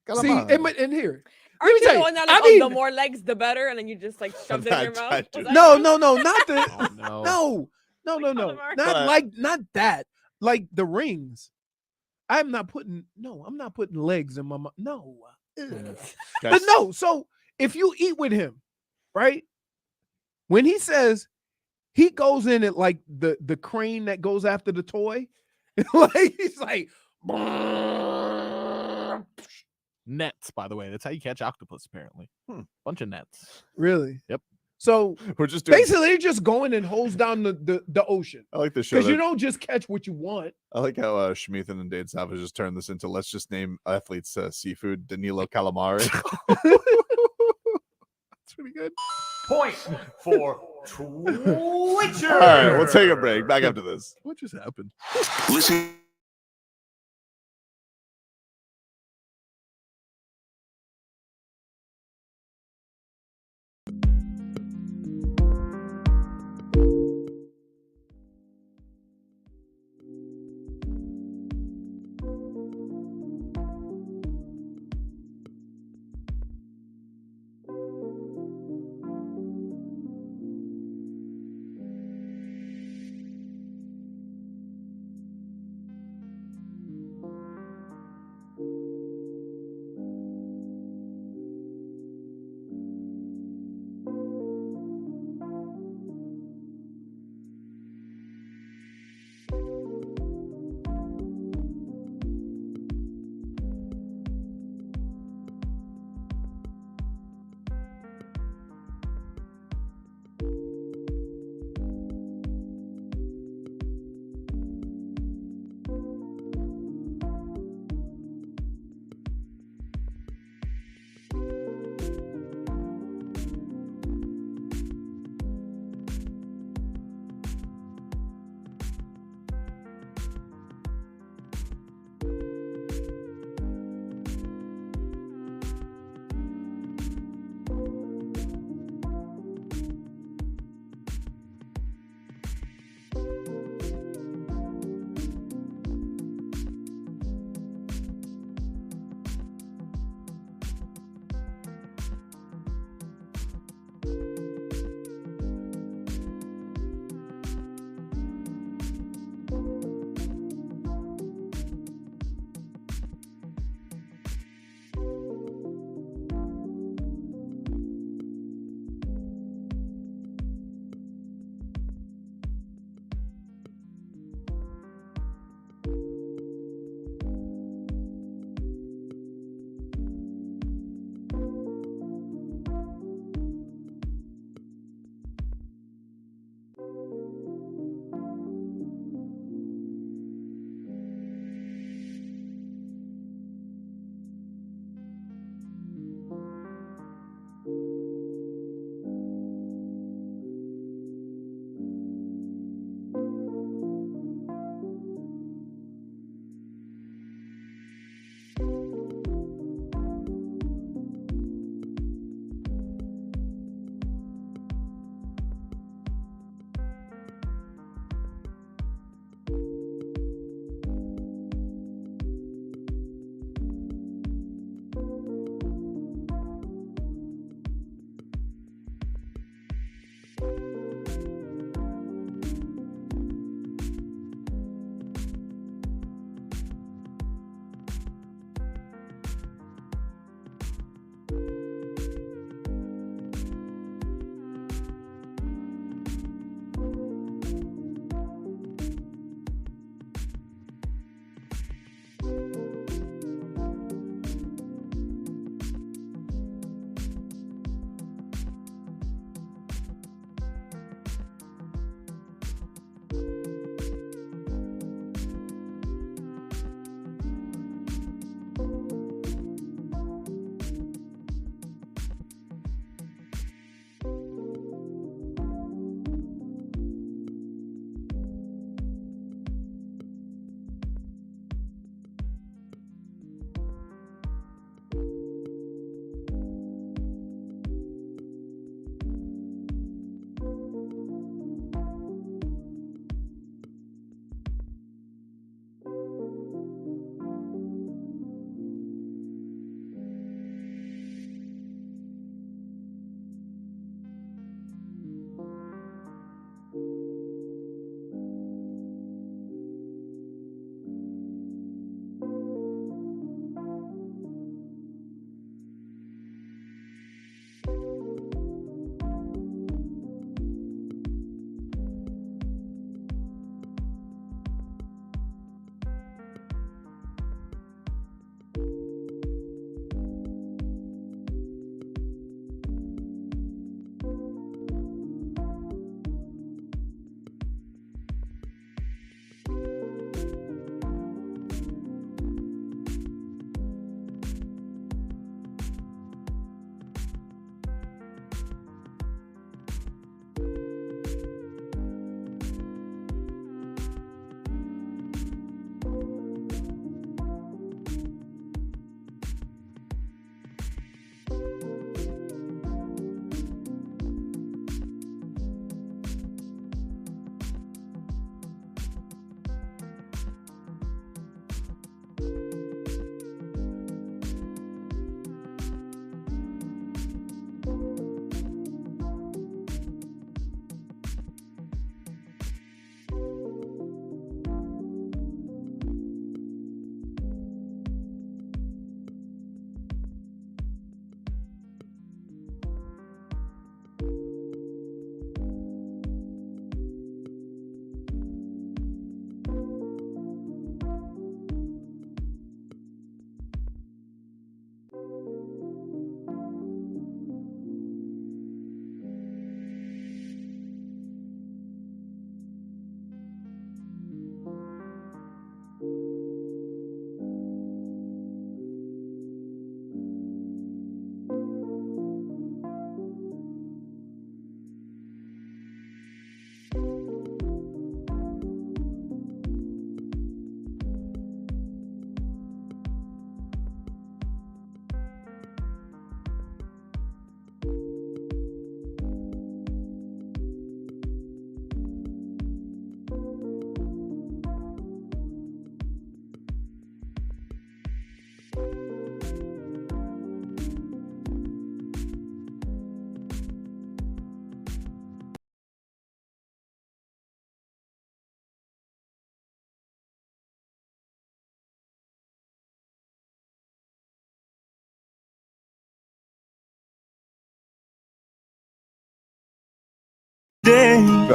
See, Calamari. and here. Aren't me you tell the you, one that I like, mean- the more legs, the better, and then you just like shoved it in your mouth? I Was do. that No, you? no, not the oh, no. no, calamari. not not that. Like the rings. I'm not putting legs in my mouth. No. Ugh. But Guys, no, so if you eat with him, right? When he says he goes in it like the crane that goes after the toy, like he's like Nets, by the way. That's how you catch octopus, apparently. Bunch of nets. really? Yep. So we're just doing. basically they're just going and hose down the ocean. I like the show. Because you that- don't just catch what you want. I like how Schmeathan and Dade Savage just turned this into let's just name athletes seafood Danilo Calamari. That's pretty good. Point for Twitcher. All right, we'll take a break. Back after this. What just happened? Listen.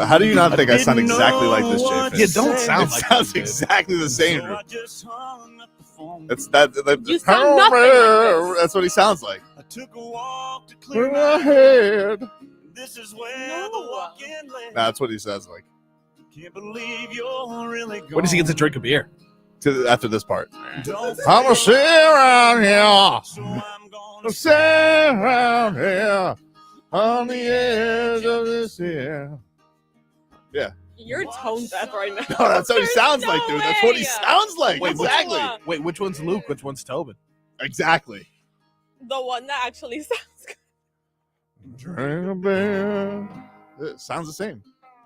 How do you not think I sound exactly like this, Jay? You don't sound like sounds that, exactly the same. That's that. You sound nothing like this. That's what he sounds like. I took a walk to clear My my head. This is where the walk-in lay. That's what he sounds like. Can't believe you're really gone. When does he get to drink a beer? After this part. Don't I'm gonna sit around here. so I'm gonna Sit around here on the edge of this here. Yeah. You're tone deaf right now. No, that's what he There's sounds no like, dude. That's what he way. sounds like. Wait, Exactly. Wait, which one's Luke? Which one's Tobin? Exactly. The one that actually sounds good. Drink a beer. It sounds the same.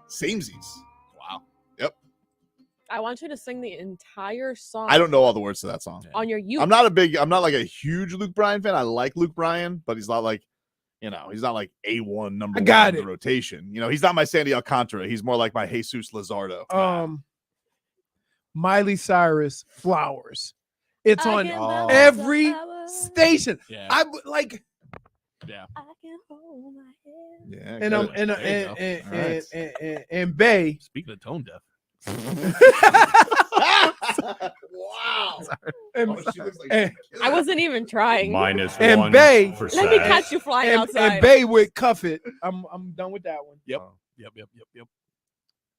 Samesies. Wow. Yep. I want you to sing the entire song. I don't know all the words to that song. On your YouTube. I'm not like a huge Luke Bryan fan. I like Luke Bryan, but he's not like, he's not like A1 number I one got in the it. rotation. He's not my Sandy Alcantara. He's more like my Jesus Luzardo. Miley Cyrus, Flowers. It's I on can buy every flowers. station. Yeah. I like, Yeah. I can hold my head. Yeah. and I'm good. and Bay. Speaking of tone deaf. Wow. And, Oh, she looks like and, I wasn't even trying. Minus And 1%. Bay- Let me catch you flying outside. and Bay with Cuff It. I'm done with that one. Yep. Yep.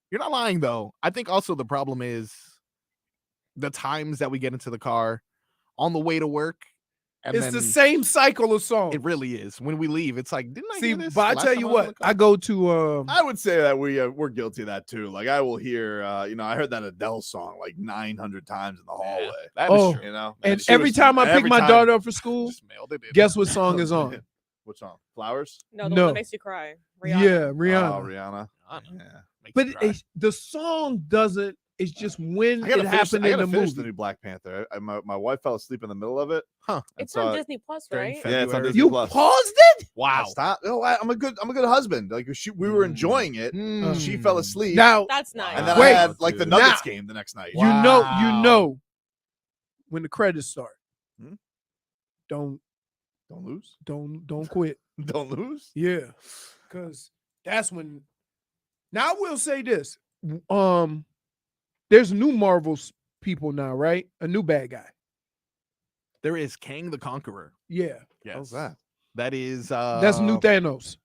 You're not lying though. I think also the problem is the times that we get into the car on the way to work. And It's then the same cycle of songs. It really is. When we leave, it's like, didn't I See, hear this? but I last tell time you was in what, the car? I go to I would say that we're guilty of that too. Like I will hear, I heard that Adele song like 900 times in the hallway. That is Oh. true. and she every was- time I pick every my time- daughter up for school, Just mailed it in. guess what song is on? What song? Flowers? No, the No. one that makes you cry. Rihanna. Yeah, Rihanna. Oh, Rihanna. Yeah. Makes But you cry. the song doesn't. It's just when I it gotta finish, happened I in gotta the finish movie. the new Black Panther. My wife fell asleep in the middle of it. Huh. and It's so on I- Disney Plus, during right? Yeah, it's on February. Disney You Plus. paused it? Wow. Stop. Oh, I'm a good husband. Like we were enjoying it. She fell asleep. Now That's nice. and then Wait. I had like the Dude. Nuggets Now- game the next night. you know when the credits start. Hmm? Don't Don't lose. don't quit. Don't lose. Yeah, because that's when. Now I will say this: there's new Marvel's people now, right? A new bad guy. There is Kang the Conqueror. Yeah, Yes. How's that? That is that's new Thanos.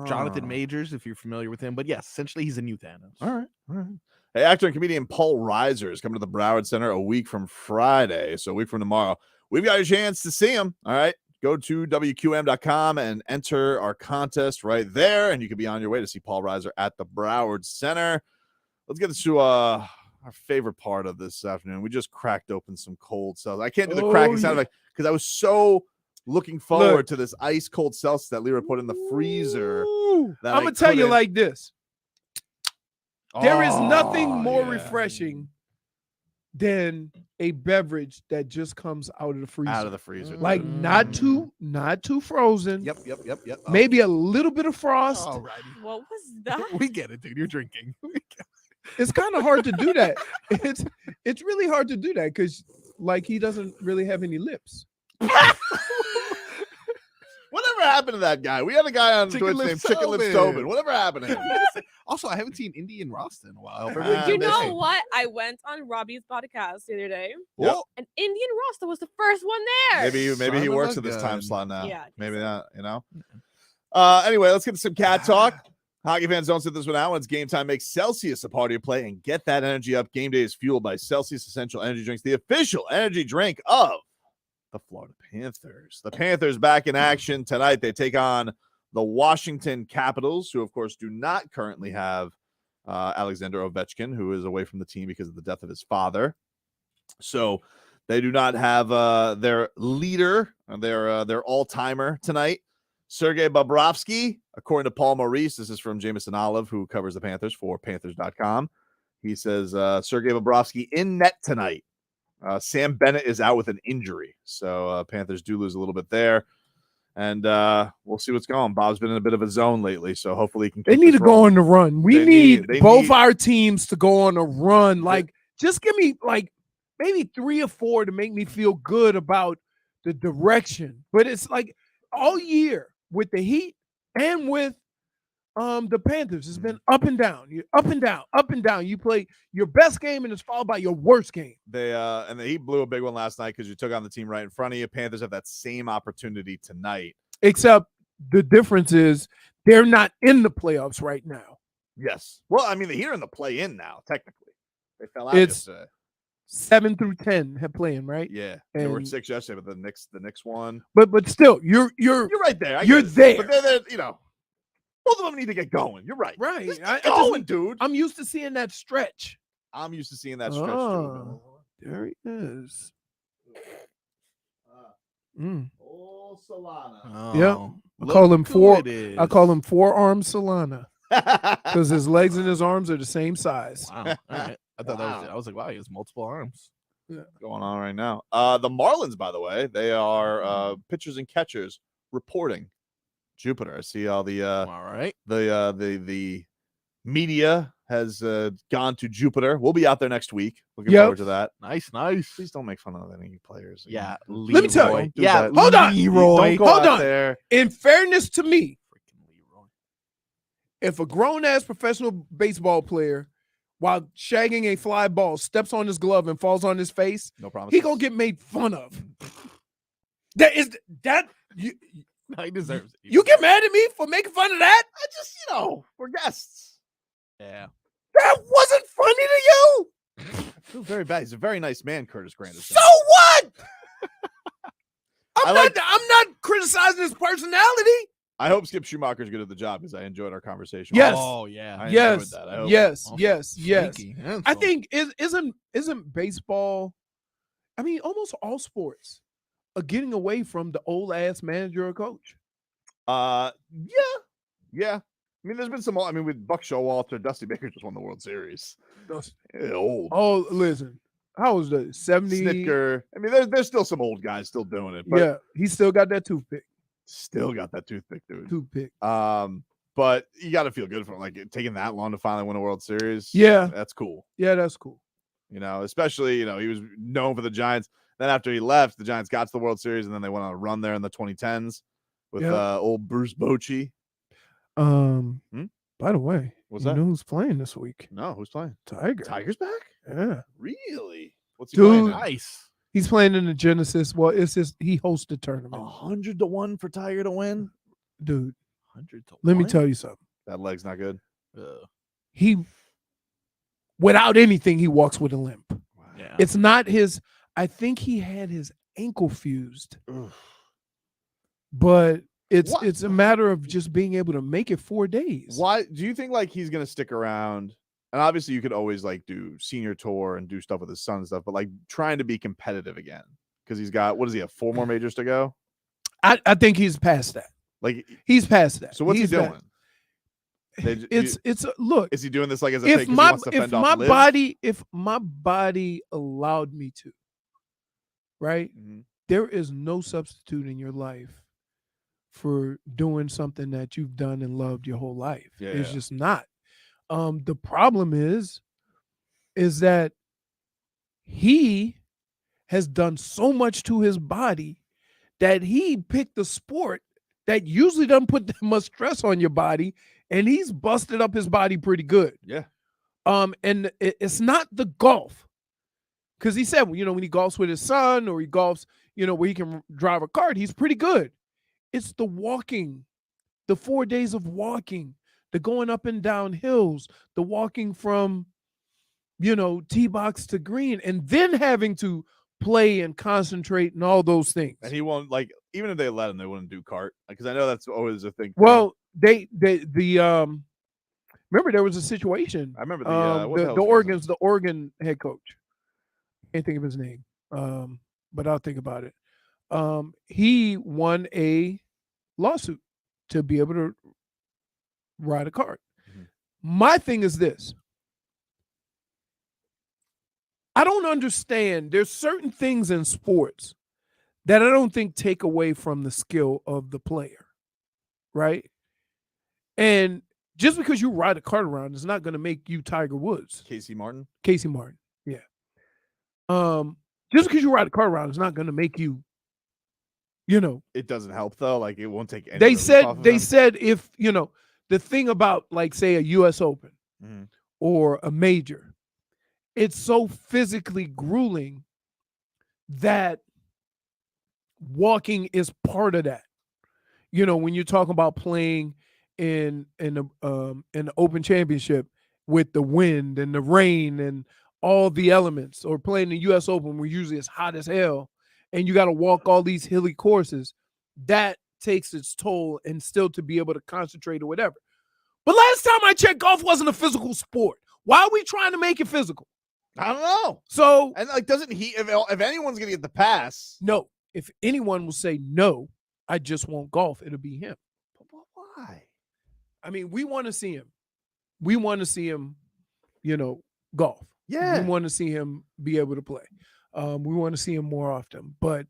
Jonathan Oh. Majors, if you're familiar with him. But yes, essentially he's a new Thanos. All right. Hey, actor and comedian Paul Reiser is coming to the Broward Center a week from Friday. So a week from tomorrow. We've got a chance to see him. All right. Go to WQM.com and enter our contest right there. And you can be on your way to see Paul Reiser at the Broward Center. Let's get to our favorite part of this afternoon. We just cracked open some cold Celsius. I can't do the cracking sound like because I was so looking forward to this ice cold Celsius that Leroy put in the freezer. I'm that gonna I tell you couldn't- like this: there is nothing Oh, more yeah. refreshing than a beverage that just comes out of the freezer. Out of the freezer. Like not too frozen. Yep. Oh, Maybe a little bit of frost. alrighty. What was that? We get it, dude. You're drinking. It's kind of hard to do that. It's really hard to do that because like he doesn't really have any lips. Whatever happened to that guy? We had a guy on Chicken Twitch Lips named Chicken Lips Tobin. Tobin. Whatever happened to him? Also, I haven't seen Indian Rasta in a while. but Ah, really You good know missing. what? I went on Robbie's podcast the other day, Yep. and Indian Rasta was the first one there. Maybe he Son works of at a this time gun. slot now. Yeah, I think Maybe so. not, Anyway, let's get to some cat talk. Hockey fans, don't sit this one out. When it's game time, make Celsius a part of your play and get that energy up. Game day is fueled by Celsius Essential Energy Drinks, the official energy drink of the Florida Panthers. The Panthers back in action tonight. They take on the Washington Capitals, who, of course, do not currently have Alexander Ovechkin, who is away from the team because of the death of his father. So they do not have their leader, their all-timer tonight, Sergei Bobrovsky. According to Paul Maurice, this is from Jameson Olive, who covers the Panthers for Panthers.com. He says Sergei Bobrovsky in net tonight. Sam Bennett is out with an injury. So Panthers do lose a little bit there. And we'll see what's going on. Bob's been in a bit of a zone lately, so hopefully he can They keep need this to go rolling. on the run. We They need need- both our teams to go on a run. Like, just give me like maybe 3 or 4 to make me feel good about the direction. But it's like all year with the Heat and with the Panthers has been up and down. You're up and down, up and down. You play your best game and it's followed by your worst game. He blew a big one last night because you took on the team right in front of you. Panthers have that same opportunity tonight. Except the difference is they're not in the playoffs right now. Yes. Well, I mean, they're in the play-in now, technically. They fell out It's yesterday. 7 through 10 have playing, right? Yeah. They were at 6 yesterday, but the Knicks won. But still, you're right there. You're there. But they're, both of them need to get going. You're right. Right. Just get going, dude. I'm used to seeing that stretch. I'm used to seeing that stretch, too. There he is. Oh, Solana. Yeah. I call him forearm Solana. Because his legs and his arms are the same size. Wow. All right. I thought I was like, wow, he has multiple arms. Yeah. Going on right now. The Marlins, by the way, they are pitchers and catchers reporting Jupiter. I see all the all right. The media has gone to Jupiter. We'll be out there next week. Looking forward to that. Nice. Please don't make fun of any players. Yeah. Leroy. Let me tell you. Yeah. Hold on. Leroy. Hold on. There. In fairness to me, if a grown-ass professional baseball player, while shagging a fly ball, steps on his glove and falls on his face, no problem. He gonna get made fun of. He deserves it. You get mad at me for making fun of that? I just, we're guests. Yeah. That wasn't funny to you. I feel very bad. He's a very nice man, Curtis Granderson. So what? I'm not criticizing his personality. I hope Skip Schumacher's good at the job because I enjoyed our conversation. Yes. Oh yeah. I enjoyed that. I hope. Yes. Sneaky. I think isn't baseball, I mean, almost all sports are getting away from the old ass manager or coach. Yeah. I mean, there's been some. I mean, with Buck Showalter, Dusty Baker just won the World Series. Old. Oh, listen. How was that? 70? Snitker. I mean, there's still some old guys still doing it. But yeah, he still got that toothpick. Still got that toothpick, dude. Toothpick. But you got to feel good for him, like taking that long to finally win a World Series. Yeah, that's cool. Yeah, that's cool. Especially he was known for the Giants. Then after he left, the Giants got to the World Series, and then they went on a run there in the 2010s with old Bruce Bochy. By the way, what's you that? know who's playing this week? No, who's playing? Tiger. Tiger's back? Yeah. Really? What's he Dude, playing in? Nice. He's playing in the Genesis. Well, it's just he hosts the tournament. 100-1 for Tiger to win? Dude, 100 to let me 1? tell you something. That leg's not good. He, without anything, he walks with a limp. Yeah. It's not his. I think he had his ankle fused, but it's a matter of just being able to make it 4 days. Why do you think he's gonna stick around? And obviously, you could always do senior tour and do stuff with his son and stuff, but trying to be competitive again because he's got what does he have 4 more majors to go? I think he's past that. He's past that. So what's He's he doing? Look. Is he doing this as a If thing 'cause he wants to fend off Liv? if my body allowed me to, right? Mm-hmm. There is no substitute in your life for doing something that you've done and loved your whole life. Yeah, It's yeah. just not. The problem is that he has done so much to his body that he picked a sport that usually doesn't put that much stress on your body, and he's busted up his body pretty good. Yeah. And it's not the golf, because he said, when he golfs with his son or he golfs, where he can drive a cart, he's pretty good. It's the walking, the 4 days of walking, the going up and down hills, the walking from, tee box to green, and then having to play and concentrate and all those things. And he won't even if they let him, they wouldn't do cart because I know that's always a thing. Well, remember there was a situation. I remember the Oregon head coach. Can't think of his name, but I'll think about it. He won a lawsuit to be able to ride a cart. Mm-hmm. My thing is this. I don't understand. There's certain things in sports that I don't think take away from the skill of the player, right? And just because you ride a cart around is not going to make you Tiger Woods. Casey Martin, yeah. Just because you ride a cart around is not going to make you, it doesn't help though. It won't take any They relief off of him. said if, the thing about, like, say, a U.S. Open or a major, it's so physically grueling that walking is part of that. You know, when you're talking about playing in the Open Championship with the wind and the rain and all the elements, or playing the U.S. Open where usually it's hot as hell and you got to walk all these hilly courses, that takes its toll, and still to be able to concentrate or whatever. But last time I checked, golf wasn't a physical sport. Why are we trying to make it physical? I don't know. So, and like, doesn't he? If anyone's gonna get the pass, no. If anyone will say no, I just want golf, it'll be him. But why? I mean, we want to see him. We want to see him, you know, golf. Yeah. We want to see him be able to play. We want to see him more often. But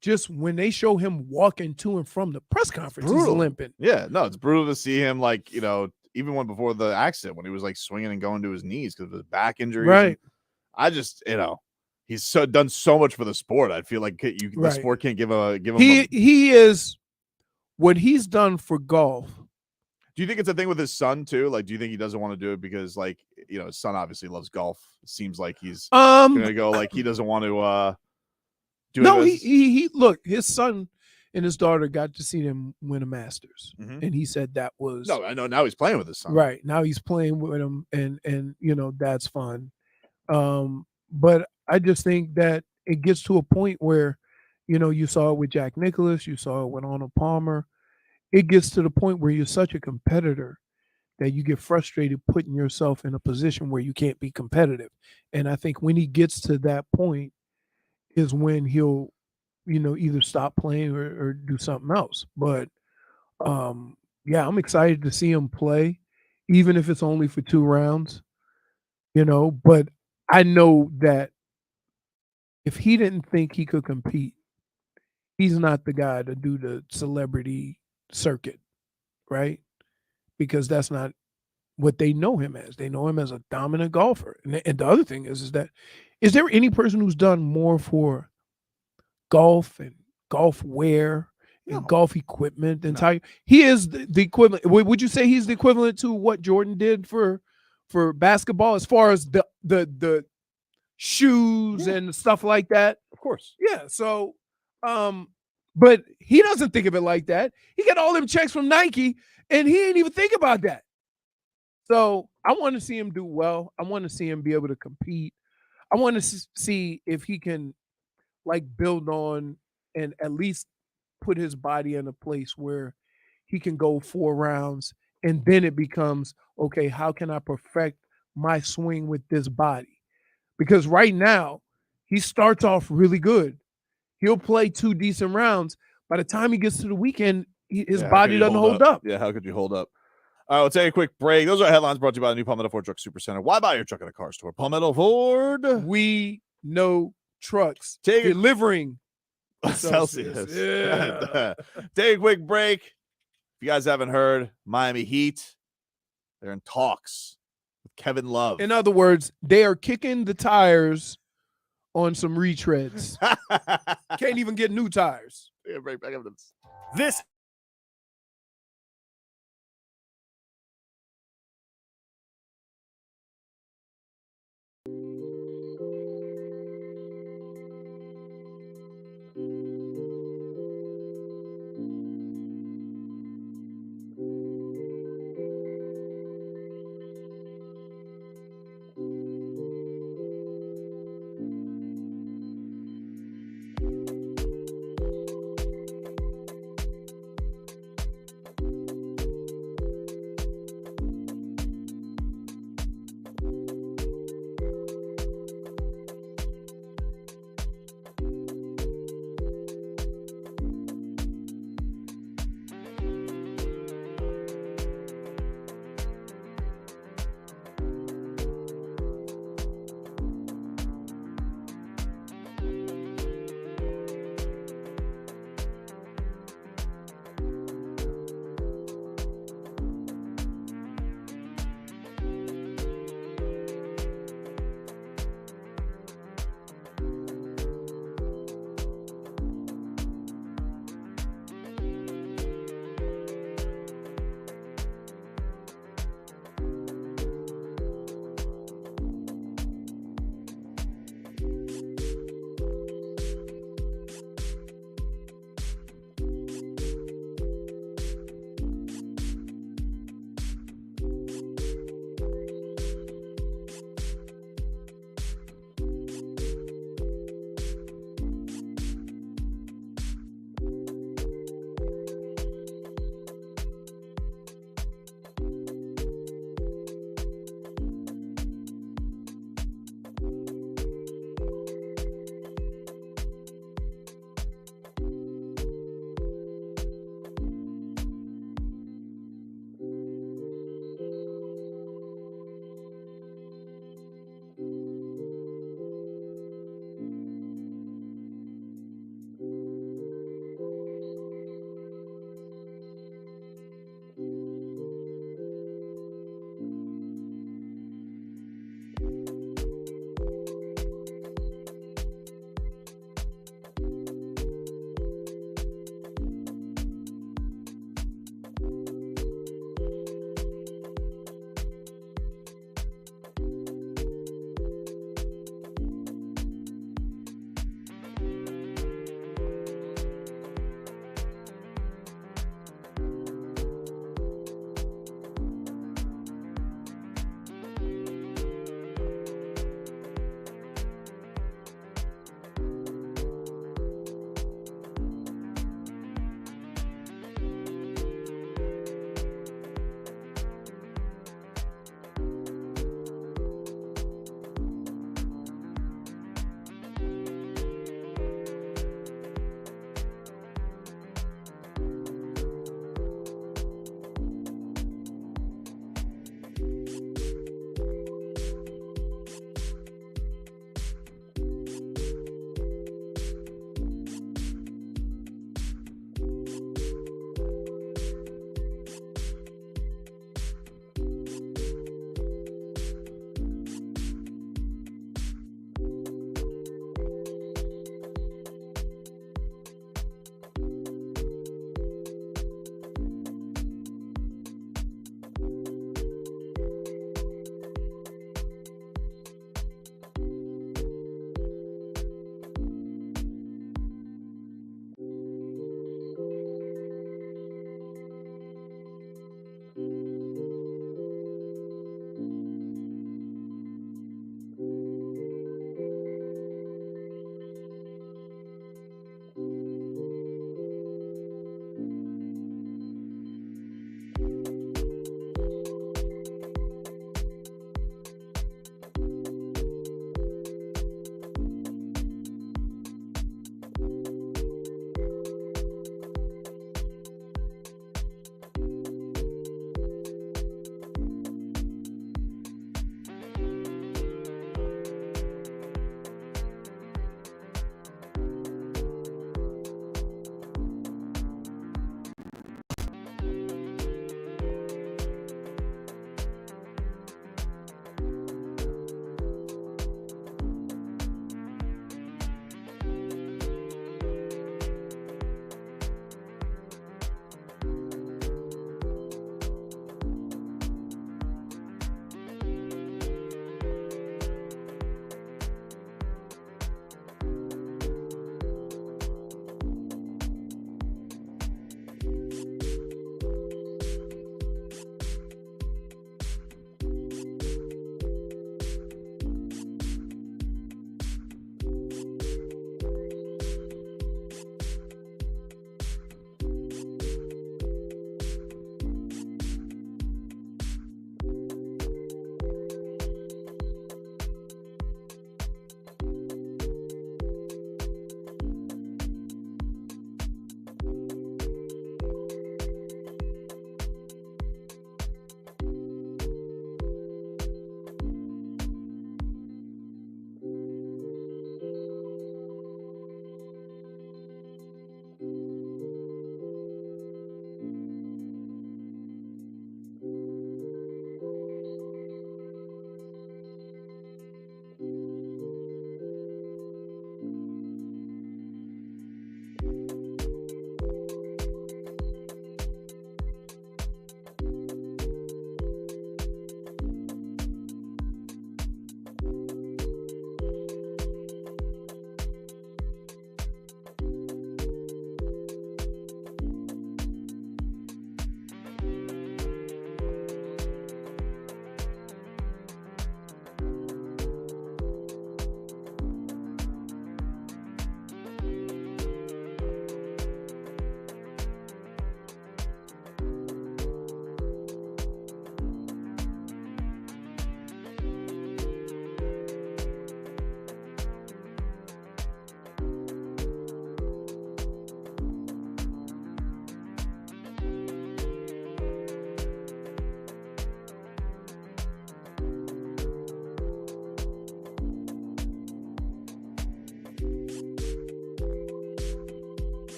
just when they show him walking to and from the press conference, he's limping. Yeah, no, it's brutal to see him, like, you know, even when before the accident, when he was like swinging and going to his knees because of his back injuries. Right. I just, you know, he's done so much for the sport. I feel like the sport can't give him. He is what he's done for golf. Do you think it's a thing with his son too? Like, do you think he doesn't want to do it because, like, you know, his son obviously loves golf? It seems like he's gonna go, like, he doesn't want to do it. No, he look, his son and his daughter got to see them win a Masters, and he said that was no. I know now he's playing with his son. Right, now he's playing with him, and you know, that's fun. But I just think that it gets to a point where, you know, you saw it with Jack Nicklaus, you saw it with Arnold Palmer. It gets to the point where you're such a competitor that you get frustrated putting yourself in a position where you can't be competitive. And I think when he gets to that point is when he'll, you know, either stop playing or do something else. But yeah, I'm excited to see him play, even if it's only for 2 rounds, you know. But I know that if he didn't think he could compete, he's not the guy to do the celebrity circuit, right? Because that's not what they know him as. They know him as a dominant golfer. And the other thing is that, is there any person who's done more for golf and golf wear and golf equipment than he is the equivalent? Would you say he's the equivalent to what Jordan did for basketball as far as the shoes and stuff like that? Of course. Yeah. So, but he doesn't think of it like that. He got all them checks from Nike, and he ain't even think about that. So I want to see him do well. I want to see him be able to compete. I want to see if he can, like, build on and at least put his body in a place where he can go 4 rounds, and then it becomes, okay, how can I perfect my swing with this body? Because right now, he starts off really good. He'll play 2 decent rounds. By the time he gets to the weekend, his body doesn't hold up. Yeah, how could you hold up? All right, we'll take a quick break. Those are headlines brought to you by the new Palmetto Ford Truck Supercenter. Why buy your truck at a car store? Palmetto Ford. We know trucks. Delivering Celsius. Yeah. Take a quick break. If you guys haven't heard, Miami Heat, they're in talks with KLove. In other words, they are kicking the tires on some retreads. Can't even get new tires. Yeah, break back up. This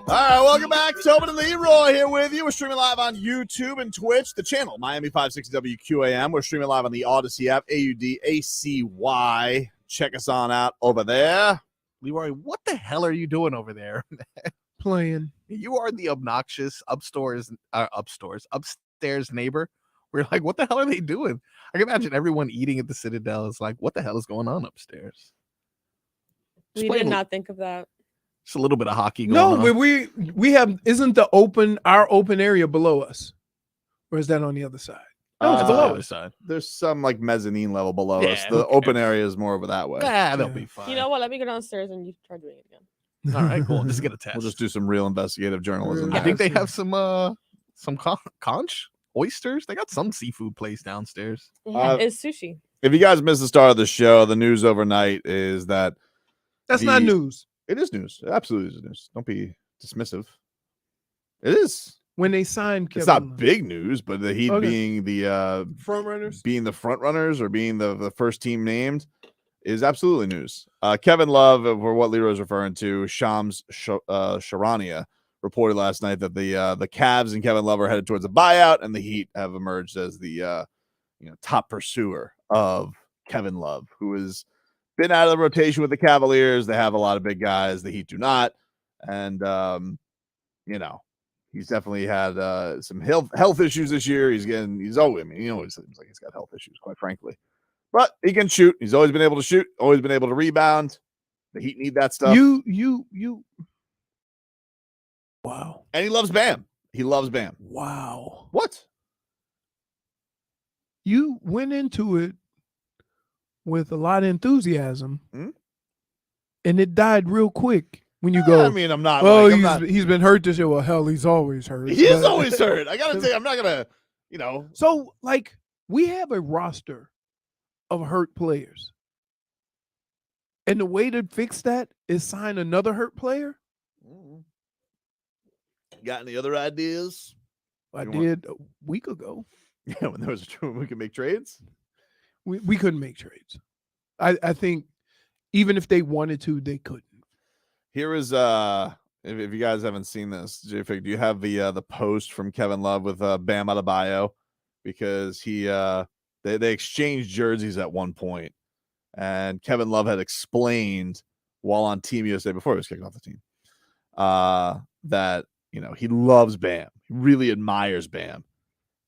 All right, welcome back. Tobin and Leroy here with you. We're streaming live on YouTube and Twitch, the channel, Miami 560 WQAM. We're streaming live on the Odyssey app, AUDACY. Check us on out over there. Leroy, what the hell are you doing over there? Playing. You are the obnoxious upstairs neighbor. We're like, what the hell are they doing? I can imagine everyone eating at the Citadel is like, what the hell is going on upstairs? We did not think of that. Just a little bit of hockey going on. No, we have, isn't our open area below us? Or is that on the other side? No, it's on the other side. There's some like mezzanine level below us. who The open cares? area is more over that way. Yeah, they'll be fine. You know what? Let me go downstairs and you try doing it again. All right, cool. Just get a test. We'll just do some real investigative journalism. I think they have some conch, oysters. They got some seafood place downstairs. Yeah, it's sushi. If you guys missed the start of the show, the news overnight is that That's not news. It is news. It absolutely is news. Don't be dismissive. It is. When they signed Kevin It's not Love. big news, but the Heat being the front runners, being the front runners or being the first team named is absolutely news. Kevin Love, for what Leroy was referring to, Shams Charania reported last night that the Cavs and Kevin Love are headed towards a buyout, and the Heat have emerged as the top pursuer of Kevin Love, who has been out of the rotation with the Cavaliers. They have a lot of big guys. The Heat do not, and he's definitely had some health issues this year. He always seems like he's got health issues, quite frankly. But he can shoot. He's always been able to shoot, always been able to rebound. The Heat need that stuff. Wow. And he loves Bam. He loves Bam. Wow. What? You went into it with a lot of enthusiasm, and it died real quick. When you go, I mean, I'm not. Oh, like, he's been hurt this year. Well, hell, he's always hurt. He is always hurt. I gotta say, I'm not gonna, So, like, we have a roster of hurt players, and the way to fix that is sign another hurt player. Got any other ideas? I did a week ago. Yeah, when there was when we could make trades. We couldn't make trades. I think even if they wanted to, they couldn't. Here is if you guys haven't seen this, JFig, do you have the post from Kevin Love with Bam Adebayo? Because they exchanged jerseys at one point, and Kevin Love had explained while on Team USA before he was kicked off the team that he loves Bam, he really admires Bam,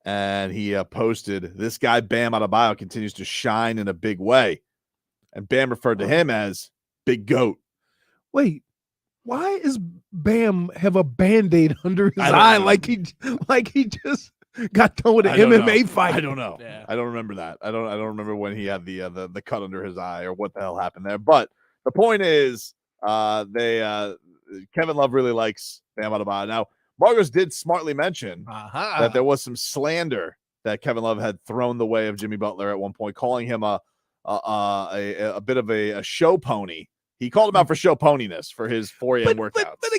and he posted, "This guy Bam Adebayo continues to shine in a big way," and Bam referred to him as Big Goat. Wait. Why is Bam have a Band-Aid under his eye like he just got done with an MMA fight? I don't know. Yeah. I don't remember that. I don't remember when he had the cut under his eye or what the hell happened there. But the point is, Kevin Love really likes Bam Adebayo. Now, Margos did smartly mention that there was some slander that Kevin Love had thrown the way of Jimmy Butler at one point, calling him a bit of a show pony. He called him out for show poniness for his 4 a.m. workouts. But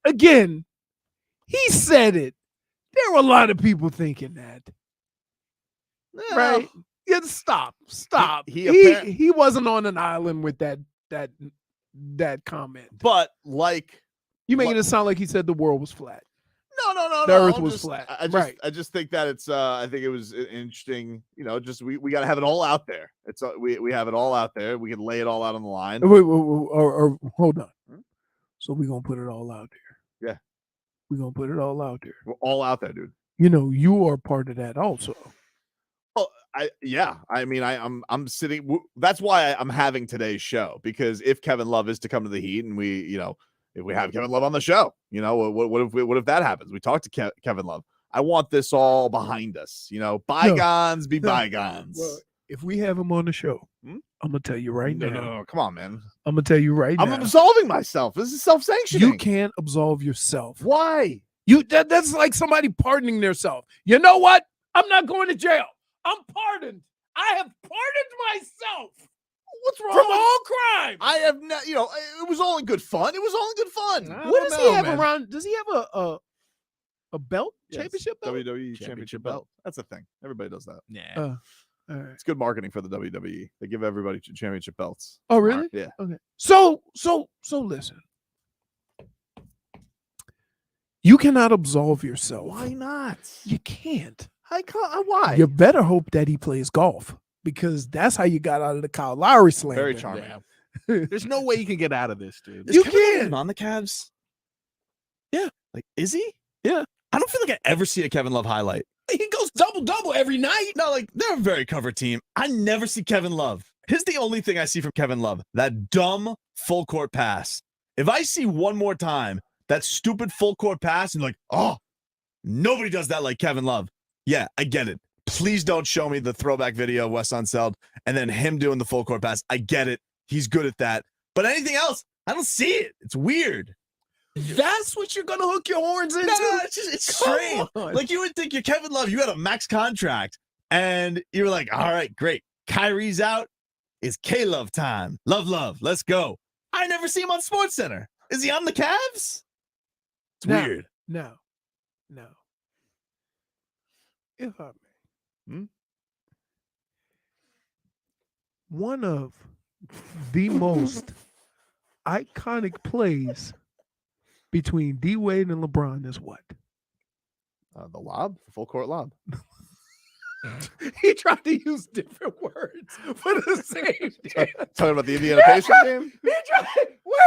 again, he said it. There were a lot of people thinking that. Right? Yeah, stop. He wasn't on an island with that comment. But like, you making it sound like he said the world was flat. No. The earth was flat. I just think that it's I think it was interesting, just we got to have it all out there. It's we have it all out there. We can lay it all out on the line. Wait, or hold on. So we're going to put it all out there. Yeah. We're going to put it all out there. We're all out there, dude. You are part of that also. Well, I'm sitting. That's why I'm having today's show, because if Kevin Love is to come to the Heat and if we have Kevin Love on the show, what if that happens? We talked to Kevin Love. I want this all behind us. Bygones be bygones. Well, if we have him on the show, I'm gonna tell you right now. No, come on, man. I'm gonna tell you right now. I'm absolving myself. This is self-sanctioning. You can't absolve yourself. Why? That's like somebody pardoning themselves. You know what? I'm not going to jail. I'm pardoned. I have pardoned myself. What's wrong from all crime? I have not. It was all in good fun. What does he have around? Does he have a belt? Yes. Championship belt? WWE championship belt. That's a thing. Everybody does that. Yeah. All right. It's good marketing for the WWE. They give everybody championship belts. Oh, really? Yeah. Okay. So listen. You cannot absolve yourself. Why not? You can't. I can't. Why? You better hope that he plays golf because that's how you got out of the Kyle Lowry slam. Very charming. There's no way you can get out of this, dude. Is Kevin Love even on the Cavs? Yeah. Like, is he? Yeah. I don't feel like I ever see a Kevin Love highlight. He goes double-double every night. No, like, they're a very covered team. I never see Kevin Love. Here's the only thing I see from Kevin Love. That dumb full court pass. If I see one more time that stupid full court pass and like, oh, nobody does that like Kevin Love. Yeah, I get it. Please don't show me the throwback video of Wes Unseld and then him doing the full court pass. I get it. He's good at that. But anything else, I don't see it. It's weird. That's what you're gonna hook your horns into. No, it's strange. Like you would think you're Kevin Love, you had a max contract, and you were like, all right, great. Kyrie's out. It's KLove time. Love, let's go. I never see him on SportsCenter. Is he on the Cavs? It's weird. No. If I may. One of the most iconic plays between D Wade and LeBron is what? The lob, the full court lob. He tried to use different words for the same thing. Talking about the Indiana Pacers game? He tried.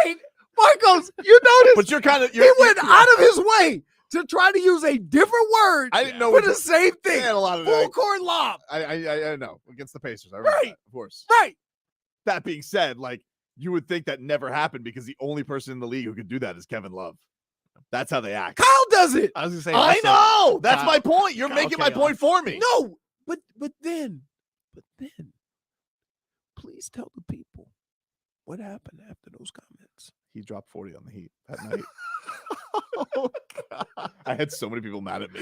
Wait, Marcos, you noticed? But you're kind of. He went out of his way to try to use a different word. I didn't know for the same thing. A lot of full court lob. I know against the Pacers. I remember Right. that, of course. Right. That being said, like you would think that never happened because the only person in the league who could do that is Kevin Love. That's how they act. Kyle does it. I was gonna say. I know. That's my point. You're Kyle making my chaos. point for me. No, but then, please tell the people what happened after those comments. He dropped 40 on the Heat that night. Oh, God. I had so many people mad at me.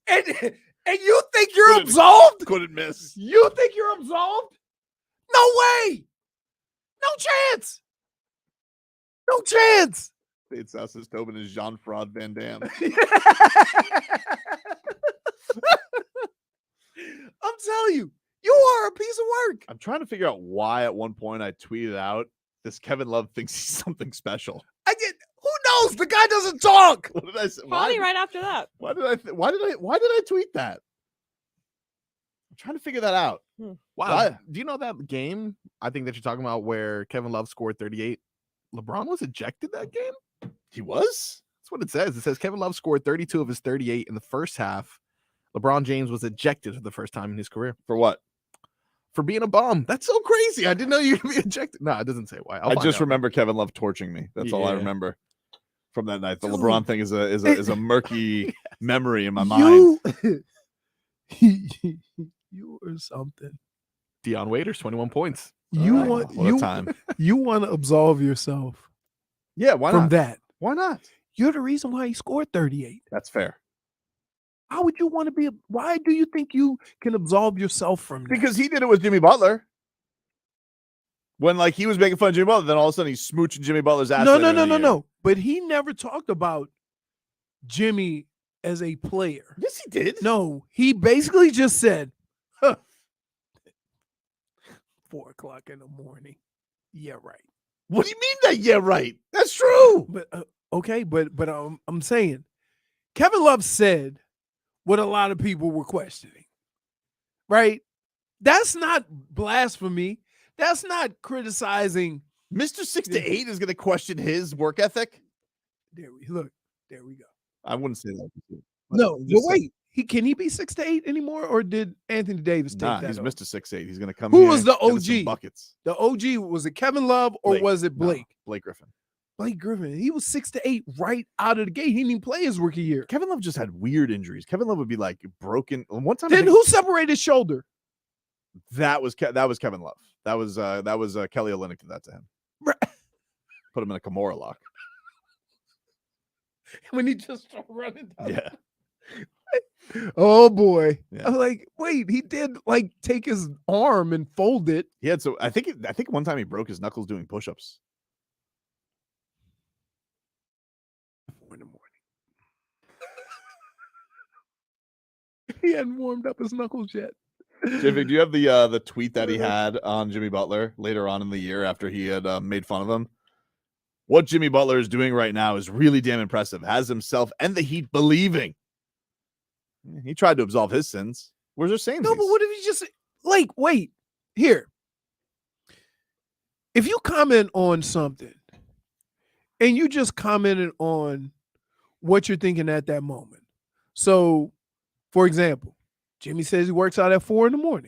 and you think you're absolved? Couldn't miss. You think you're absolved? No way. No chance. No chance. It's us as Tobin is Jean Fraud Van Damme. I'm telling you, you are a piece of work. I'm trying to figure out why at one point I tweeted out this Kevin Love thinks he's something special. I did. Who knows? The guy doesn't talk. What did I say? Probably right after that. Why did I tweet that? I'm trying to figure that out. Wow. Why? Do you know that game? I think that you're talking about where Kevin Love scored 38. LeBron was ejected that game. He was? That's what it says. It says Kevin Love scored 32 of his 38 in the first half. LeBron James was ejected for the first time in his career. For what? For being a bum. That's so crazy. I didn't know you could be ejected. No, it doesn't say why. I just remember Kevin Love torching me. That's all I remember from that night. The LeBron thing is a murky memory in my mind. You or something. Deion Waiters, 21 points. You want to absolve yourself. Yeah, why not? From that. Why not? You're the reason why he scored 38. That's fair. How would you want to be? Why do you think you can absolve yourself from that? Because he did it with Jimmy Butler. When like he was making fun of Jimmy Butler, then all of a sudden he's smooching Jimmy Butler's ass. No. But he never talked about Jimmy as a player. Yes, he did. No, he basically just said, 4 o'clock in the morning. Yeah, right. What do you mean that? Yeah, right. That's true. But okay, but I'm saying Kevin Love said what a lot of people were questioning. Right? That's not blasphemy. That's not criticizing. Mr. 6 to 8 is going to question his work ethic. There we go. I wouldn't say that. No, but wait. Can he be 6 to 8 anymore, or did Anthony Davis take that? He's over? Mr. 6'8". He's going to come. Who here, was the get us some OG? buckets. The OG, was it Kevin Love or was it Blake? No, Blake Griffin. Blake Griffin. He was 6 to 8 right out of the gate. He didn't even play his rookie year. Kevin Love just had weird injuries. Kevin Love would be like broken. One time, Then who separated his shoulder? That was Kevin Love. That was Kelly Olynyk did that to him. Right. Put him in a Kimura lock. When he just started running down. Yeah. Oh boy. Yeah. I'm like, wait, he did like take his arm and fold it. He had I think one time he broke his knuckles doing push-ups. 4 in the morning. He hadn't warmed up his knuckles yet. Jimmy, do you have the tweet that he had on Jimmy Butler later on in the year after he had made fun of him? what Jimmy Butler is doing right now is really damn impressive. Has himself and the Heat believing. He tried to absolve his sins. Where's their same? No, but what if he just like wait here? If you comment on something and you just commented on what you're thinking at that moment. So, for example, Jimmy says he works out at 4 a.m.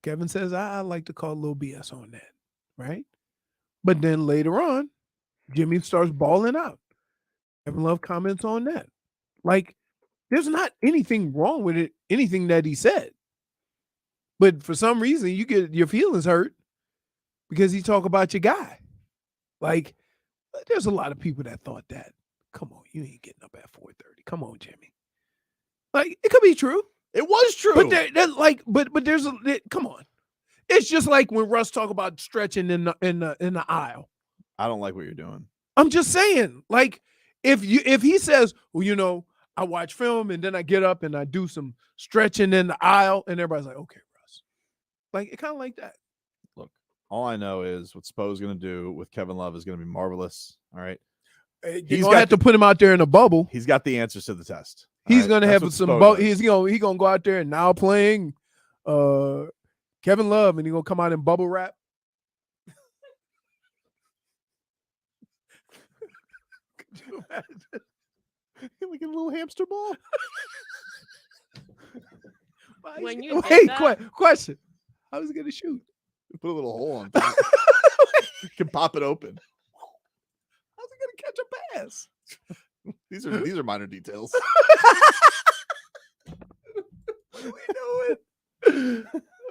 Kevin says, I like to call a little BS on that, right? But then later on, Jimmy starts balling out. Kevin Love comments on that. Like, there's not anything wrong with it, anything that he said. But for some reason, you get your feelings hurt because he talk about your guy. Like, there's a lot of people that thought that. Come on, you ain't getting up at 4:30. Come on, Jimmy. Like, it could be true. It was true. But there's come on. It's just like when Russ talk about stretching in the aisle. I don't like what you're doing. I'm just saying, like, if he says, well, I watch film and then I get up and I do some stretching in the aisle, and everybody's like, okay, Russ. Like, it kind of like that. Look, all I know is what Spo's going to do with Kevin Love is going to be marvelous. All right. He's going to have to put him out there in a bubble. He's got the answers to the test. He's going to have some he's going to go out there and now playing Kevin Love, and he's going to come out in bubble wrap. Could you imagine? Like a little hamster ball. When you did that, question. How was he going to shoot? Put a little hole on top. You can pop it open. How's he going to catch a pass? These are minor details. What are we doing?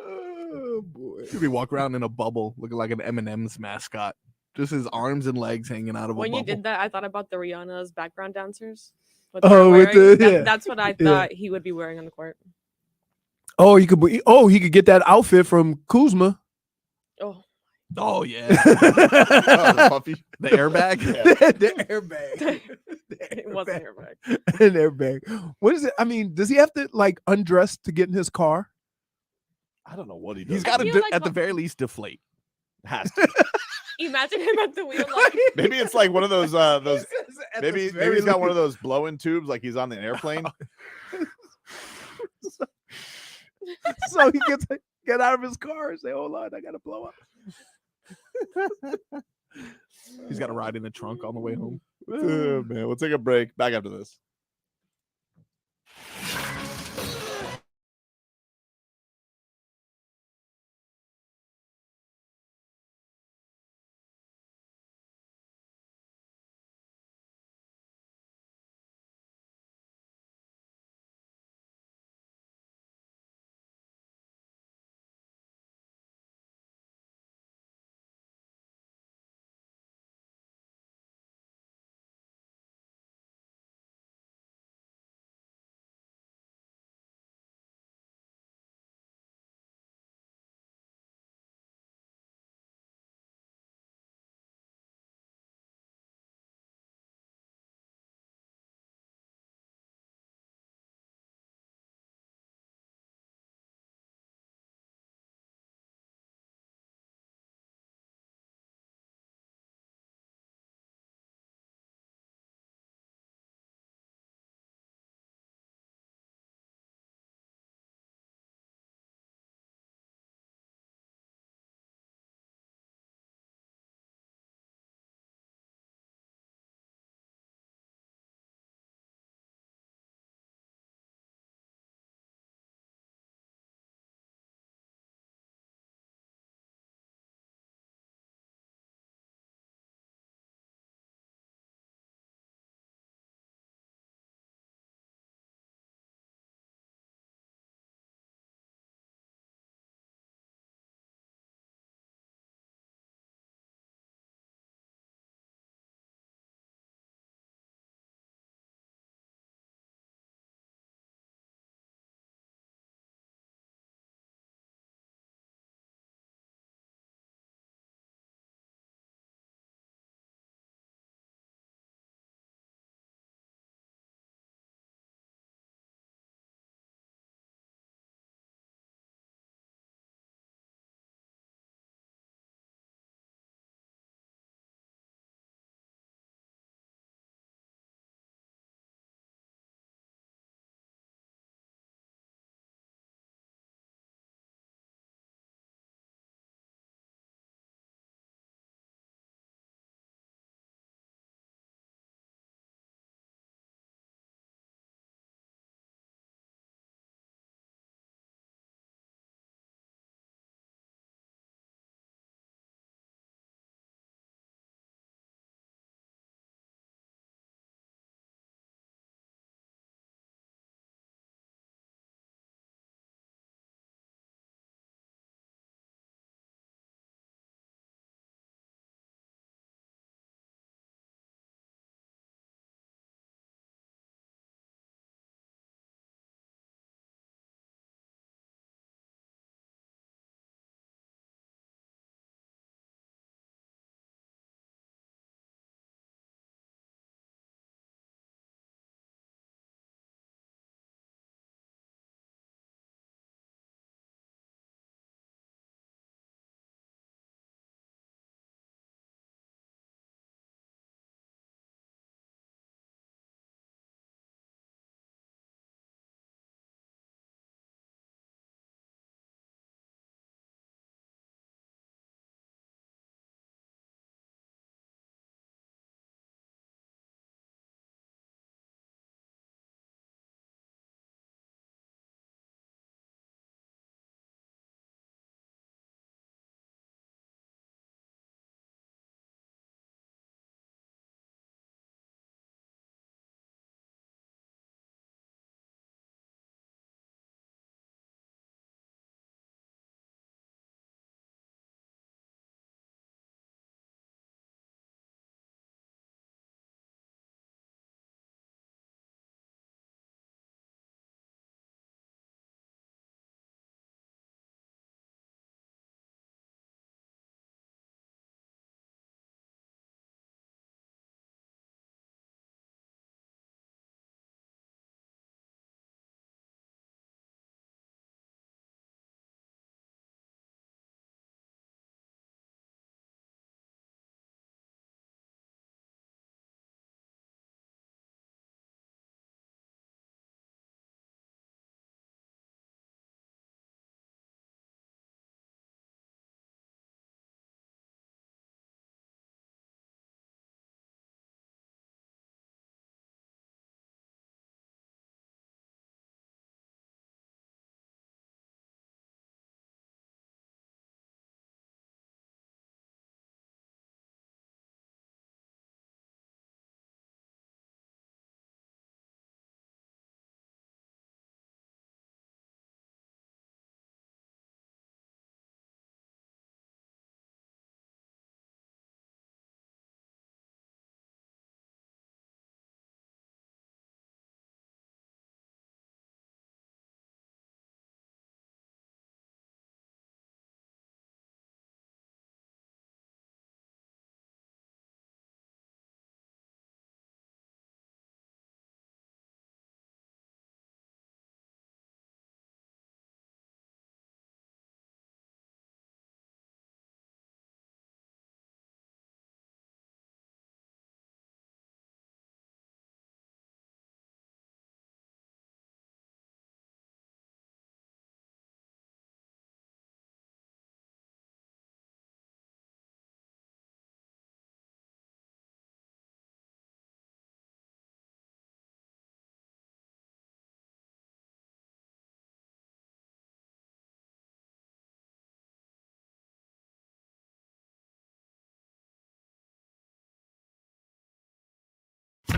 Oh boy! Should be walk around in a bubble, looking like an M&M's mascot, just his arms and legs hanging out of a when bubble. you did that, I thought about the Rihanna's background dancers. That's what I thought he would be wearing on the court. Oh, he could get that outfit from Kuzma. Oh yeah, the puffy, the airbag, the airbag. It wasn't airbag. An airbag. What is it? I mean, does he have to like undress to get in his car? I don't know what he does. He's got to at the very least deflate. Has to. Imagine him at the wheel. Like, Maybe it's like one of those maybe he's got one of those blow-in tubes like he's on the airplane. So he gets to get out of his car and say, hold on, I gotta blow up. He's got to ride in the trunk on the way home. Oh, man, we'll take a break. Back after this.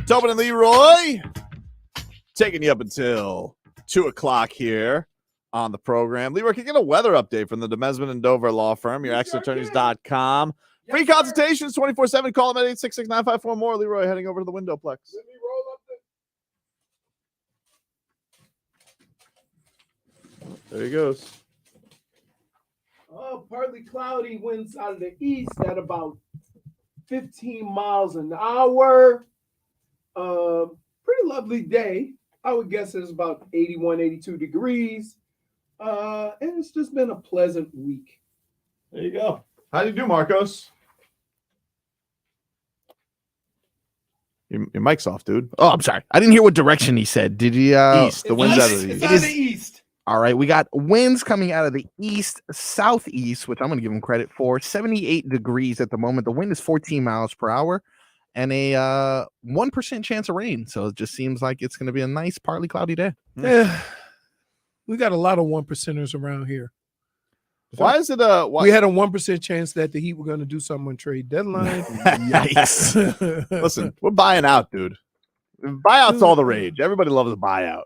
Tobin and Leroy taking you up until 2 o'clock here on the program. Leroy, can you get a weather update from the Demesman and Dover law firm, your exattorneys.com. Free consultations 24/7. Call them at 866-954-MORE. Leroy heading over to the Windowplex. Let me roll up There he goes. partly cloudy, winds out of the east at about 15 miles an hour. Pretty lovely day. I would guess it's about 81, 82 degrees. And it's just been a pleasant week. There you go. How do you do, Marcos? Your mic's off, dude. Oh, I'm sorry. I didn't hear what direction he said. Did he? East. The wind's out of the east. It's out of the east. All right. We got winds coming out of the east, southeast, which I'm going to give him credit for. 78 degrees at the moment. The wind is 14 miles per hour and a 1% chance of rain. So it just seems like it's going to be a nice, partly cloudy day. Yeah. We got a lot of 1%ers around here. Why is it we had a 1% chance that the Heat were going to do something on trade deadline? Yikes. Listen, we're buying out, dude. Buyout's all the rage. Everybody loves a buyout.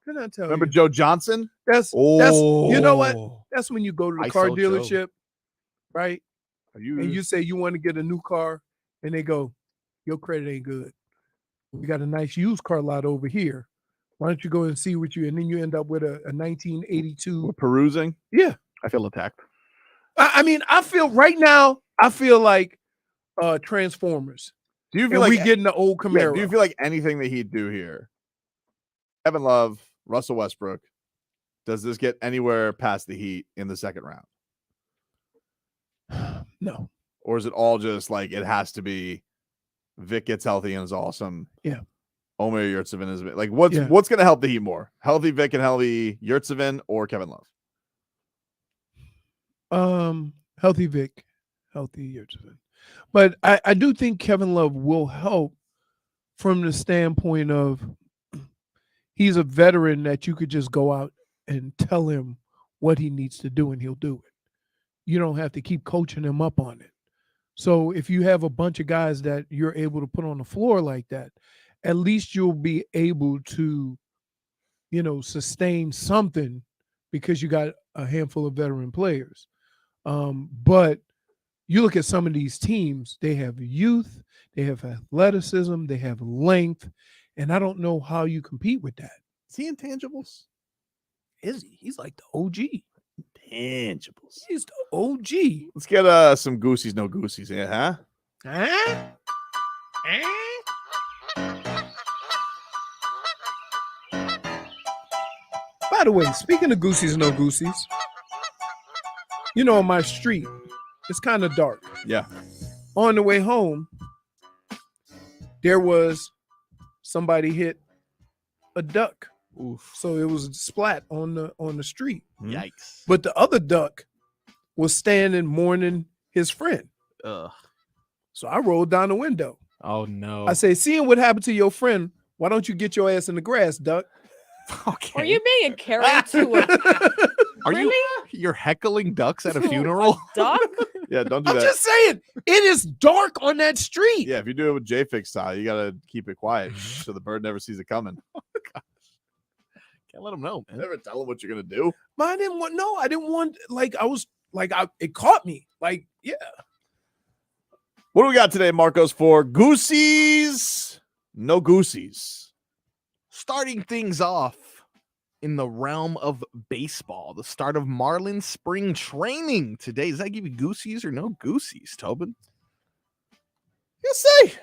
Can I tell Remember you? Joe Johnson? That's you know what? That's when you go to the car ISO dealership, right? Are you, And you say you want to get a new car, and they go, your credit ain't good. We got a nice used car lot over here. Why don't you go and see what you, and then you end up with a 1982. we're perusing? Yeah. I feel attacked. I mean, I feel right now, I feel like Transformers. Do you feel And like we getting the old Camaro. Yeah, do you feel like anything that he'd do here? Kevin Love, Russell Westbrook, does this get anywhere past the Heat in the second round? No. Or is it all just like it has to be Vic gets healthy and is awesome? Yeah. Omer Yurtseven is like what's going to help the Heat more? Healthy Vic and healthy Yurtseven or Kevin Love? Healthy Vic, healthy Yurtseven. But I do think Kevin Love will help from the standpoint of he's a veteran that you could just go out and tell him what he needs to do and he'll do it. You don't have to keep coaching him up on it. So if you have a bunch of guys that you're able to put on the floor like that, at least you'll be able to, sustain something because you got a handful of veteran players. But you look at some of these teams, they have youth, they have athleticism, they have length, and I don't know how you compete with that. Is he intangibles? Is he? He's like the OG. Intangibles. He's the OG. Let's get some goosies, no goosies here, huh? By the way, speaking of goosies, no goosies, on my street, it's kind of dark. Yeah. On the way home, there was somebody hit a duck. Oof. So it was a splat on the street. Yikes. But the other duck was standing mourning his friend. Ugh. So I rolled down the window. Oh, no. I say, seeing what happened to your friend, why don't you get your ass in the grass, duck? Okay. Are you being carried to a Are you're heckling ducks at a funeral? duck? Yeah, don't do I'm that. just saying, it is dark on that street. Yeah, if you do it with J-Fix style, you got to keep it quiet so the bird never sees it coming. Can't let them know, man. Never tell them what you're going to do. But I didn't want, it caught me. Like, yeah. What do we got today, Marcos, for goosies? No goosies. Starting things off in the realm of baseball, the start of Marlins spring training today. Does that give you goosies or no goosies, Tobin? You say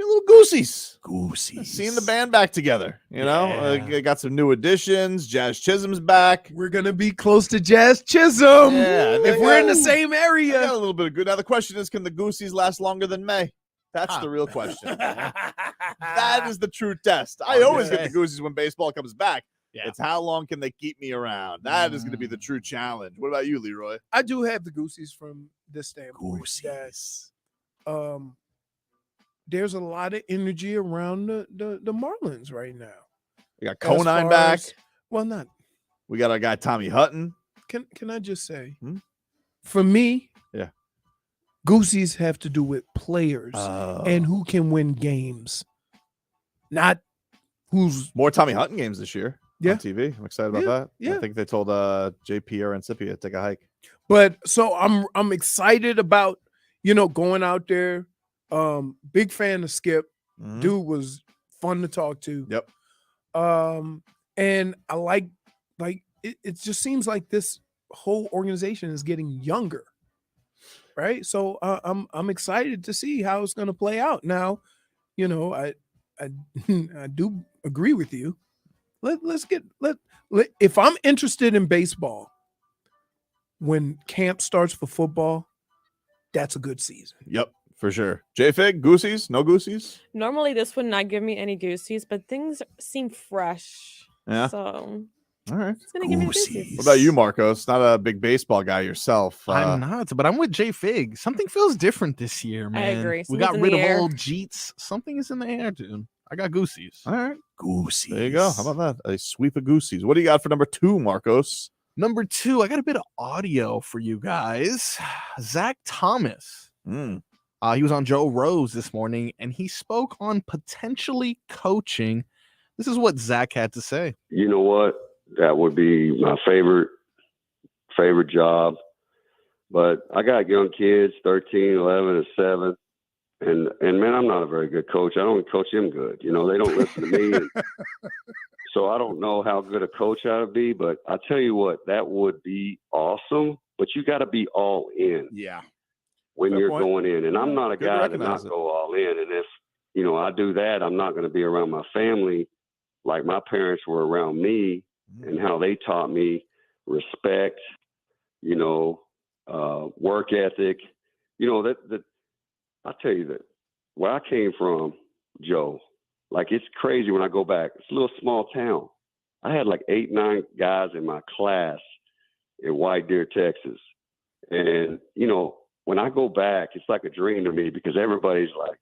a little goosies. Goosies. Seeing the band back together, got some new additions. Jazz Chisholm's back. We're going to be close to Jazz Chisholm. Yeah, if we're in the same area. I got a little bit of good. Now, the question is, can the goosies last longer than May? That's the real question. That is the true test. I always get the goosies when baseball comes back. Yeah. It's how long can they keep me around? That is going to be the true challenge. What about you, Leroy? I do have the goosies from this standpoint. Goosies. There's a lot of energy around the Marlins right now. We got Conine back. Not. We got our guy Tommy Hutton. Can I just say, for me, yeah, Goosies have to do with players and who can win games, not who's more Tommy Hutton games this year Yeah. on TV. I'm excited about that. yeah. I think they told JP or Ancipia to take a hike. But so I'm excited about, going out there. Big fan of Skip. Mhm. Dude was fun to talk to. Yep. And I like it just seems like this whole organization is getting younger. Right? So I'm excited to see how it's going to play out. Now, I I do agree with you. Let's get if I'm interested in baseball, when camp starts for football, that's a good season. Yep, for sure. J-Fig, Goosies? No Goosies? Normally, this would not give me any goosies, but things seem fresh. Yeah. So, all right. It's going to give me goosies. What about you, Marcos? Not a big baseball guy yourself. I'm not, but I'm with J Fig. Something feels different this year, man. agree. We Something's got in rid the of air. old Jeets. Something is in the air, dude. I got Goosies. All right. Goosies. There you go. How about that? A sweep of Goosies. What do you got for number 2, Marcos? Number 2, I got a bit of audio for you guys. Zach Thomas. He was on Joe Rose this morning, and he spoke on potentially coaching. This is what Zach had to say. You know what? That would be my favorite job. But I got young kids, 13, 11, and 7. And man, I'm not a very good coach. I don't coach them good. They don't listen to me. And so I don't know how good a coach I would be, but I tell you what, that would be awesome. But you got to be all in. Yeah. When Fair you're point. going in. And I'm not a Good to guy to recognize not it. go all in. And if, I do that, I'm not going to be around my family like my parents were around me and how they taught me respect, work ethic. That I tell you that where I came from, Joe, like it's crazy when I go back. It's a little small town. I had like 8, 9 guys in my class in White Deer, Texas. And, when I go back, it's like a dream to me because everybody's like,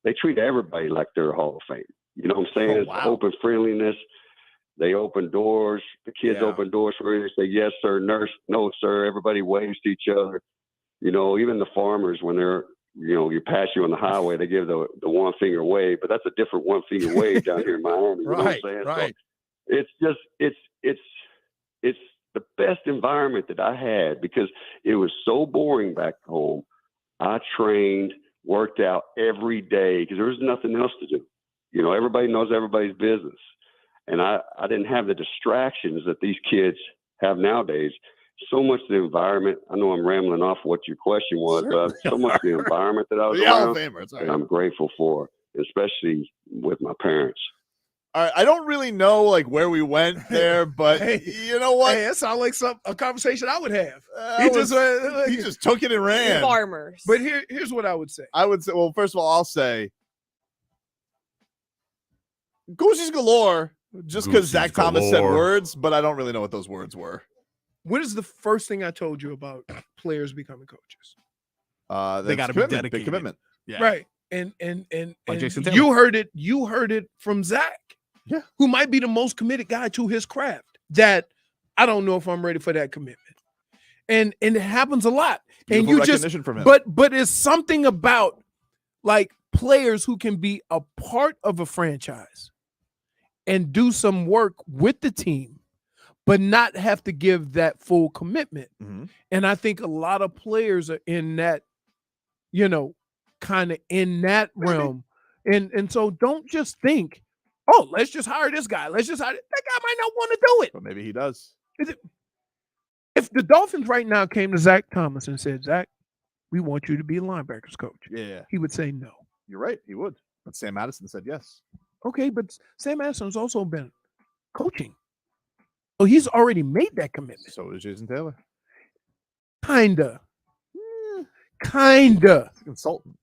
they treat everybody like they're a Hall of Fame. You know what I'm saying? It's open friendliness. They open doors. The kids open doors for you. They say, yes, sir, nurse. No, sir. Everybody waves to each other. Even the farmers, when they're, you pass you on the highway, they give the one finger wave, but that's a different one finger wave down here in Miami. You know what I'm saying? Right. So it's just, it's the best environment that I had because it was so boring back home. I trained, worked out every day because there was nothing else to do. Everybody knows everybody's business. And I didn't have the distractions that these kids have nowadays. So much of the environment, I know I'm rambling off what your question was, but so much of the environment that I was around, and I'm grateful for, especially with my parents. All right, I don't really know where we went there, but you know what? Hey, that sounds like a conversation I would have. He just took it and ran. Farmers. But here's what I would say. Well, first of all, I'll say Goosies galore, just because Zach Thomas said words, but I don't really know what those words were. What is the first thing I told you about players becoming coaches? They got to be dedicated. Big commitment. Yeah. Right. And Jason Taylor. you heard it from Zach. Yeah. Who might be the most committed guy to his craft. That I don't know if I'm ready for that commitment. And it happens a lot. Beautiful and you just recognition from him. but it's something about players who can be a part of a franchise and do some work with the team, but not have to give that full commitment. Mm-hmm. And I think a lot of players are in that, kind of in that realm. And so don't just think, oh, let's just hire this guy. Let's just hire that guy might not want to do it. But maybe he does. If the Dolphins right now came to Zach Thomas and said, Zach, we want you to be a linebackers coach. Yeah. He would say no. You're right. He would. But Sam Madison said yes. Okay, but Sam Madison's also been coaching. So he's already made that commitment. So is Jason Taylor. Kinda. He's a consultant.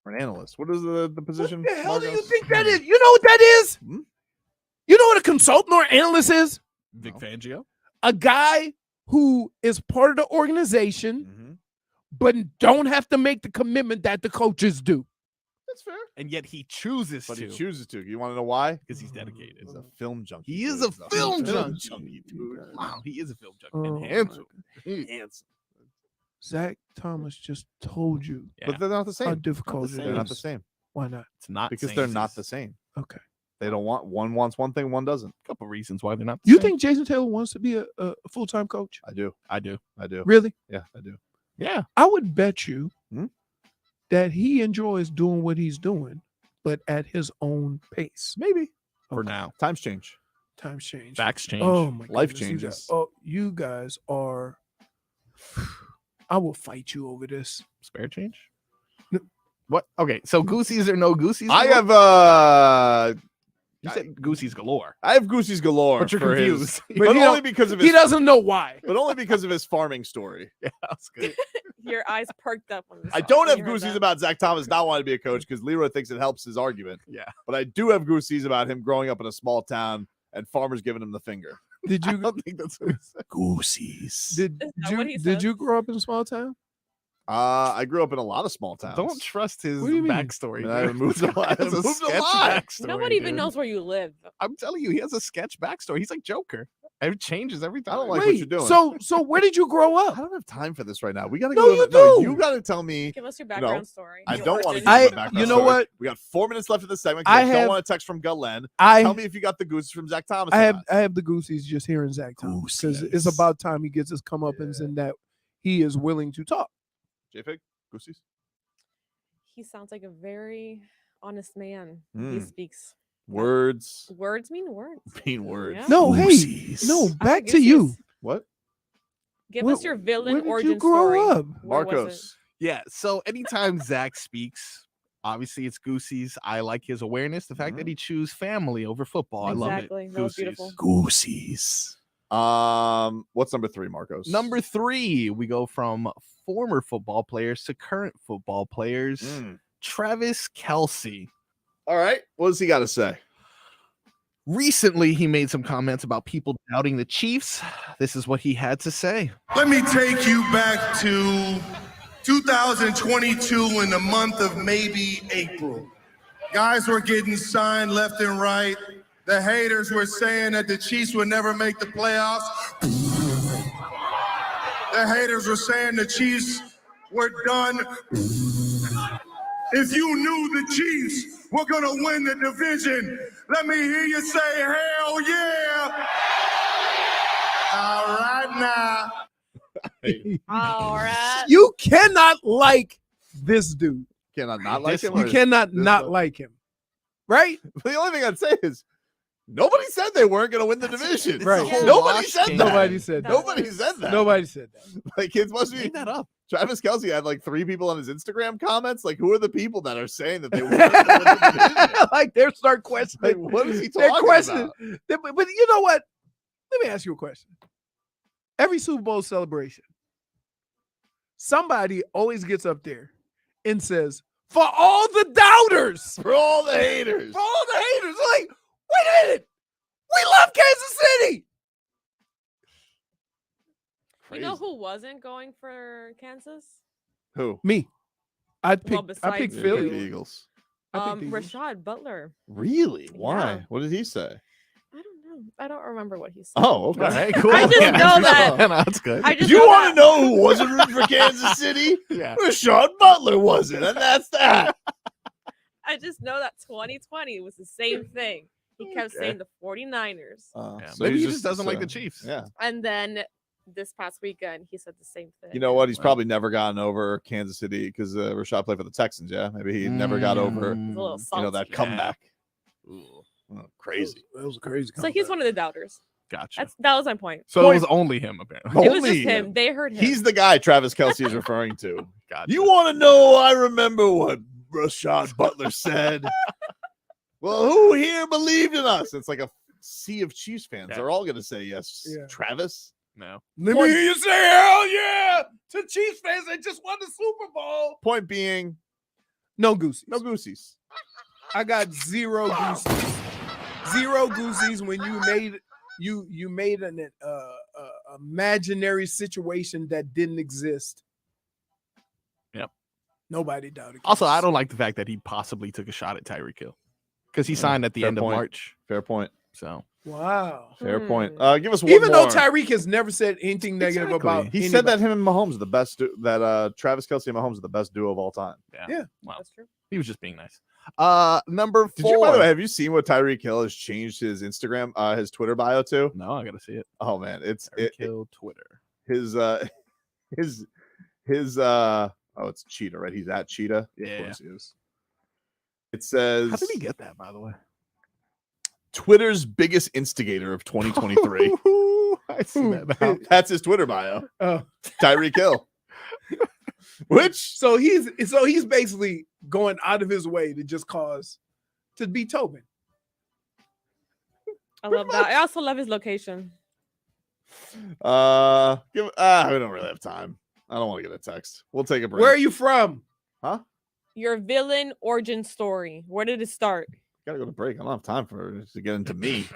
Or an analyst. What is the position? What the hell do you Marcos? think that is? You know what that is? You know what a consultant or analyst is? Vic Fangio. A guy who is part of the organization, but don't have to make the commitment that the coaches do. That's fair. And yet he chooses But to. he chooses to. You want to know why? Because he's dedicated. He's a film junkie. He is dude. a He's film junkie, dude. Wow, he is a film junkie. Oh, And handsome. Handsome. Zach Thomas just told you But they're not the how same. difficult it They're not the is. same. Why not? It's not Because same they're not season. the same. Okay. They don't want one wants one thing, one doesn't. Couple reasons why they're not. The You same. think Jason Taylor wants to be a full-time coach? I do. I do. Really? Yeah, I do. Yeah. I would bet you Hmm? that he enjoys doing what he's doing, but at his own pace. Maybe. For now. Times change. Times change. Facts change. Oh my Life goodness, changes. you guys are. I will fight you over this. Spare change? What? Okay, so Goosies or no Goosies? I galore? have You said Goosies galore. I have Goosie's galore. But you're for his- confused. but he only don't- because of He his doesn't know why. but only because of his farming story. Yeah, that's good. Your eyes perked up on this. I don't have Goosies about Zach Thomas not wanting to be a coach because Leroy thinks it helps his argument. Yeah. But I do have Goosies about him growing up in a small town and farmers giving him the finger. Did I you don't think that's what he said. Goosies. did Is that what he did you says? grow up in a small town? I grew up in a lot of small towns. Don't trust his What do you mean? backstory. I mean, I moved a lot. I He has moved a sketch lot. backstory, No one even dude. knows where you live. I'm telling you, he has a sketch backstory. He's like Joker. It changes every time. I don't like what you're doing. So where did you grow I up? don't have time for this right now. We gotta No, go. you No, do. you gotta tell me. Give us your No, background story. I Your don't want to origin give you I- the background you know story. what? We got 4 minutes left of the segment. 'cause I I don't have- want to text from Glenn. I Tell me if you got the Gooses from Zach Thomas. I or have not. I have the Goosies just hearing Zach Thomas because it's Goosies. about time he gets his comeuppance and that he is willing to talk. J-Fig, Goosies. He sounds like a very honest man. He Mm. speaks. Words. Words mean words. Mean words. Yeah. No, Goosies. hey, no, I back guess to you. yes. What? Give Where- us your villain where did origin you grow story. up? Where was it? Marcos. Yeah. So anytime Zach speaks, obviously it's Goosies. I like his awareness. The fact that he choose family over football. I love it. Exactly. That was beautiful. Goosies. What's number 3, Marcos? Number 3, we go from former football players to current football players. Mm. Travis Kelce. All right. What does he got to say? Recently, he made some comments about people doubting the Chiefs. This is what he had to say. Let me take you back to 2022 in the month of maybe April. Guys were getting signed left and right. The haters were saying that the Chiefs would never make the playoffs. The haters were saying the Chiefs were done. If you knew the Chiefs were going to win the division, let me hear you say, hell yeah. All right now. All right. You cannot like this dude. Cannot not like him. You or cannot this not one? like him. Right? The only thing I'd say is nobody said they weren't going to win the division. Right. whole Nobody wash said game. that. Nobody said that. Nobody said that. Nobody said that. Like it must be Make that up. Travis Kelce had like 3 people on his Instagram comments. Like, who are the people that are saying that they weren't going to win the division? Like they start questioning. Like, what is he They're talking questioning. about? But you know what? Let me ask you a question. Every Super Bowl celebration, somebody always gets up there and says, "For all the doubters, For all the haters. for all the haters." Like, wait a minute, we love Kansas City. You know who wasn't going for Kansas? Who? Me, I Well, picked. I besides picked You you. picked the Philly. Eagles. I picked the Eagles. Rashad Butler. Really? Why? Yeah. What did he say? I don't know. I don't remember what he said. Oh, okay. All right, cool. I just know that. No, that's good. I just You know want that. to know who wasn't rooting for Kansas City? Yeah. Rashad Butler wasn't, and that's that. I just know that 2020 was the same thing. He kept Okay. saying the 49ers. Yeah, So maybe he's he just doesn't like the Chiefs. Yeah. And then this past weekend, he said the same thing. You know what? He's Wow. probably never gotten over Kansas City because Rashad played for the Texans. Yeah, maybe he never got over He's a little you know that salty. comeback. Ooh, Oh, crazy. That was a crazy. So he's one of the doubters. gotcha. That was my point. So it was only him, apparently. It was Only just him. They heard him. He's the guy Travis Kelce is referring to. Gotcha. You want to know? I remember what Rashad Butler said. Well, who here believed in us? It's like a sea of Chiefs fans. Yeah. They're all going to say yes. Yeah. Travis. No. Let me hear you say hell yeah to Chiefs fans that just won the Super Bowl. Point being, No goosies. no Goosies. I got zero goosies. Zero goosies when you made an imaginary situation that didn't exist. Yep. Nobody doubted. Also, I Kansas. don't like the fact that he possibly took a shot at Tyreek Hill because he signed at the fair end point. of March. Fair point. So Wow. Fair point. Give us one Even more. though Tyreek has never said anything negative about He said that him and Mahomes are the best. That Travis Kelce and Mahomes are the best duo of all time. Yeah. Wow. That's true. He was just being nice. Number 4. Did you, by the way, have you seen what Tyreek Hill has changed his Instagram, his Twitter bio to? No, I gotta see it. Oh man, it's Hill Twitter. His oh, it's Cheetah, right? He's at Cheetah. Yeah. Of course he is. It says, How did he get that, by the way? Twitter's biggest instigator of 2023. I see that now. That's his Twitter bio. Oh. Tyreek Hill. Which so he's basically going out of his way to just to be Tobin. I love that. I also love his location. We don't really have time. I don't want to get a text. We'll take a break. Where are you from? Huh? Your villain origin story. Where did it start? Gotta go to break. I don't have time to get into me.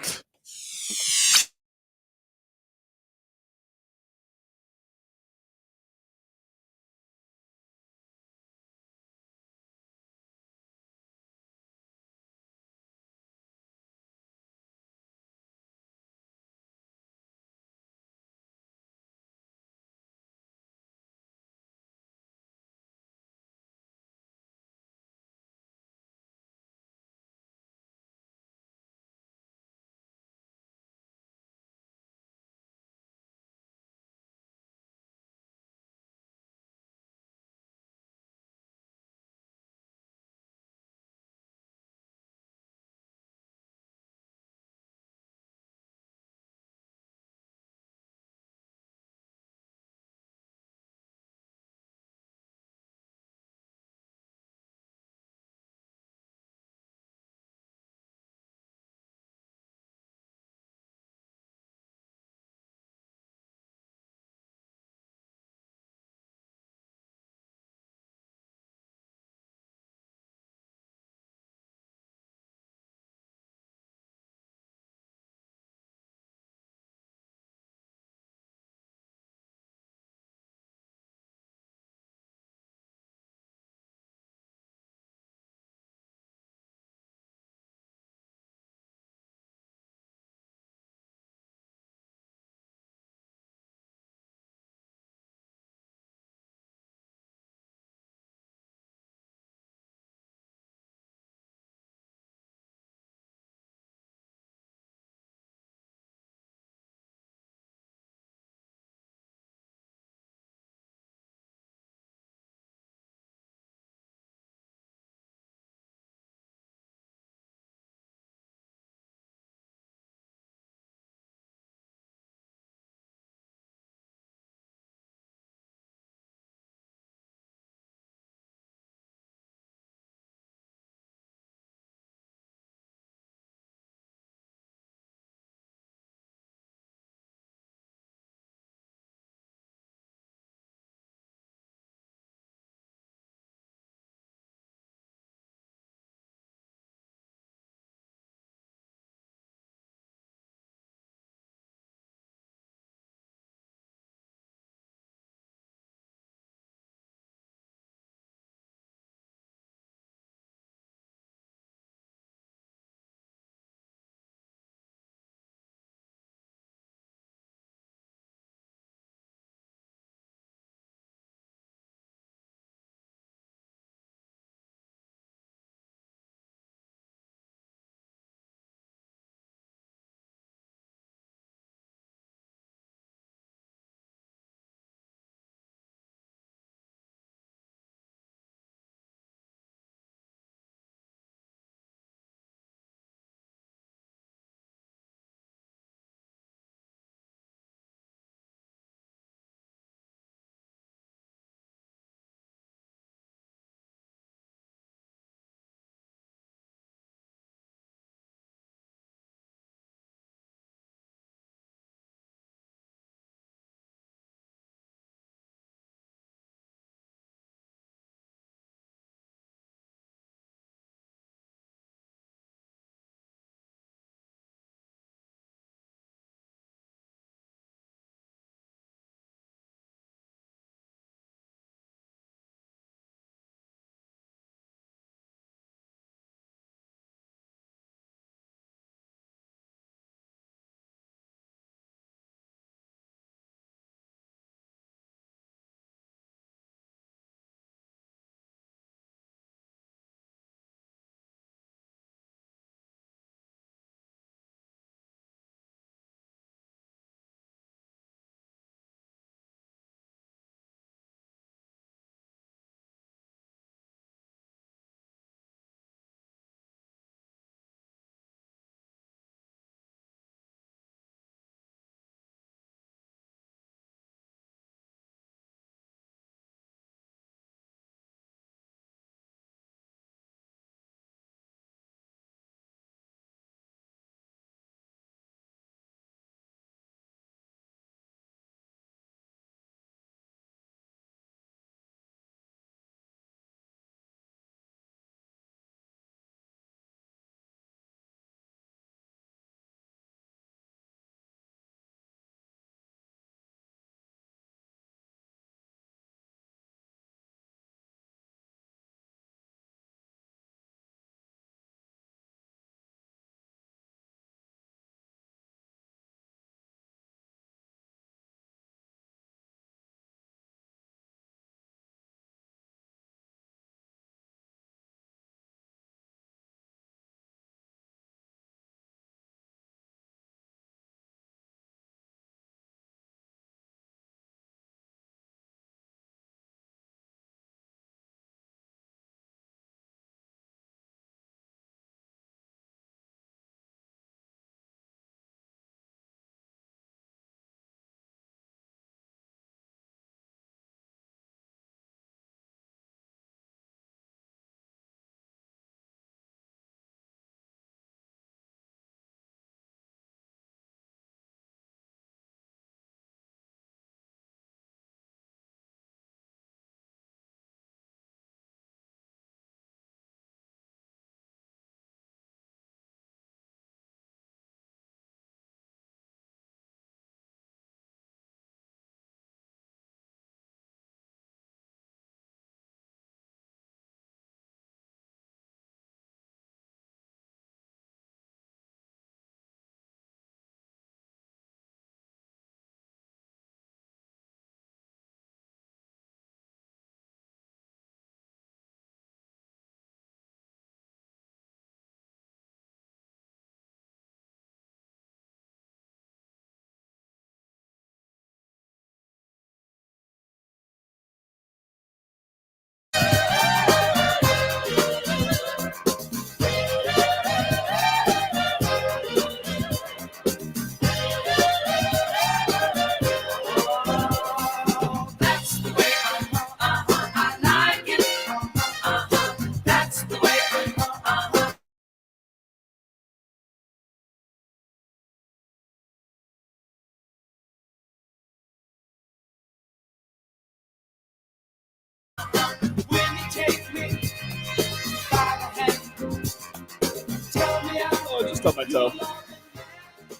Stub my toe.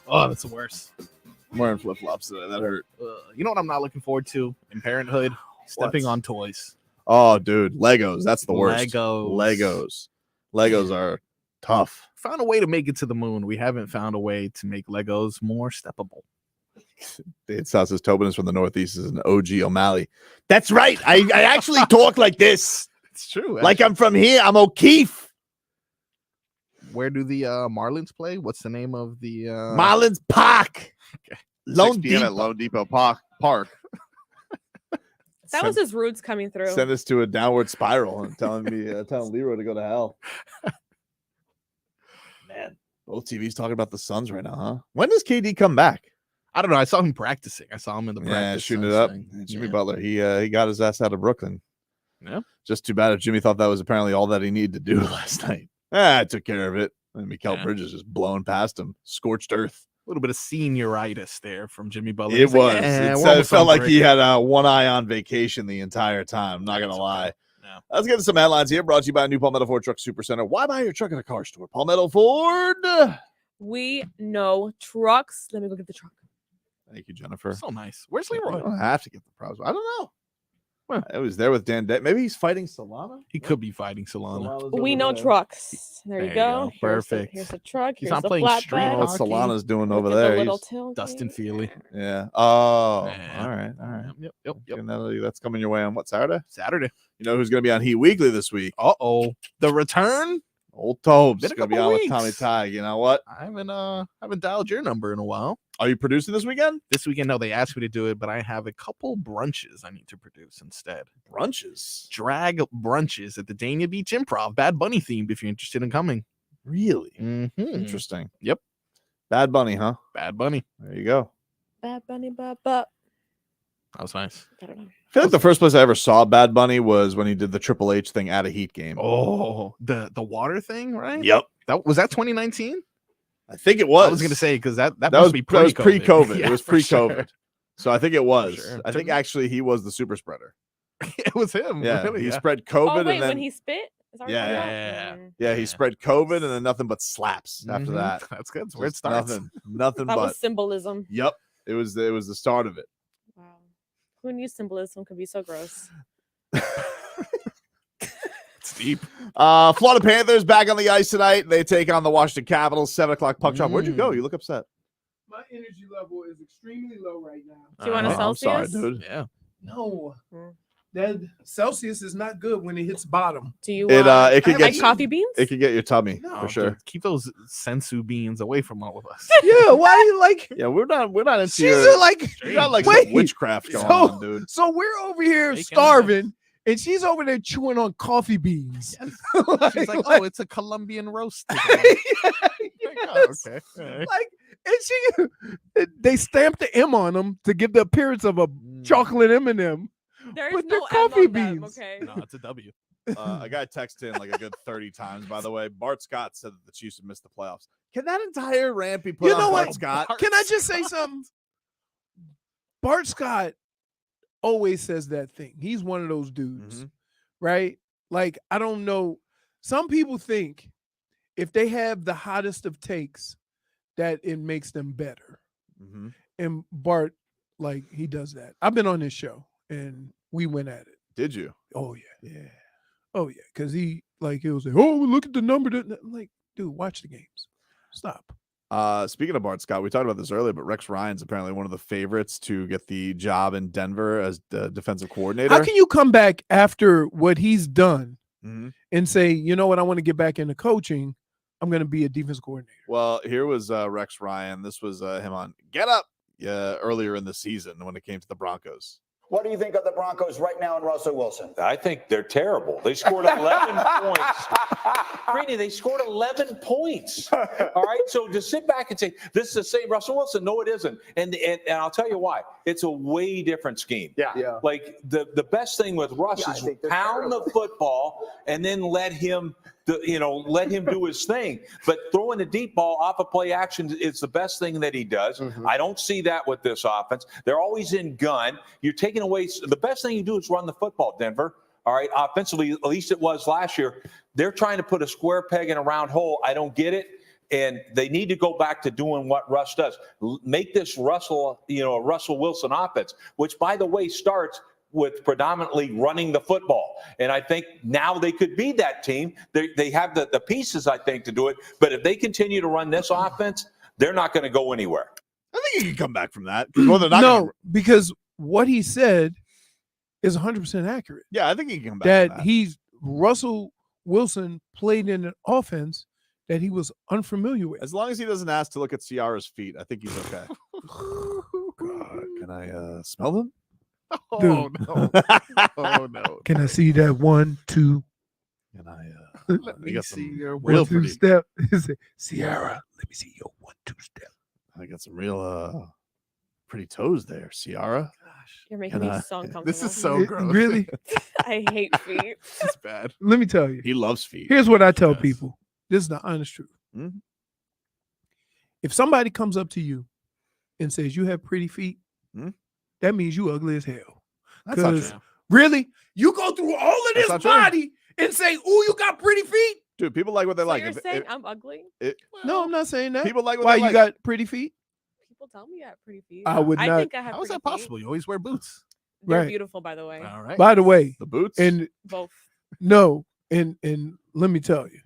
Oh, that's the worst. I'm wearing flip-flops today. That hurt. You know what I'm not looking forward to in parenthood? Stepping on toys. Oh, dude. Legos. That's the worst. Legos are tough. Found a way to make it to the moon. We haven't found a way to make Legos more steppable. It says Tobin is from the Northeast. Is an OG O'Malley. That's right. I actually talk like this. It's true. Like I'm from here. I'm O'Keefe. Where do the Marlins play? What's the name of the Marlins Park? Okay. Lone Depot. At Lone Depot Park. That was his roots coming through. Send us to a downward spiral and telling Leroy to go to hell. Man, both TVs talking about the Suns right now, huh? When does KD come back? I don't know. I saw him practicing. I saw him in the practice. Shooting it up. Jimmy Butler. He got his ass out of Brooklyn. Yeah. Just too bad if Jimmy thought that was apparently all that he needed to do last night. I took care of it. And Mikal Bridges just blowing past him. Scorched earth. A little bit of senioritis there from Jimmy Butler. It was. It felt like he had one eye on vacation the entire time. I'm not going to lie. No. Let's get to some headlines here. Brought to you by New Palmetto Ford Truck Supercenter. Why buy your truck at a car store? Palmetto Ford. We know trucks. Let me go get the truck. Thank you, Jennifer. So nice. Where's Leroy? I don't have to get the pros. I don't know. I was there with Dan. Maybe he's fighting Solana. He could be fighting Solana. We know trucks. There you go. Perfect. Here's a truck. He's Here's not a playing street flatbed. What Solana's doing over there? Dustin Feely. Yeah. Oh, all right. Yep. That's coming your way on what, Saturday? Saturday. You know who's going to be on Heat Weekly this week? Uh-oh. The return? Old Tobes Been a going to be couple on weeks. with Tommy Tig. You know what? I haven't dialed your number in a while. Are you producing this weekend? This weekend, no, they asked me to do it, but I have a couple brunches I need to produce instead. Brunches? Drag brunches at the Dania Beach Improv. Bad Bunny themed if you're interested in coming. Really? Mm-hmm. Interesting. Yep. Bad Bunny, huh? Bad Bunny. There you go. Bad Bunny, but. That was nice. I don't know. I feel like the first place I ever saw Bad Bunny was when he did the Triple H thing at a Heat game. Oh, the water thing, right? Yep. Was that 2019? I think it was. I was going to say because that was must be pre-COVID. pre-COVID. Yeah, it was for pre-COVID. sure. So I think it was. Sure. I think actually he was the super spreader. It was him. Yeah, really, he spread COVID. Oh, wait, and then, when he spit? Is that what you're talking about? Yeah, he spread COVID and then nothing but slaps after Mhm. that. That's good. That's where it starts. Nothing That but. was symbolism. Yep, it was the start of it. Wow. Who knew symbolism could be so gross? It's deep. Florida Panthers back on the ice tonight. They take on the Washington Capitals. 7:00 puck drop. Where'd you go? You look upset. My energy level is extremely low right now. Do you want a I'm sorry, Celsius? dude. Yeah. No. That Celsius is not good when it hits bottom. Do you It want it could like get coffee beans? It could get your tummy No, for sure. dude, keep those sensu beans away from all of us. Yeah, why you like Yeah, we're not into she's your, like we got like wait, some witchcraft going on, dude. So we're over here Bacon. starving and she's over there chewing on coffee beans. She's like, oh, it's a Colombian roast. Today. Yes. Okay. All right. Like, and they stamped the M on them to give the appearance of a chocolate M&M. There's But no they're coffee M on them, beans. okay. No, it's a W. A guy texted in like a good 30 times, by the way. Bart Scott said that the Chiefs have missed the playoffs. Can that entire rant be put You on know Bart what? Scott? Can I just say something? Bart Scott always says that thing. He's one of those dudes, right? Like, I don't know. Some people think if they have the hottest of takes, that it makes them better. And Bart, like, he does that. I've been on this show and we went at it. Did you? Oh, yeah. Yeah. Oh, yeah. Because he was like, oh, look at the number. I'm like, dude, watch the games. Stop. Speaking of Bart Scott, we talked about this earlier, but Rex Ryan's apparently one of the favorites to get the job in Denver as the defensive coordinator. How can you come back after what he's done and say, you know what, I want to get back into coaching. I'm going to be a defense coordinator. Well, here was Rex Ryan. This was him on Get Up earlier in the season when it came to the Broncos. What do you think of the Broncos right now and Russell Wilson? I think they're terrible. They scored 11 points. Greeny, they scored 11 points. All right, so to sit back and say, this is the same Russell Wilson, no, it isn't. And I'll tell you why. It's a way different scheme. Yeah. Like, the best thing with Russ is pound the football and then let him do his thing. But throwing the deep ball off of play action is the best thing that he does. I don't see that with this offense. They're always in gun. You're taking away the best thing you do is run the football, Denver. All right, offensively, at least it was last year. They're trying to put a square peg in a round hole. I don't get it. And they need to go back to doing what Russ does. Make this Russell, a Russell Wilson offense, which, by the way, starts with predominantly running the football. And I think now they could be that team. They have the pieces, I think, to do it. But if they continue to run this offense, they're not going to go anywhere. I think he can come back from that. Well, they're not because what he said is 100% accurate. Yeah, I think he can come back from that. Russell Wilson played in an offense that he was unfamiliar with. As long as he doesn't ask to look at Ciara's feet, I think he's okay. God, can I smell them? Oh, Dude. no. Oh, no. Can I see that 1, 2? Can I let me see your real 1, 2 pretty step? Ciara, let me see your 1, 2 step. I got some real pretty toes there, Ciara. You're making me so uncomfortable. This is so gross. Really? I hate feet. It's bad. Let me tell you. He loves feet. Here's what I tell people. This is the honest truth. Mm-hmm. If somebody comes up to you and says you have pretty feet, that means you ugly as hell. That's not true. Really, you go through all of this body and say, "Ooh, you got pretty feet." Dude, people like what they like. You're saying I'm ugly? No, I'm not saying that. People like what Why they you like. got pretty feet? People tell me I have pretty feet. I would I not- think I have How is pretty that possible? You always wear boots. feet. They're Right. beautiful, by the way. All right. By the way, The boots? and Both. no, and let me tell you,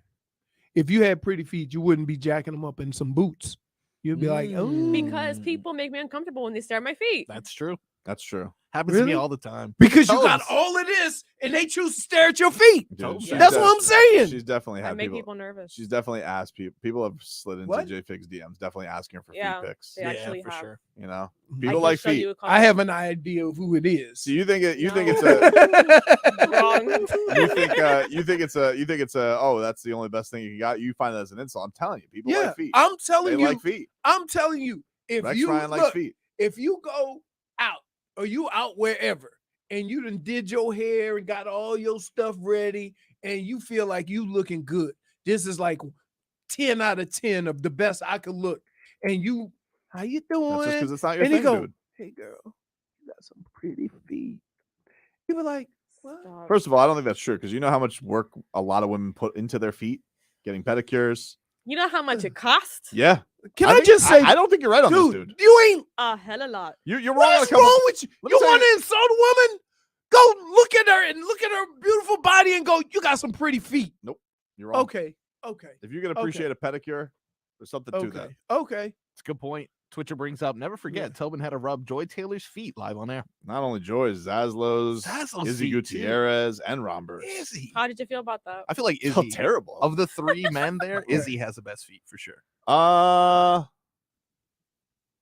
if you had pretty feet, you wouldn't be jacking them up in some boots. You'd be like, oh, Because people make me uncomfortable when they stare at my feet. That's true. That's true. Happens to me Really? all the time. because you got Toes. all of this and they choose to stare at your feet. Dude, she's That's what I'm saying. She's definitely I had make people. people nervous. She's definitely asked people. People have slid into What? JFig's DMs, definitely asking her for Yeah, feet pics. they actually for have. sure. You know, I people can like show feet. you a I have an idea of who it is. So you think it? You think No. it's a? Wrong. You think it's a? Oh, that's the only best thing you got. You find that as an insult. I'm telling you, people Yeah, like feet. I'm telling They you. like feet. I'm telling you. If Rex you Ryan likes look, feet. if you go out or you out wherever and you done did your hair and got all your stuff ready and you feel like you looking good, this is like 10 out of 10 of the best I could look. And you, how you doing? That's just because it's not your and he thing, go, dude. hey girl, you got some pretty feet. You be like, what? Stop. First of all, I don't think that's true because you know how much work a lot of women put into their feet, getting pedicures. You know how much it costs? Yeah. Can I think- just say, I don't think you're right on this, dude, dude. you ain't. A hell of a lot. You're wrong. What on a is couple- wrong with you? Let me You tell want to insult a woman? Go look at her and look at her beautiful body and go, you got some pretty feet. You're wrong. Okay. If you can appreciate a pedicure, there's something to that. Okay. It's a good point. Twitcher brings up, never forget, Tobin had to rub Joy Taylor's feet live on air. Not only Joy's, Zaslow's, Zaslow's Izzy feet, too. Gutierrez, and Romber's. Izzy. How did you feel about that? I feel like Felt Izzy, terrible. of the three men there, Izzy has the best feet for sure.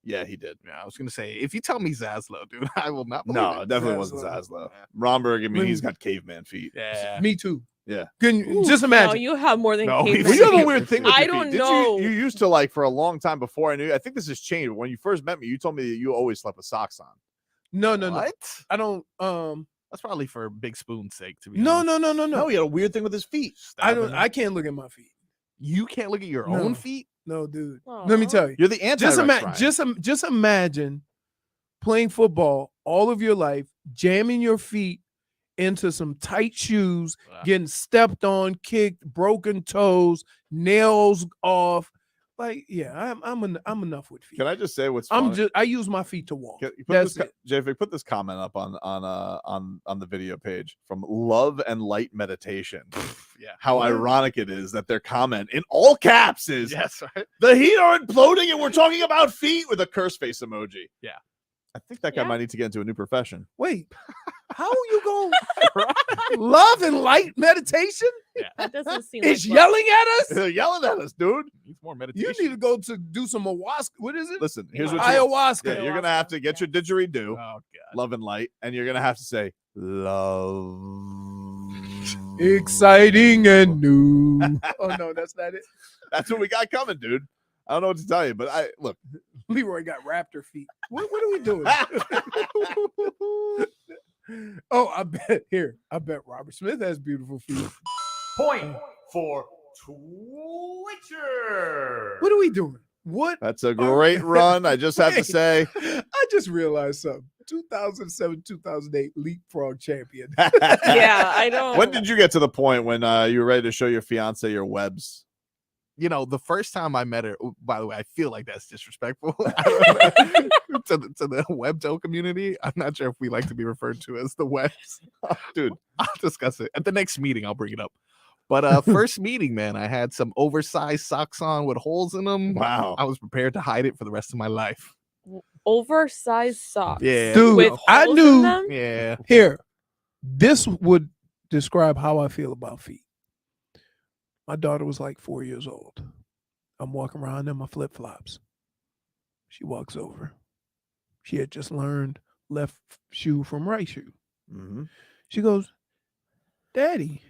Yeah, he did. Yeah, I was gonna say, if you tell me Zaslow, dude, I will not believe No, it. it definitely wasn't Zaslow. Romberg, I mean, he's got caveman feet. Yeah. Me too. Yeah. Can you Ooh, just No, imagine? you have more than No, caveman you have a feet. weird thing with I your don't feet. Did know. You used to, like, for a long time before I knew. I think this has changed. When you first met me, you told me that you always slept with socks on. No. What? I don't. That's probably for Big Spoon's sake. To be No, honest. no. he had a weird thing with his feet. I don't. I can't look at my feet. You can't look at your No. own feet. No, dude. Aw. Let me tell you. You're the anti Just imagine playing football all of your life, jamming your feet into some tight shoes, getting stepped on, kicked, broken toes, nails off. Like, yeah, I'm enough with feet. Can I just say what's funny? I use my feet to walk. You put That's this, it. JFig, put this comment up on the video page from Love and Light Meditation. Yeah. How ironic it is that their comment in all caps is Yes, right. the Heat are imploding and we're talking about feet with a curse face emoji. Yeah. I think that guy might need to get into a new profession. Wait, how are you going love and light meditation? Yeah. That doesn't seem It's like yelling at us? They're yelling at us, dude. Needs more meditation. You need to go to do some ayahuasca. What is it? Listen, here's what ayahuasca. Yeah, you're gonna have to get your didgeridoo, Oh god. Love and Light, and you're gonna have to say love. Exciting and new. Oh no, that's not it. That's what we got coming, dude. I don't know what to tell you, but look. Leroy got raptor feet. What are we doing? Oh, I bet Robert Smith has beautiful feet. Point for Twitcher. What are we doing? What? That's a great run. I just have to Wait. say. I just realized something. 2007, 2008 leapfrog champion. Yeah, I don't. When did you get to the point when you were ready to show your fiance your webs? you know, the first time I met her, by the way, I feel like that's disrespectful to the Webto community. I'm not sure if we like to be referred to as the Webs. Dude, I'll discuss it at the next meeting. I'll bring it up. But first meeting, man, I had some oversized socks on with holes in them. Wow. I was prepared to hide it for the rest of my life. Oversized socks. Yeah. Dude, With I holes in knew. them? Yeah. Here, this would describe how I feel about feet. My daughter was like 4 years old. I'm walking around in my flip-flops. She walks over. She had just learned left shoe from right shoe. Mm-hmm. She goes, Daddy,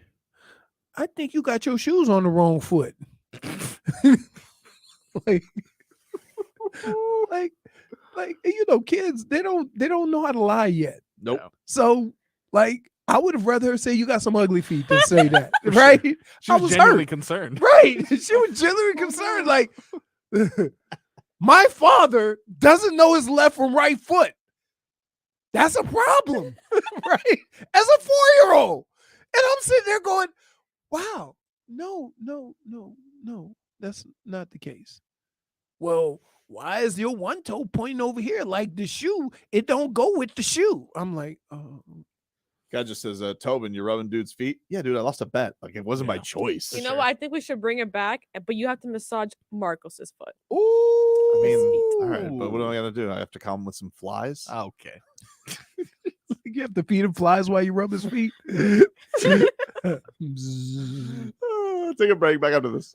I think you got your shoes on the wrong foot. like, you know, kids, they don't know how to lie yet. Nope. So, like, I would have rather her say you got some ugly feet than say that, right? She I was was genuinely hurt. concerned. Right. She was genuinely concerned. Like, my father doesn't know his left from right foot. That's a problem, right? As a 4-year-old. And I'm sitting there going, wow, no, that's not the case. Well, why is your one toe pointing over here like the shoe? It don't go with the shoe. I'm like, oh. Guy just says, Tobin, you're rubbing dude's feet. Yeah, dude, I lost a bet. Like, it wasn't my choice. You know what? I think we should bring it back, but you have to massage Marcos's foot. I mean, all right, but what do I got to do? I have to come with some flies? Okay. You have to feed him flies while you rub his feet. Take a break. Back after this.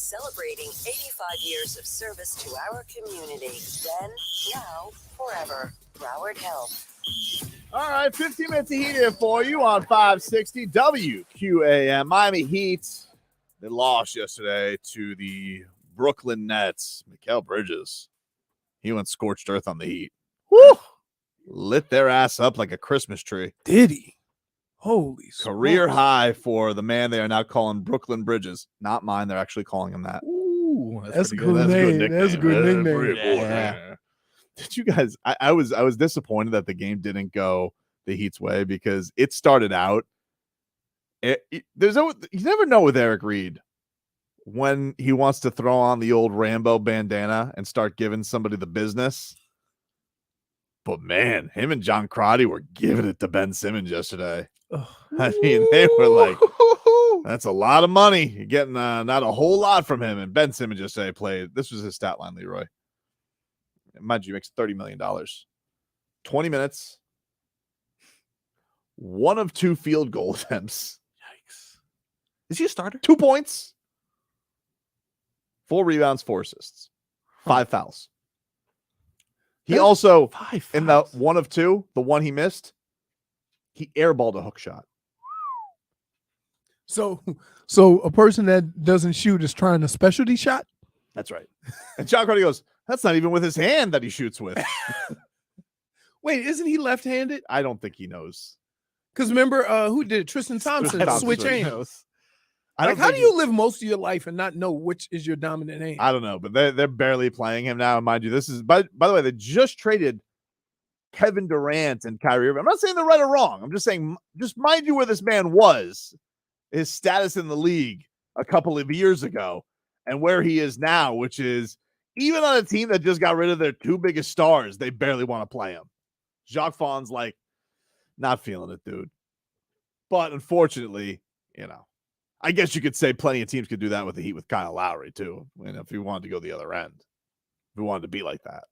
celebrating 85 years of service to our community. Then, now, forever. Broward Health. All right, 15 minutes of heat here for you on 560 WQAM. Miami Heat, they lost yesterday to the Brooklyn Nets. Mikal Bridges, he went scorched earth on the Heat. Woo! Lit their ass up like a Christmas tree. Did he? Holy Career smokes. high for the man they are now calling Brooklyn Bridges. Not mine. They're actually calling him that. Ooh, That's a good name. That's a good nickname. Yeah. Did you guys? I was disappointed that the game didn't go the Heat's way because it started out. You never know with Eric Reed when he wants to throw on the old Rambo bandana and start giving somebody the business. But man, him and John Crotty were giving it to Ben Simmons yesterday. I mean, they were like, that's a lot of money. You're getting not a whole lot from him. And Ben Simmons yesterday played. This was his stat line, Leroy. Mind you, makes $30 million. 20 minutes. 1 of 2 field goal attempts. Yikes. Is he a starter? 2 points. 4 rebounds, 4 assists. 5 fouls. He also, in the 1 of 2, the one he missed, he airballed a hook shot. So a person that doesn't shoot is trying a specialty shot? That's right. And John Crotty goes, that's not even with his hand that he shoots with. Wait, isn't he left-handed? I don't think he knows. Because remember, who did it? Tristan Thompson, switch hands. Like, how do you live most of your life and not know which is your dominant hand? I don't know, but they're barely playing him now. Mind you, this is by the way, they just traded Kevin Durant and Kyrie Irving. I'm not saying they're right or wrong. I'm just saying, just mind you where this man was, his status in the league a couple of years ago, and where he is now, which is even on a team that just got rid of their 2 biggest stars, they barely want to play him. Jacques Vaughn's like, not feeling it, dude. But unfortunately, I guess you could say plenty of teams could do that with the Heat with Kyle Lowry, too. And if you wanted to go the other end, if we wanted to be like that.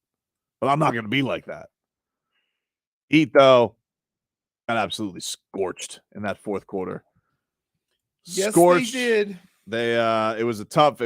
But I'm not going to be like that. Heat, though, got absolutely scorched in that fourth quarter. Yes, Scorched. they did. It was a tough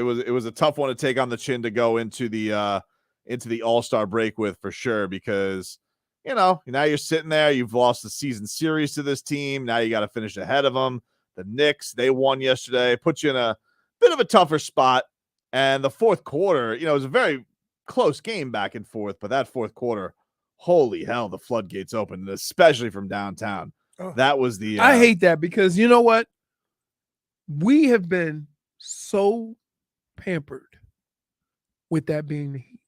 one to take on the chin to go into the All-Star break with, for sure, because now you're sitting there, you've lost the season series to this team. Now you got to finish ahead of them. The Knicks, they won yesterday, put you in a bit of a tougher spot. And the fourth quarter, it was a very close game back and forth, but that fourth quarter, holy hell, the floodgates opened, especially from downtown. Oh, that was the I hate that because you know what? We have been so pampered with that being the Heat.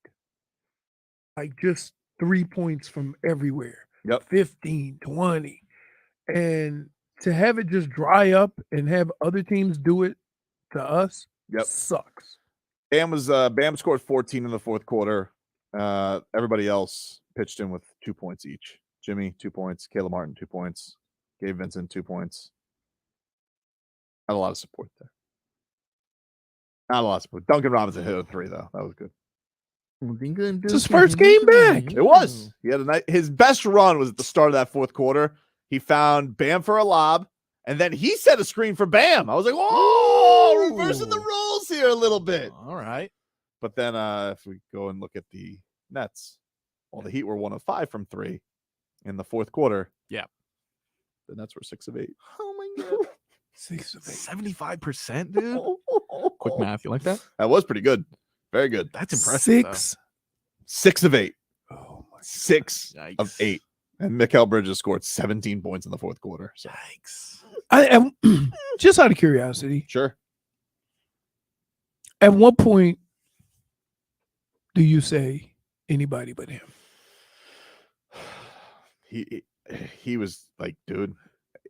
Like just 3 points from everywhere. Yep. 15, 20. And to have it just dry up and have other teams do it to us sucks. Bam scored 14 in the fourth quarter. Everybody else pitched in with 2 points each. Jimmy, 2 points. Caleb Martin, 2 points. Gabe Vincent, 2 points. Not a lot of support there. Not a lot of support. Duncan Robinson hit a 3, though. That was good. It's his first game back. It was. He had his best run was at the start of that fourth quarter. He found Bam for a lob, and then he set a screen for Bam. I was like, "Oh, reversing the roles here a little bit." All right. But then if we go and look at the Nets, the Heat were 1 of 5 from 3 in the fourth quarter. Yeah. The Nets were 6 of 8. Oh my God. 6 of 8. 75%, dude. Quick math. You like that? That was pretty good. Very good. That's impressive. 6 of 8. Oh my 6 of 8. And Mikal Bridges scored 17 points in the fourth quarter. So. Yikes. I am just out of curiosity. Sure. At what point do you say anybody but him? He was like, dude.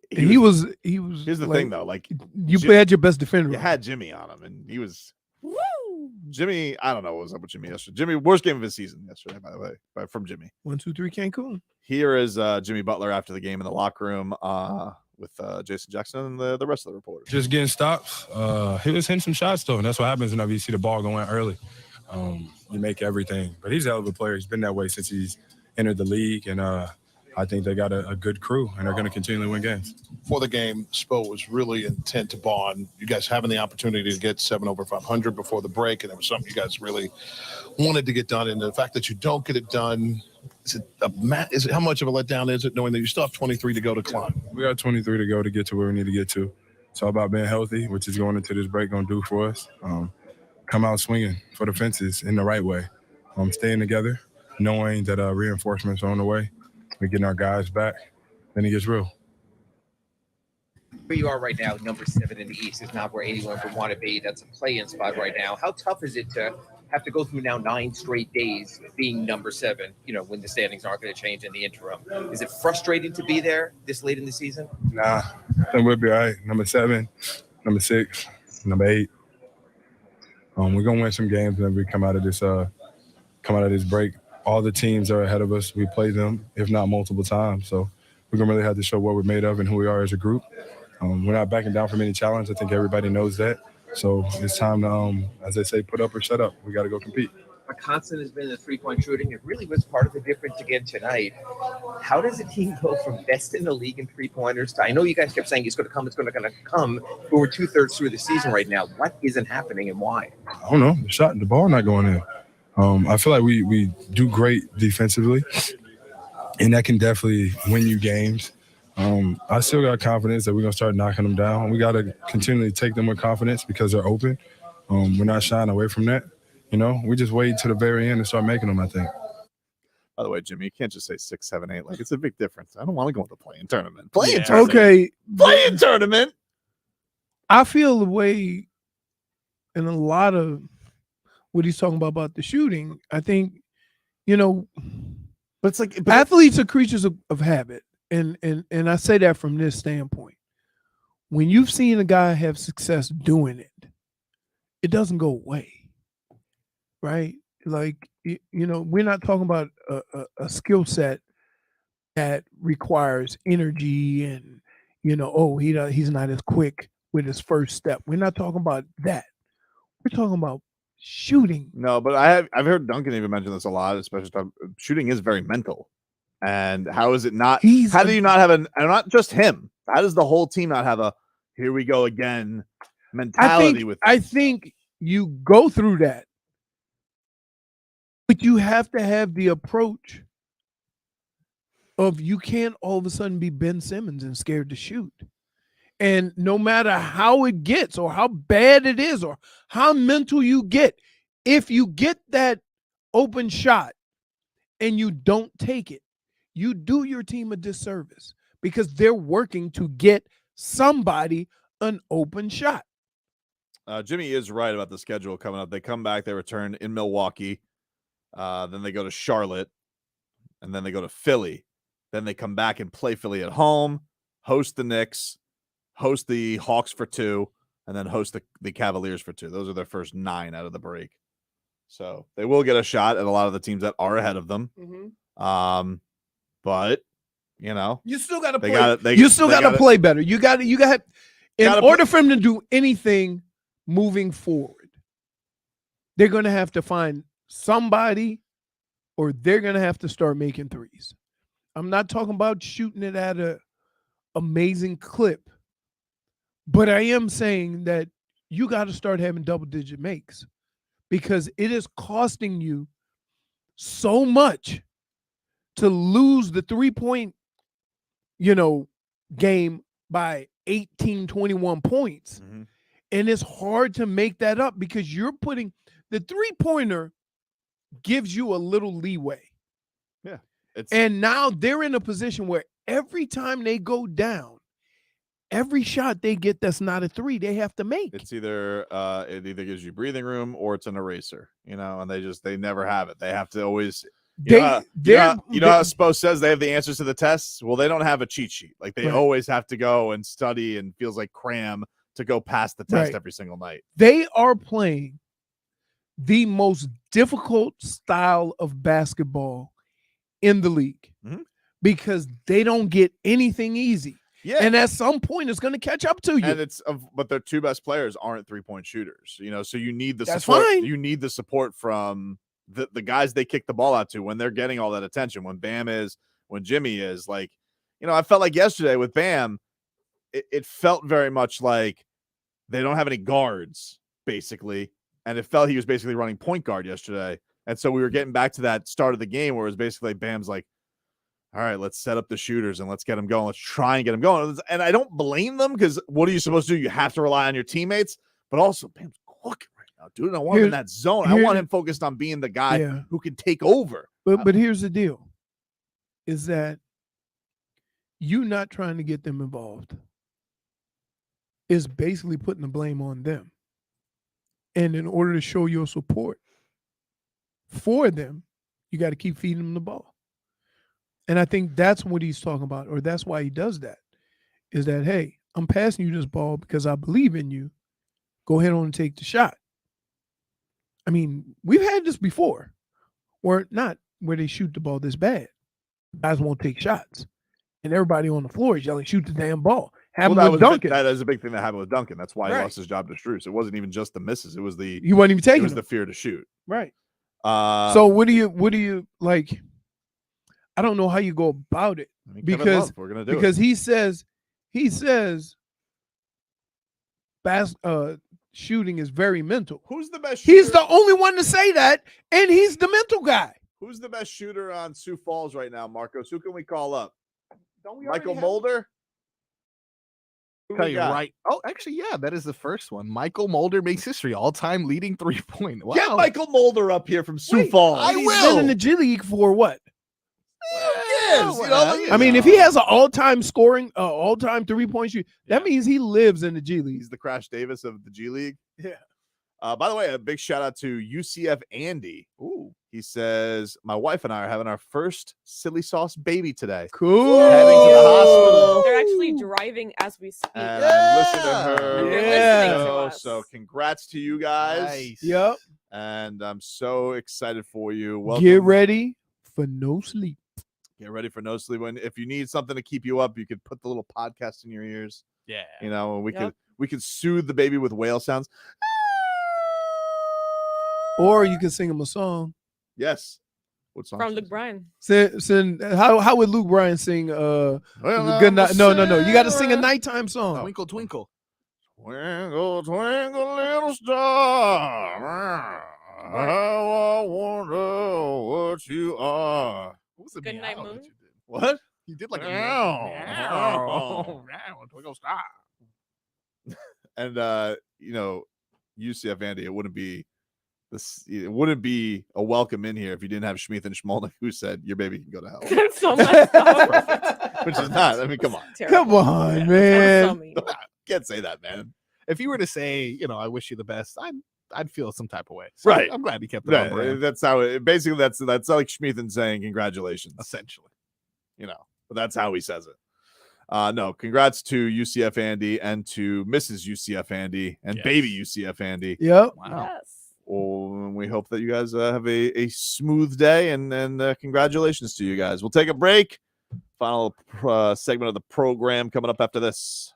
He was. Here's the like, thing, though. Like, you had your best defender. You had Jimmy on him, and he was. Woo! Jimmy, I don't know what was up with Jimmy yesterday. Jimmy, worst game of his season yesterday, by the way, from Jimmy. 1, 2, 3, Cancun. Here is Jimmy Butler after the game in the locker room with Jason Jackson and the rest of the reporters. Just getting stops. He was hitting some shots, though, and that's what happens whenever you see the ball going early. You make everything. But he's a hell of a player. He's been that way since he's entered the league, and I think they got a good crew, and they're going to continually win games. For the game, Spo was really intent upon you guys having the opportunity to get 7 over 500 before the break, and it was something you guys really wanted to get done. And the fact that you don't get it done, is it how much of a letdown is it, knowing that you still have 23 to go to climb? We got 23 to go to get to where we need to get to. It's all about being healthy, which is going into this break going to do for us. Come out swinging for the fences in the right way. Staying together, knowing that reinforcements are on the way. We're getting our guys back. Then it gets real. Where you are right now, number 7 in the East, is not where 81 would want to be. That's a play-in spot right now. How tough is it to have to go through now 9 straight days being number 7, when the standings aren't going to change in the interim? Is it frustrating to be there this late in the season? Nah, I think we'll be all right. Number 7, number 6, number 8. We're going to win some games when we come out of this break. All the teams are ahead of us. We play them, if not multiple times. So we're going to really have to show what we're made of and who we are as a group. We're not backing down from any challenge. I think everybody knows that. So it's time to, as they say, put up or shut up. We got to go compete. A constant has been the three-point shooting. It really was part of the difference again tonight. How does a team go from best in the league in three-pointers to, I know you guys kept saying it's going to come, but we're 2/3 through the season right now. What isn't happening and why? I don't know. The ball not going in. I feel like we do great defensively, and that can definitely win you games. I still got confidence that we're going to start knocking them down. We got to continually take them with confidence because they're open. We're not shying away from that. We just wait to the very end and start making them, I think. By the way, Jimmy, you can't just say 6, 7, 8. Like, it's a big difference. I don't want to go into the play-in tournament. Play-in tournament. Okay. Play-in tournament. I feel the way in a lot of what he's talking about the shooting. I think, but it's like athletes are creatures of habit. And I say that from this standpoint. When you've seen a guy have success doing it, it doesn't go away. Right? Like, we're not talking about a skill set that requires energy and, he's not as quick with his first step. We're not talking about that. We're talking about shooting. No, but I've heard Duncan even mention this a lot, especially shooting is very mental. And how is it not? How do you not have not just him? How does the whole team not have a here we go again mentality with? I think you go through that, but you have to have the approach of you can't all of a sudden be Ben Simmons and scared to shoot. And no matter how it gets or how bad it is or how mental you get, if you get that open shot and you don't take it, you do your team a disservice because they're working to get somebody an open shot. Jimmy is right about the schedule coming up. They come back, they return in Milwaukee. Then they go to Charlotte, and then they go to Philly. Then they come back and play Philly at home, host the Knicks, host the Hawks for 2, and then host the Cavaliers for 2. Those are their first 9 out of the break. So they will get a shot at a lot of the teams that are ahead of them. Mm-hmm. But you still got to play. You still got to play better. You got in order for them to do anything moving forward, they're going to have to find somebody, or they're going to have to start making threes. I'm not talking about shooting it at a amazing clip, but I am saying that you got to start having double-digit makes because it is costing you so much to lose the 3-point, game by 18, 21 points. Mm-hmm. And it's hard to make that up because you're putting the 3-pointer gives you a little leeway. Yeah. And now they're in a position where every time they go down, every shot they get that's not a 3, they have to make. It's either it either gives you breathing room or it's an eraser, and they never have it. They have to always you know how Spo says they have the answers to the tests. Well, they don't have a cheat sheet. Like they always have to go and study and feels like cram to go pass the test every single night. They are playing the most difficult style of basketball in the league because they don't get anything easy. Yeah. And at some point it's going to catch up to you. And but their 2 best players aren't 3-point shooters, so you need the That's support. fine. You need the support from the guys they kick the ball out to when they're getting all that attention. When when Jimmy is. Like, I felt like yesterday with Bam, it felt very much like they don't have any guards, basically. And it felt he was basically running point guard yesterday. And so we were getting back to that start of the game where it was basically like Bam's like, all right, let's set up the shooters and let's get them going. Let's try and get them going. And I don't blame them because what are you supposed to do? You have to rely on your teammates. But also, Bam's cooking right now, dude. I want him in that zone. I want him focused on being the guy who can take over. But here's the deal, is that you not trying to get them involved is basically putting the blame on them. And in order to show your support for them, you got to keep feeding them the ball. And I think that's what he's talking about, or that's why he does that, is that, hey, I'm passing you this ball because I believe in you. Go ahead on and take the shot. I mean, we've had this before, where they shoot the ball this bad. Guys won't take shots. And everybody on the floor is yelling, shoot the damn ball. Happened with Duncan. That is a big thing that happened with Duncan. That's why he lost his job to Strus. It wasn't even just the misses. It was the he wasn't even taking it was the fear to shoot. Right. So what do you like? I don't know how you go about it because we're gonna do because he says shooting is very mental. Who's the best shooter? He's the only one to say that, and he's the mental guy. Who's the best shooter on Sioux Falls right now, Marcos? Who can we call up? Michael Mulder? Tell you right. Oh, actually, yeah, that is the first one. Michael Mulder makes history, all-time leading 3-point. Wow. Get Michael Mulder up here from Sioux Falls. He's been in the G League for what? Yes. I mean, if he has an all-time scoring, all-time 3-point shoot, that means he lives in the G League. He's the Crash Davis of the G League. Yeah. By the way, a big shout out to UCF Andy. Ooh. He says, my wife and I are having our first silly sauce baby today. Cool. Heading to the hospital. They're actually driving as we speak. And I'm listening to her. And they're listening to us. So congrats to you guys. Nice. Yep. And I'm so excited for you. Welcome. Get ready for no sleep. Get ready for no sleep. When if you need something to keep you up, you could put the little podcast in your ears. Yeah. And we could soothe the baby with whale sounds. Or you can sing him a song. Yes. What song? From Luke Bryan. How would Luke Bryan sing good night? No. You got to sing a nighttime song. Twinkle, twinkle. Twinkle, twinkle, little star. How I wonder what you are. What was the Good night, moon. What? You did like a twinkle star. And UCF Andy, it wouldn't be a welcome in here if you didn't have Schmeeth and Schmolnick who said your baby can go to hell. That's so messed up. Which is not. I mean, come on. Come on, man. Can't say that, man. If you were to say, I wish you the best, I'd feel some type of way. So right. I'm glad he kept it on brand. That's how it basically that's like Schmeeth saying congratulations. Essentially. But that's how he says it. No, congrats to UCF Andy and to Mrs. UCF Andy and baby UCF Andy. Yep. Wow. Yes. Well, we hope that you guys have a smooth day and congratulations to you guys. We'll take a break. Final segment of the program coming up after this.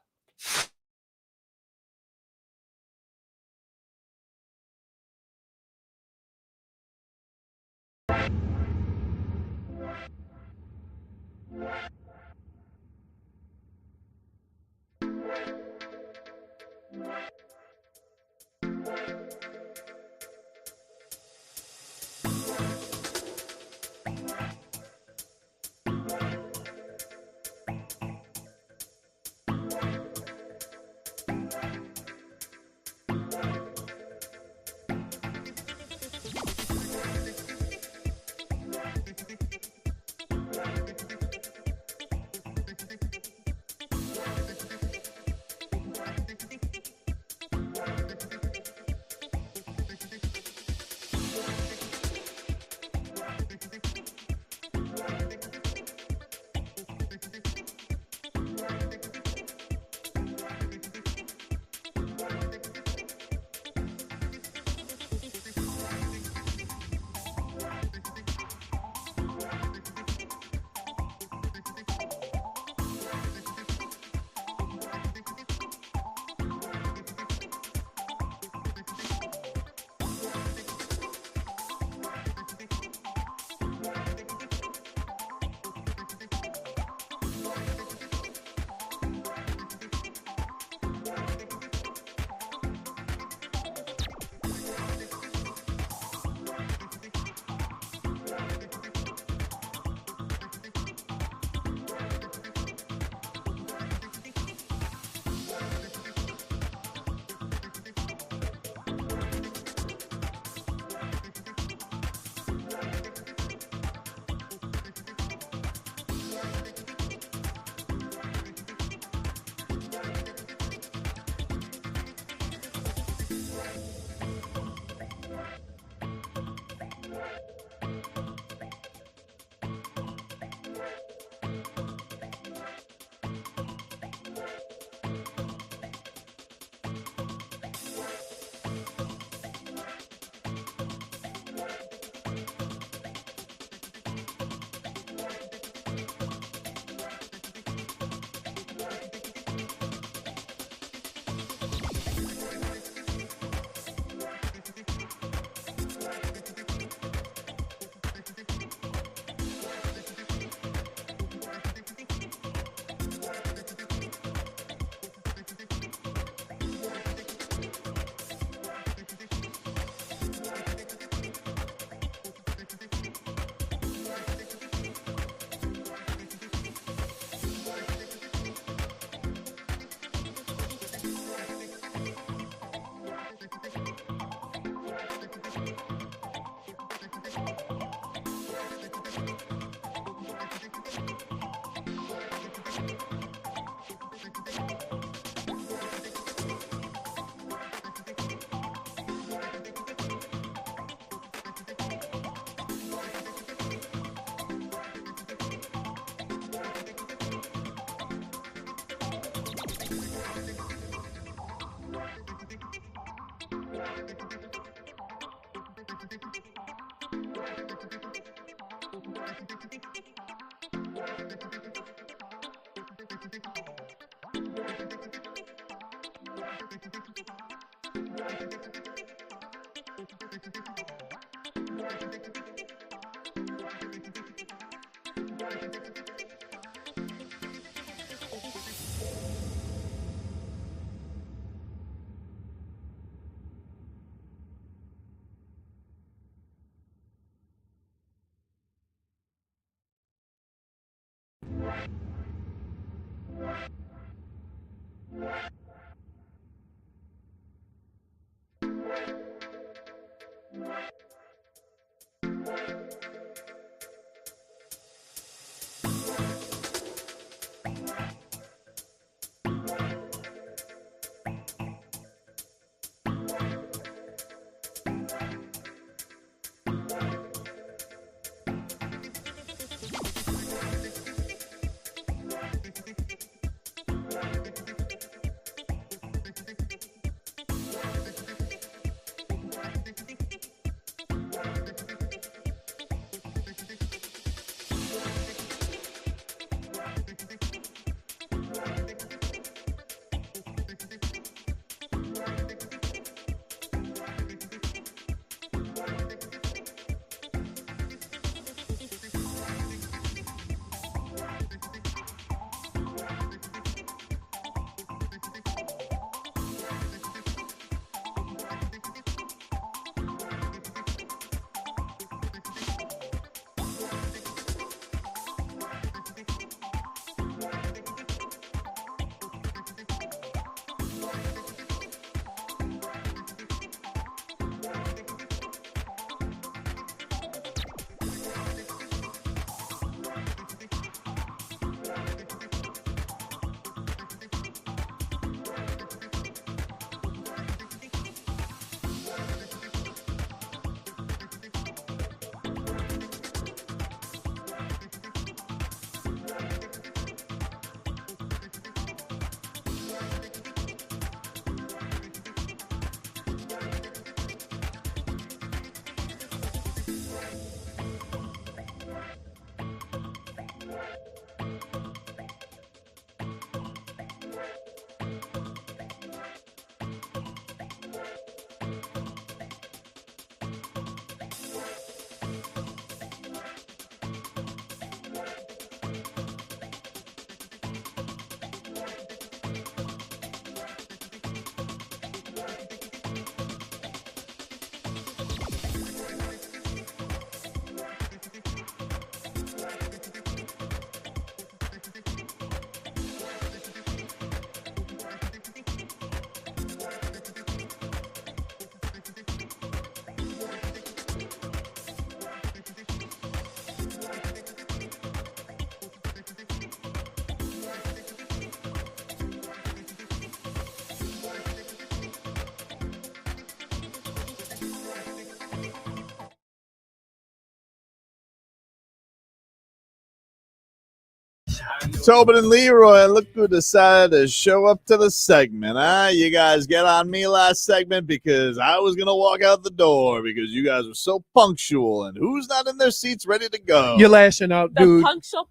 Tobin and Leroy, look who decided to show up to the segment. You guys get on me last segment because I was going to walk out the door because you guys were so punctual. And who's not in their seats ready to go? You're lashing out, dude. The punctual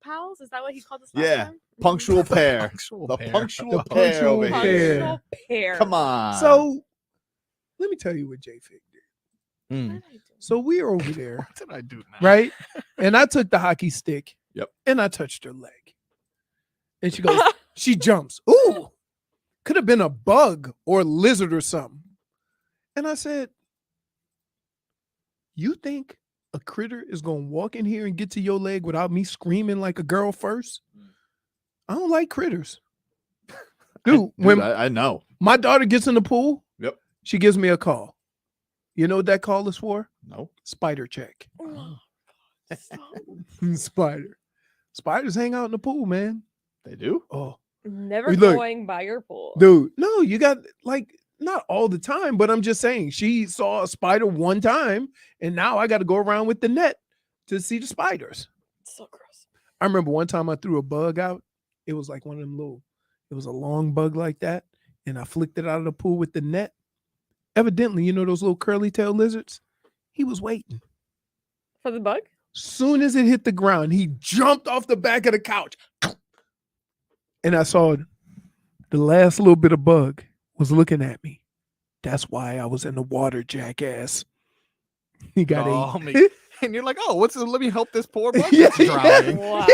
pals? Is that what he called us last time? Punctual pair. Punctual the pair. punctual The pair punctual over here. Punctual pair. Come on. So let me tell you what J-Fig did. Mm. So we are over there. What did I do now? Right? And I took the hockey stick. Yep. And I touched her leg. And she goes, she jumps. Ooh, could have been a bug or a lizard or something. And I said, you think a critter is going to walk in here and get to your leg without me screaming like a girl first? I don't like critters. Dude, when I know. my daughter gets in the pool, Yep. she gives me a call. You know what that call is for? No. Spider check. Spiders hang out in the pool, man. They do? Oh. Never Look, going by your pool. dude. No, you got like not all the time, but I'm just saying she saw a spider one time, and now I got to go around with the net to see the spiders. So gross. I remember one time I threw a bug out. It was like one of them little, it was a long bug like that, and I flicked it out of the pool with the net. Evidently, you know those little curly tail lizards? He was waiting. For the bug? Soon as it hit the ground, he jumped off the back of the couch. And I saw the last little bit of bug was looking at me. That's why I was in the water, jackass. He got Oh, 8. and you're like, oh, let me help this poor bug Yeah, that's drowning. Wow.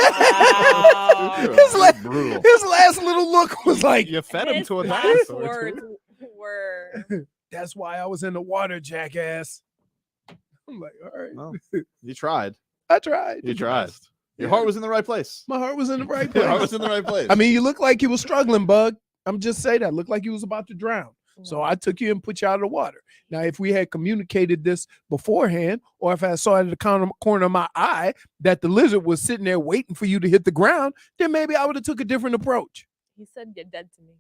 His last little look was like, You fed him His to a last dinosaur. words too. were that's why I was in the water, jackass. I'm like, all right. Well, you tried. I tried. You tried. Your Yeah. heart was in the right place. My heart was in the right Your place. heart was in the right place. I mean, you look like you was struggling, Bug. I'm just saying that. Looked like you was about to drown. So I took you and put you out of the water. Now, if we had communicated this beforehand, or if I saw out of the corner of my eye that the lizard was sitting there waiting for you to hit the ground, then maybe I would have took a different approach. he said you're dead to me.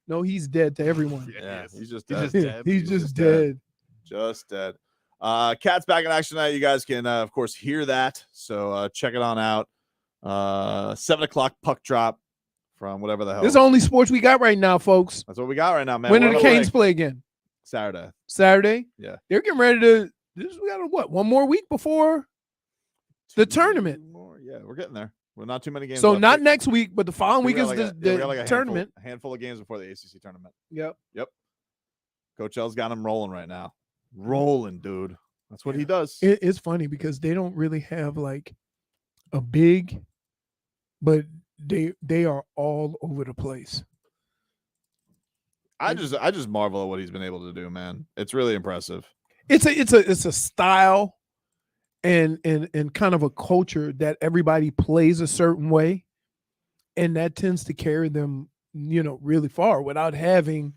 No, he's dead to everyone. Yeah, he's just He's dead. just dead. He's just dead. Just dead. Cat's back in action tonight. You guys can, of course, hear that. So check it on out. 7:00 puck drop from whatever the hell. This is the only sports we got right now, folks. That's what we got right now, man. When We're do the on a Canes break. play again? Saturday. Saturday? Yeah. They're getting ready to. We got one more week before the tournament. Yeah, we're getting there. We're not too many games. So left. not next week, but the following week We is got the we got like a tournament. handful of games before the ACC tournament. Yep. Coach L's got him rolling right now. Rolling, dude. That's what he does. It's funny because they don't really have like a big, but they are all over the place. I just marvel at what he's been able to do, man. It's really impressive. It's a style and kind of a culture that everybody plays a certain way, and that tends to carry them, really far without having,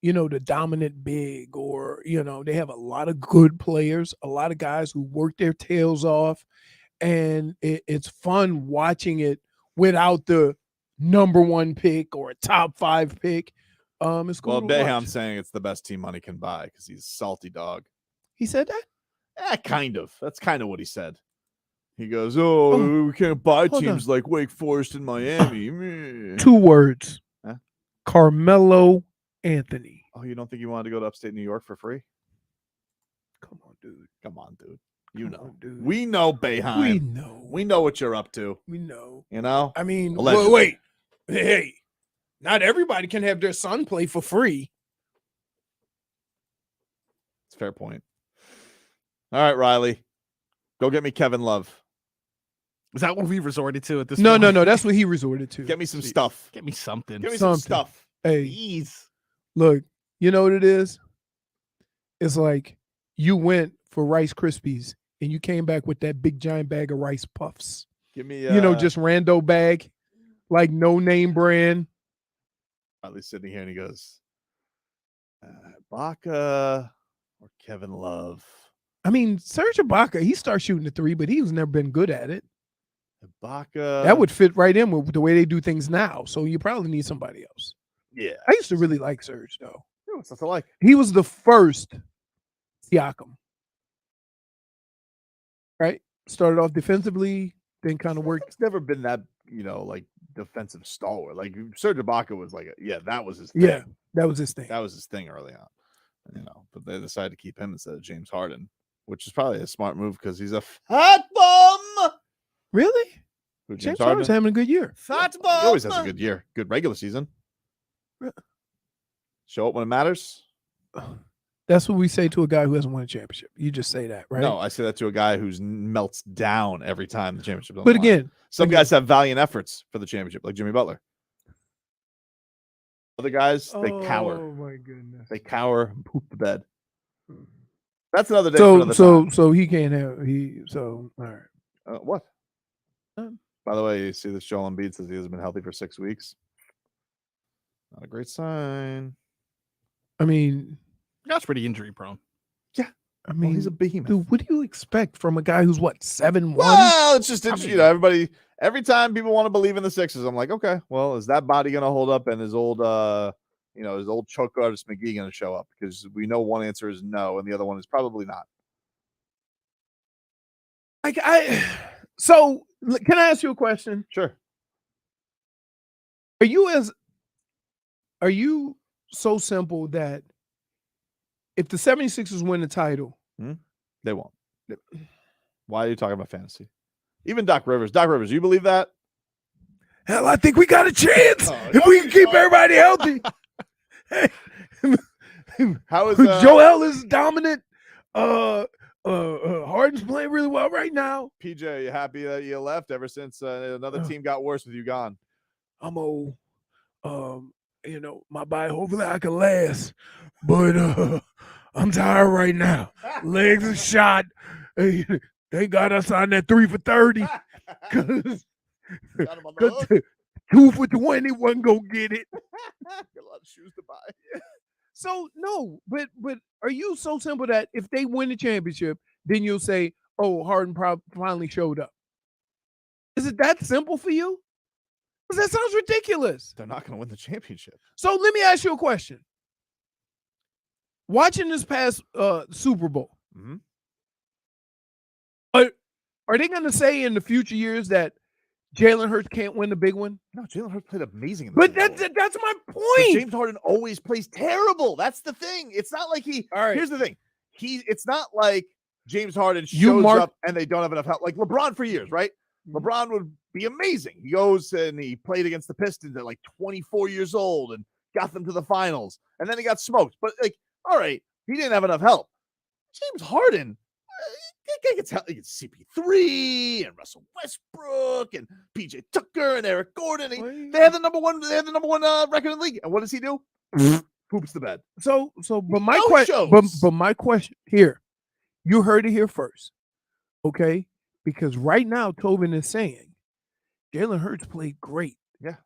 the dominant big, or they have a lot of good players, a lot of guys who work their tails off, and it's fun watching it without the number 1 pick or a top 5 pick. It's cool. Well, to Bayham's watch. saying it's the best team money can buy because he's a salty dog. He said that? Kind of. That's kind of what he said. He goes, we can't buy hold teams like Wake Forest and Miami. Meh. 2 words. Huh? Carmelo Anthony. Oh, you don't think you wanted to go to upstate New York for free? Come on, dude. Come on, dude. You Come know. on, dude. We know, Bayheim. We know. We know what you're up to. We know. You know? I mean, Allegedly. wait. Hey, not everybody can have their son play for free. It's a fair point. All right, Riley. Go get me Kevin Love. Is that what we resorted to at this No, point? no, no. That's what he resorted to. Get me some stuff. Get me something. Give me some stuff. Hey, Please. look, you know what it is? It's like you went for Rice Krispies and you came back with that big giant bag of Rice Puffs. Give me Just rando bag, like no name brand. Riley's sitting here and he goes, Ibaka or Kevin Love. I mean, Serge Ibaka, he starts shooting the 3, but he's never been good at it. Ibaka. That would fit right in with the way they do things now. So you probably need somebody else. Yeah. I used to really like Serge, though. What's not to like? He was the first Siakam. Right? Started off defensively, then kind of worked. It's never been that, like defensive stalwart. Like Serge Ibaka was like, that was his thing. Yeah, that was his thing. That was his thing early on. But they decided to keep him instead of James Harden, which is probably a smart move because he's a fat bum. Really? Who, James Harden's having a good year. Fat bum. He always has a good year. Good regular season. Show up when it matters. That's what we say to a guy who hasn't won a championship. You just say that, right? No, I say that to a guy who melts down every time the championship. But again, some guys have valiant efforts for the championship, like Jimmy Butler. Other guys, they cower. Oh my goodness. They cower and poop the bed. That's another day. for another time. So he can't have all right. What? By the way, you see this Joel Embiid says he hasn't been healthy for 6 weeks. Not a great sign. I mean, that's pretty injury prone. Yeah. I mean, he's a behemoth. Dude, what do you expect from a guy who's 7'1"? Well, it's just everybody. Every time people want to believe in the Sixers, I'm like, okay, well, is that body going to hold up, and his old, his old choke artist McGee going to show up? Because we know one answer is no, and the other one is probably not. So can I ask you a question? Sure. Are you so simple that if the 76ers win the title, they won't? Why are you talking about fantasy? Even Doc Rivers, you believe that? Hell, I think we got a chance if we can keep everybody healthy. How is Joel is dominant? Harden's playing really well right now. PJ, are you happy that you left ever since another team got worse with you gone? I'm old. My body, hopefully I can last. But I'm tired right now. Legs are shot. They got us on that 3 for 30. Because 2 for 20 wasn't going to get it. Got a lot of shoes to buy. So, no, but are you so simple that if they win the championship, then you'll say, oh, Harden finally showed up? Is it that simple for you? Because that sounds ridiculous. They're not going to win the championship. So let me ask you a question. Watching this past Super Bowl, are they going to say in the future years that Jalen Hurts can't win the big one? No, Jalen Hurts played amazing in the But Super Bowl. that's my But point. James Harden always plays terrible. That's the thing. It's not like All right. Here's the thing. It's not like James Harden shows up and they don't have enough help. Like LeBron for years, right? LeBron would be amazing. He goes and he played against the Pistons at like 24 years old and got them to the finals. And then he got smoked. But all right, he didn't have enough help. James Harden, he gets CP3 and Russell Westbrook and PJ Tucker and Eric Gordon. They had the number one record in the league. And what does he do? Poops the bed. But my question, but my question here, you heard it here first, okay? Because right now, Tobin is saying Jalen Hurts played great. Yeah.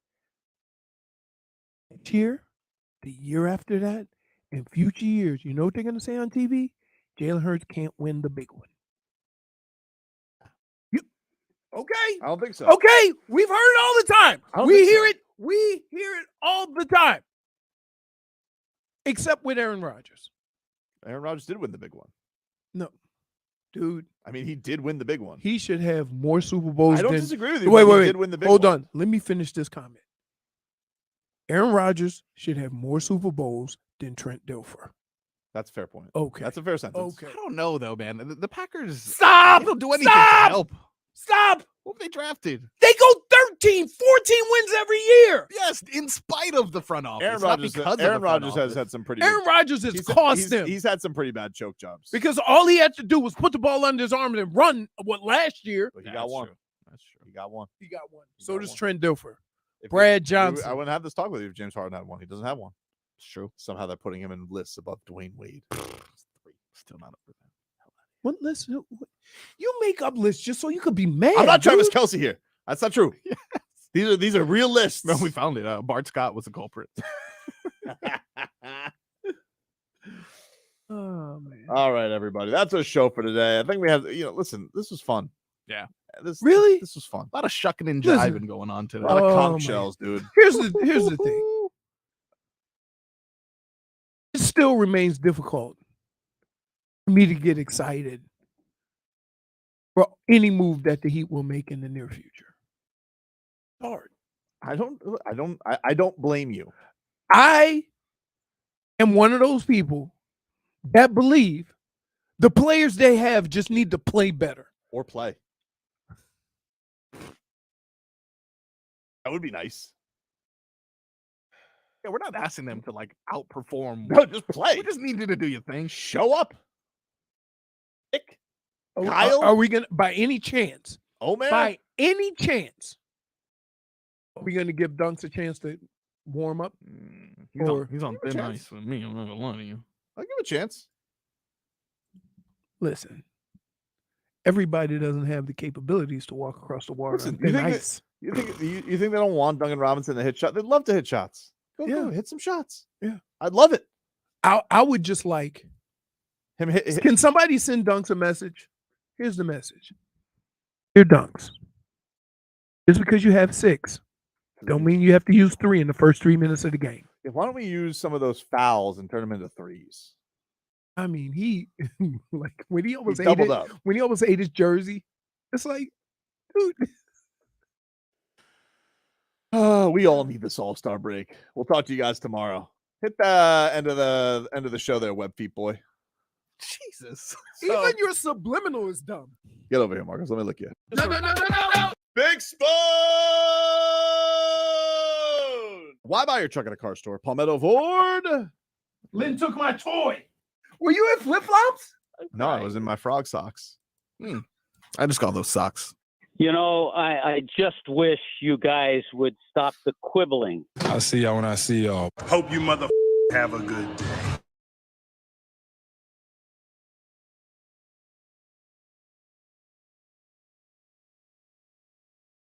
Next year, the year after that, in future years, you know what they're going to say on TV? Jalen Hurts can't win the big one. Okay. I don't think so. Okay. We've heard it all the time. We hear it. We hear it all the time. Except with Aaron Rodgers. Aaron Rodgers did win the big one. No. Dude. I mean, he did win the big one. He should have more Super Bowls. I don't disagree with you. Wait. He did win the big Hold one. on. Let me finish this comment. Aaron Rodgers should have more Super Bowls than Trent Dilfer. That's a fair point. Okay. That's a fair sentence. Okay. I don't know though, man. The Packers Stop! don't do anything to help. Stop! What they drafted? They go 13, 14 wins every year. Yes, in spite of the front office. Aaron not Rodgers, because of Aaron the front Rodgers has office. had some pretty. Aaron Rodgers has cost him. He's had some pretty bad choke jobs. Because all he had to do was put the ball under his arm and run last year. But he got one. That's true. He got one. He got one. So does Trent Dilfer. If Brad Johnson. I wouldn't have this talk with you if James Harden had one. He doesn't have one. It's true. Somehow they're putting him in lists above Dwayne Wade. Still not up for that. What list? You make up lists just so you could be mad. I'm not Travis dude. Kelce here. That's not true. Yes. These are real lists. No, we found it. Bart Scott was the culprit. Oh man. All right, everybody. That's our show for today. I think we have, listen, this was fun. Yeah. This was fun. A lot of shucking and Listen. jiving going on today. A lot of Oh, conch man. shells, dude. Here's the thing. It still remains difficult for me to get excited for any move that the Heat will make in the near future. Hard. I don't blame you. I am one of those people that believe the players they have just need to play better. Or play. That would be nice. Yeah, we're not asking them to like outperform. No, just play. We just need you to do your thing. Show up. Nick. Kyle. Are we gonna, by any chance? Oh man. By any chance, are we gonna give Dunks a chance to warm up? He's on thin ice with me. I'm not gonna lie to you. I'll give him a chance. Listen, everybody doesn't have the capabilities to walk across the water on thin ice. You think they don't want Duncan Robinson to hit shots? They'd love to hit shots. Go hit some shots. Yeah, I'd love it. I would just like him hit. Can somebody send Dunks a message? Here's the message. Dear Dunks, just because you have 6, don't mean you have to use 3 in the first 3 minutes of the game. Yeah, why don't we use some of those fouls and turn them into threes? I mean, he like when he almost doubled ate up. When he almost ate his jersey, it's like, dude. We all need this all-star break. We'll talk to you guys tomorrow. Hit the end of the show there, Web Feet Boy. Jesus. Even your subliminal is dumb. Get over here, Marcus. Let me look you. No. Big Spoon! Why buy your truck at a car store? Palmetto Ford. Lynn took my toy. Were you in flip-flops? No, I was in my frog socks. I just call those socks. You know, I just wish you guys would stop the quibbling. I'll see y'all when I see y'all. Hope you mother have a good day.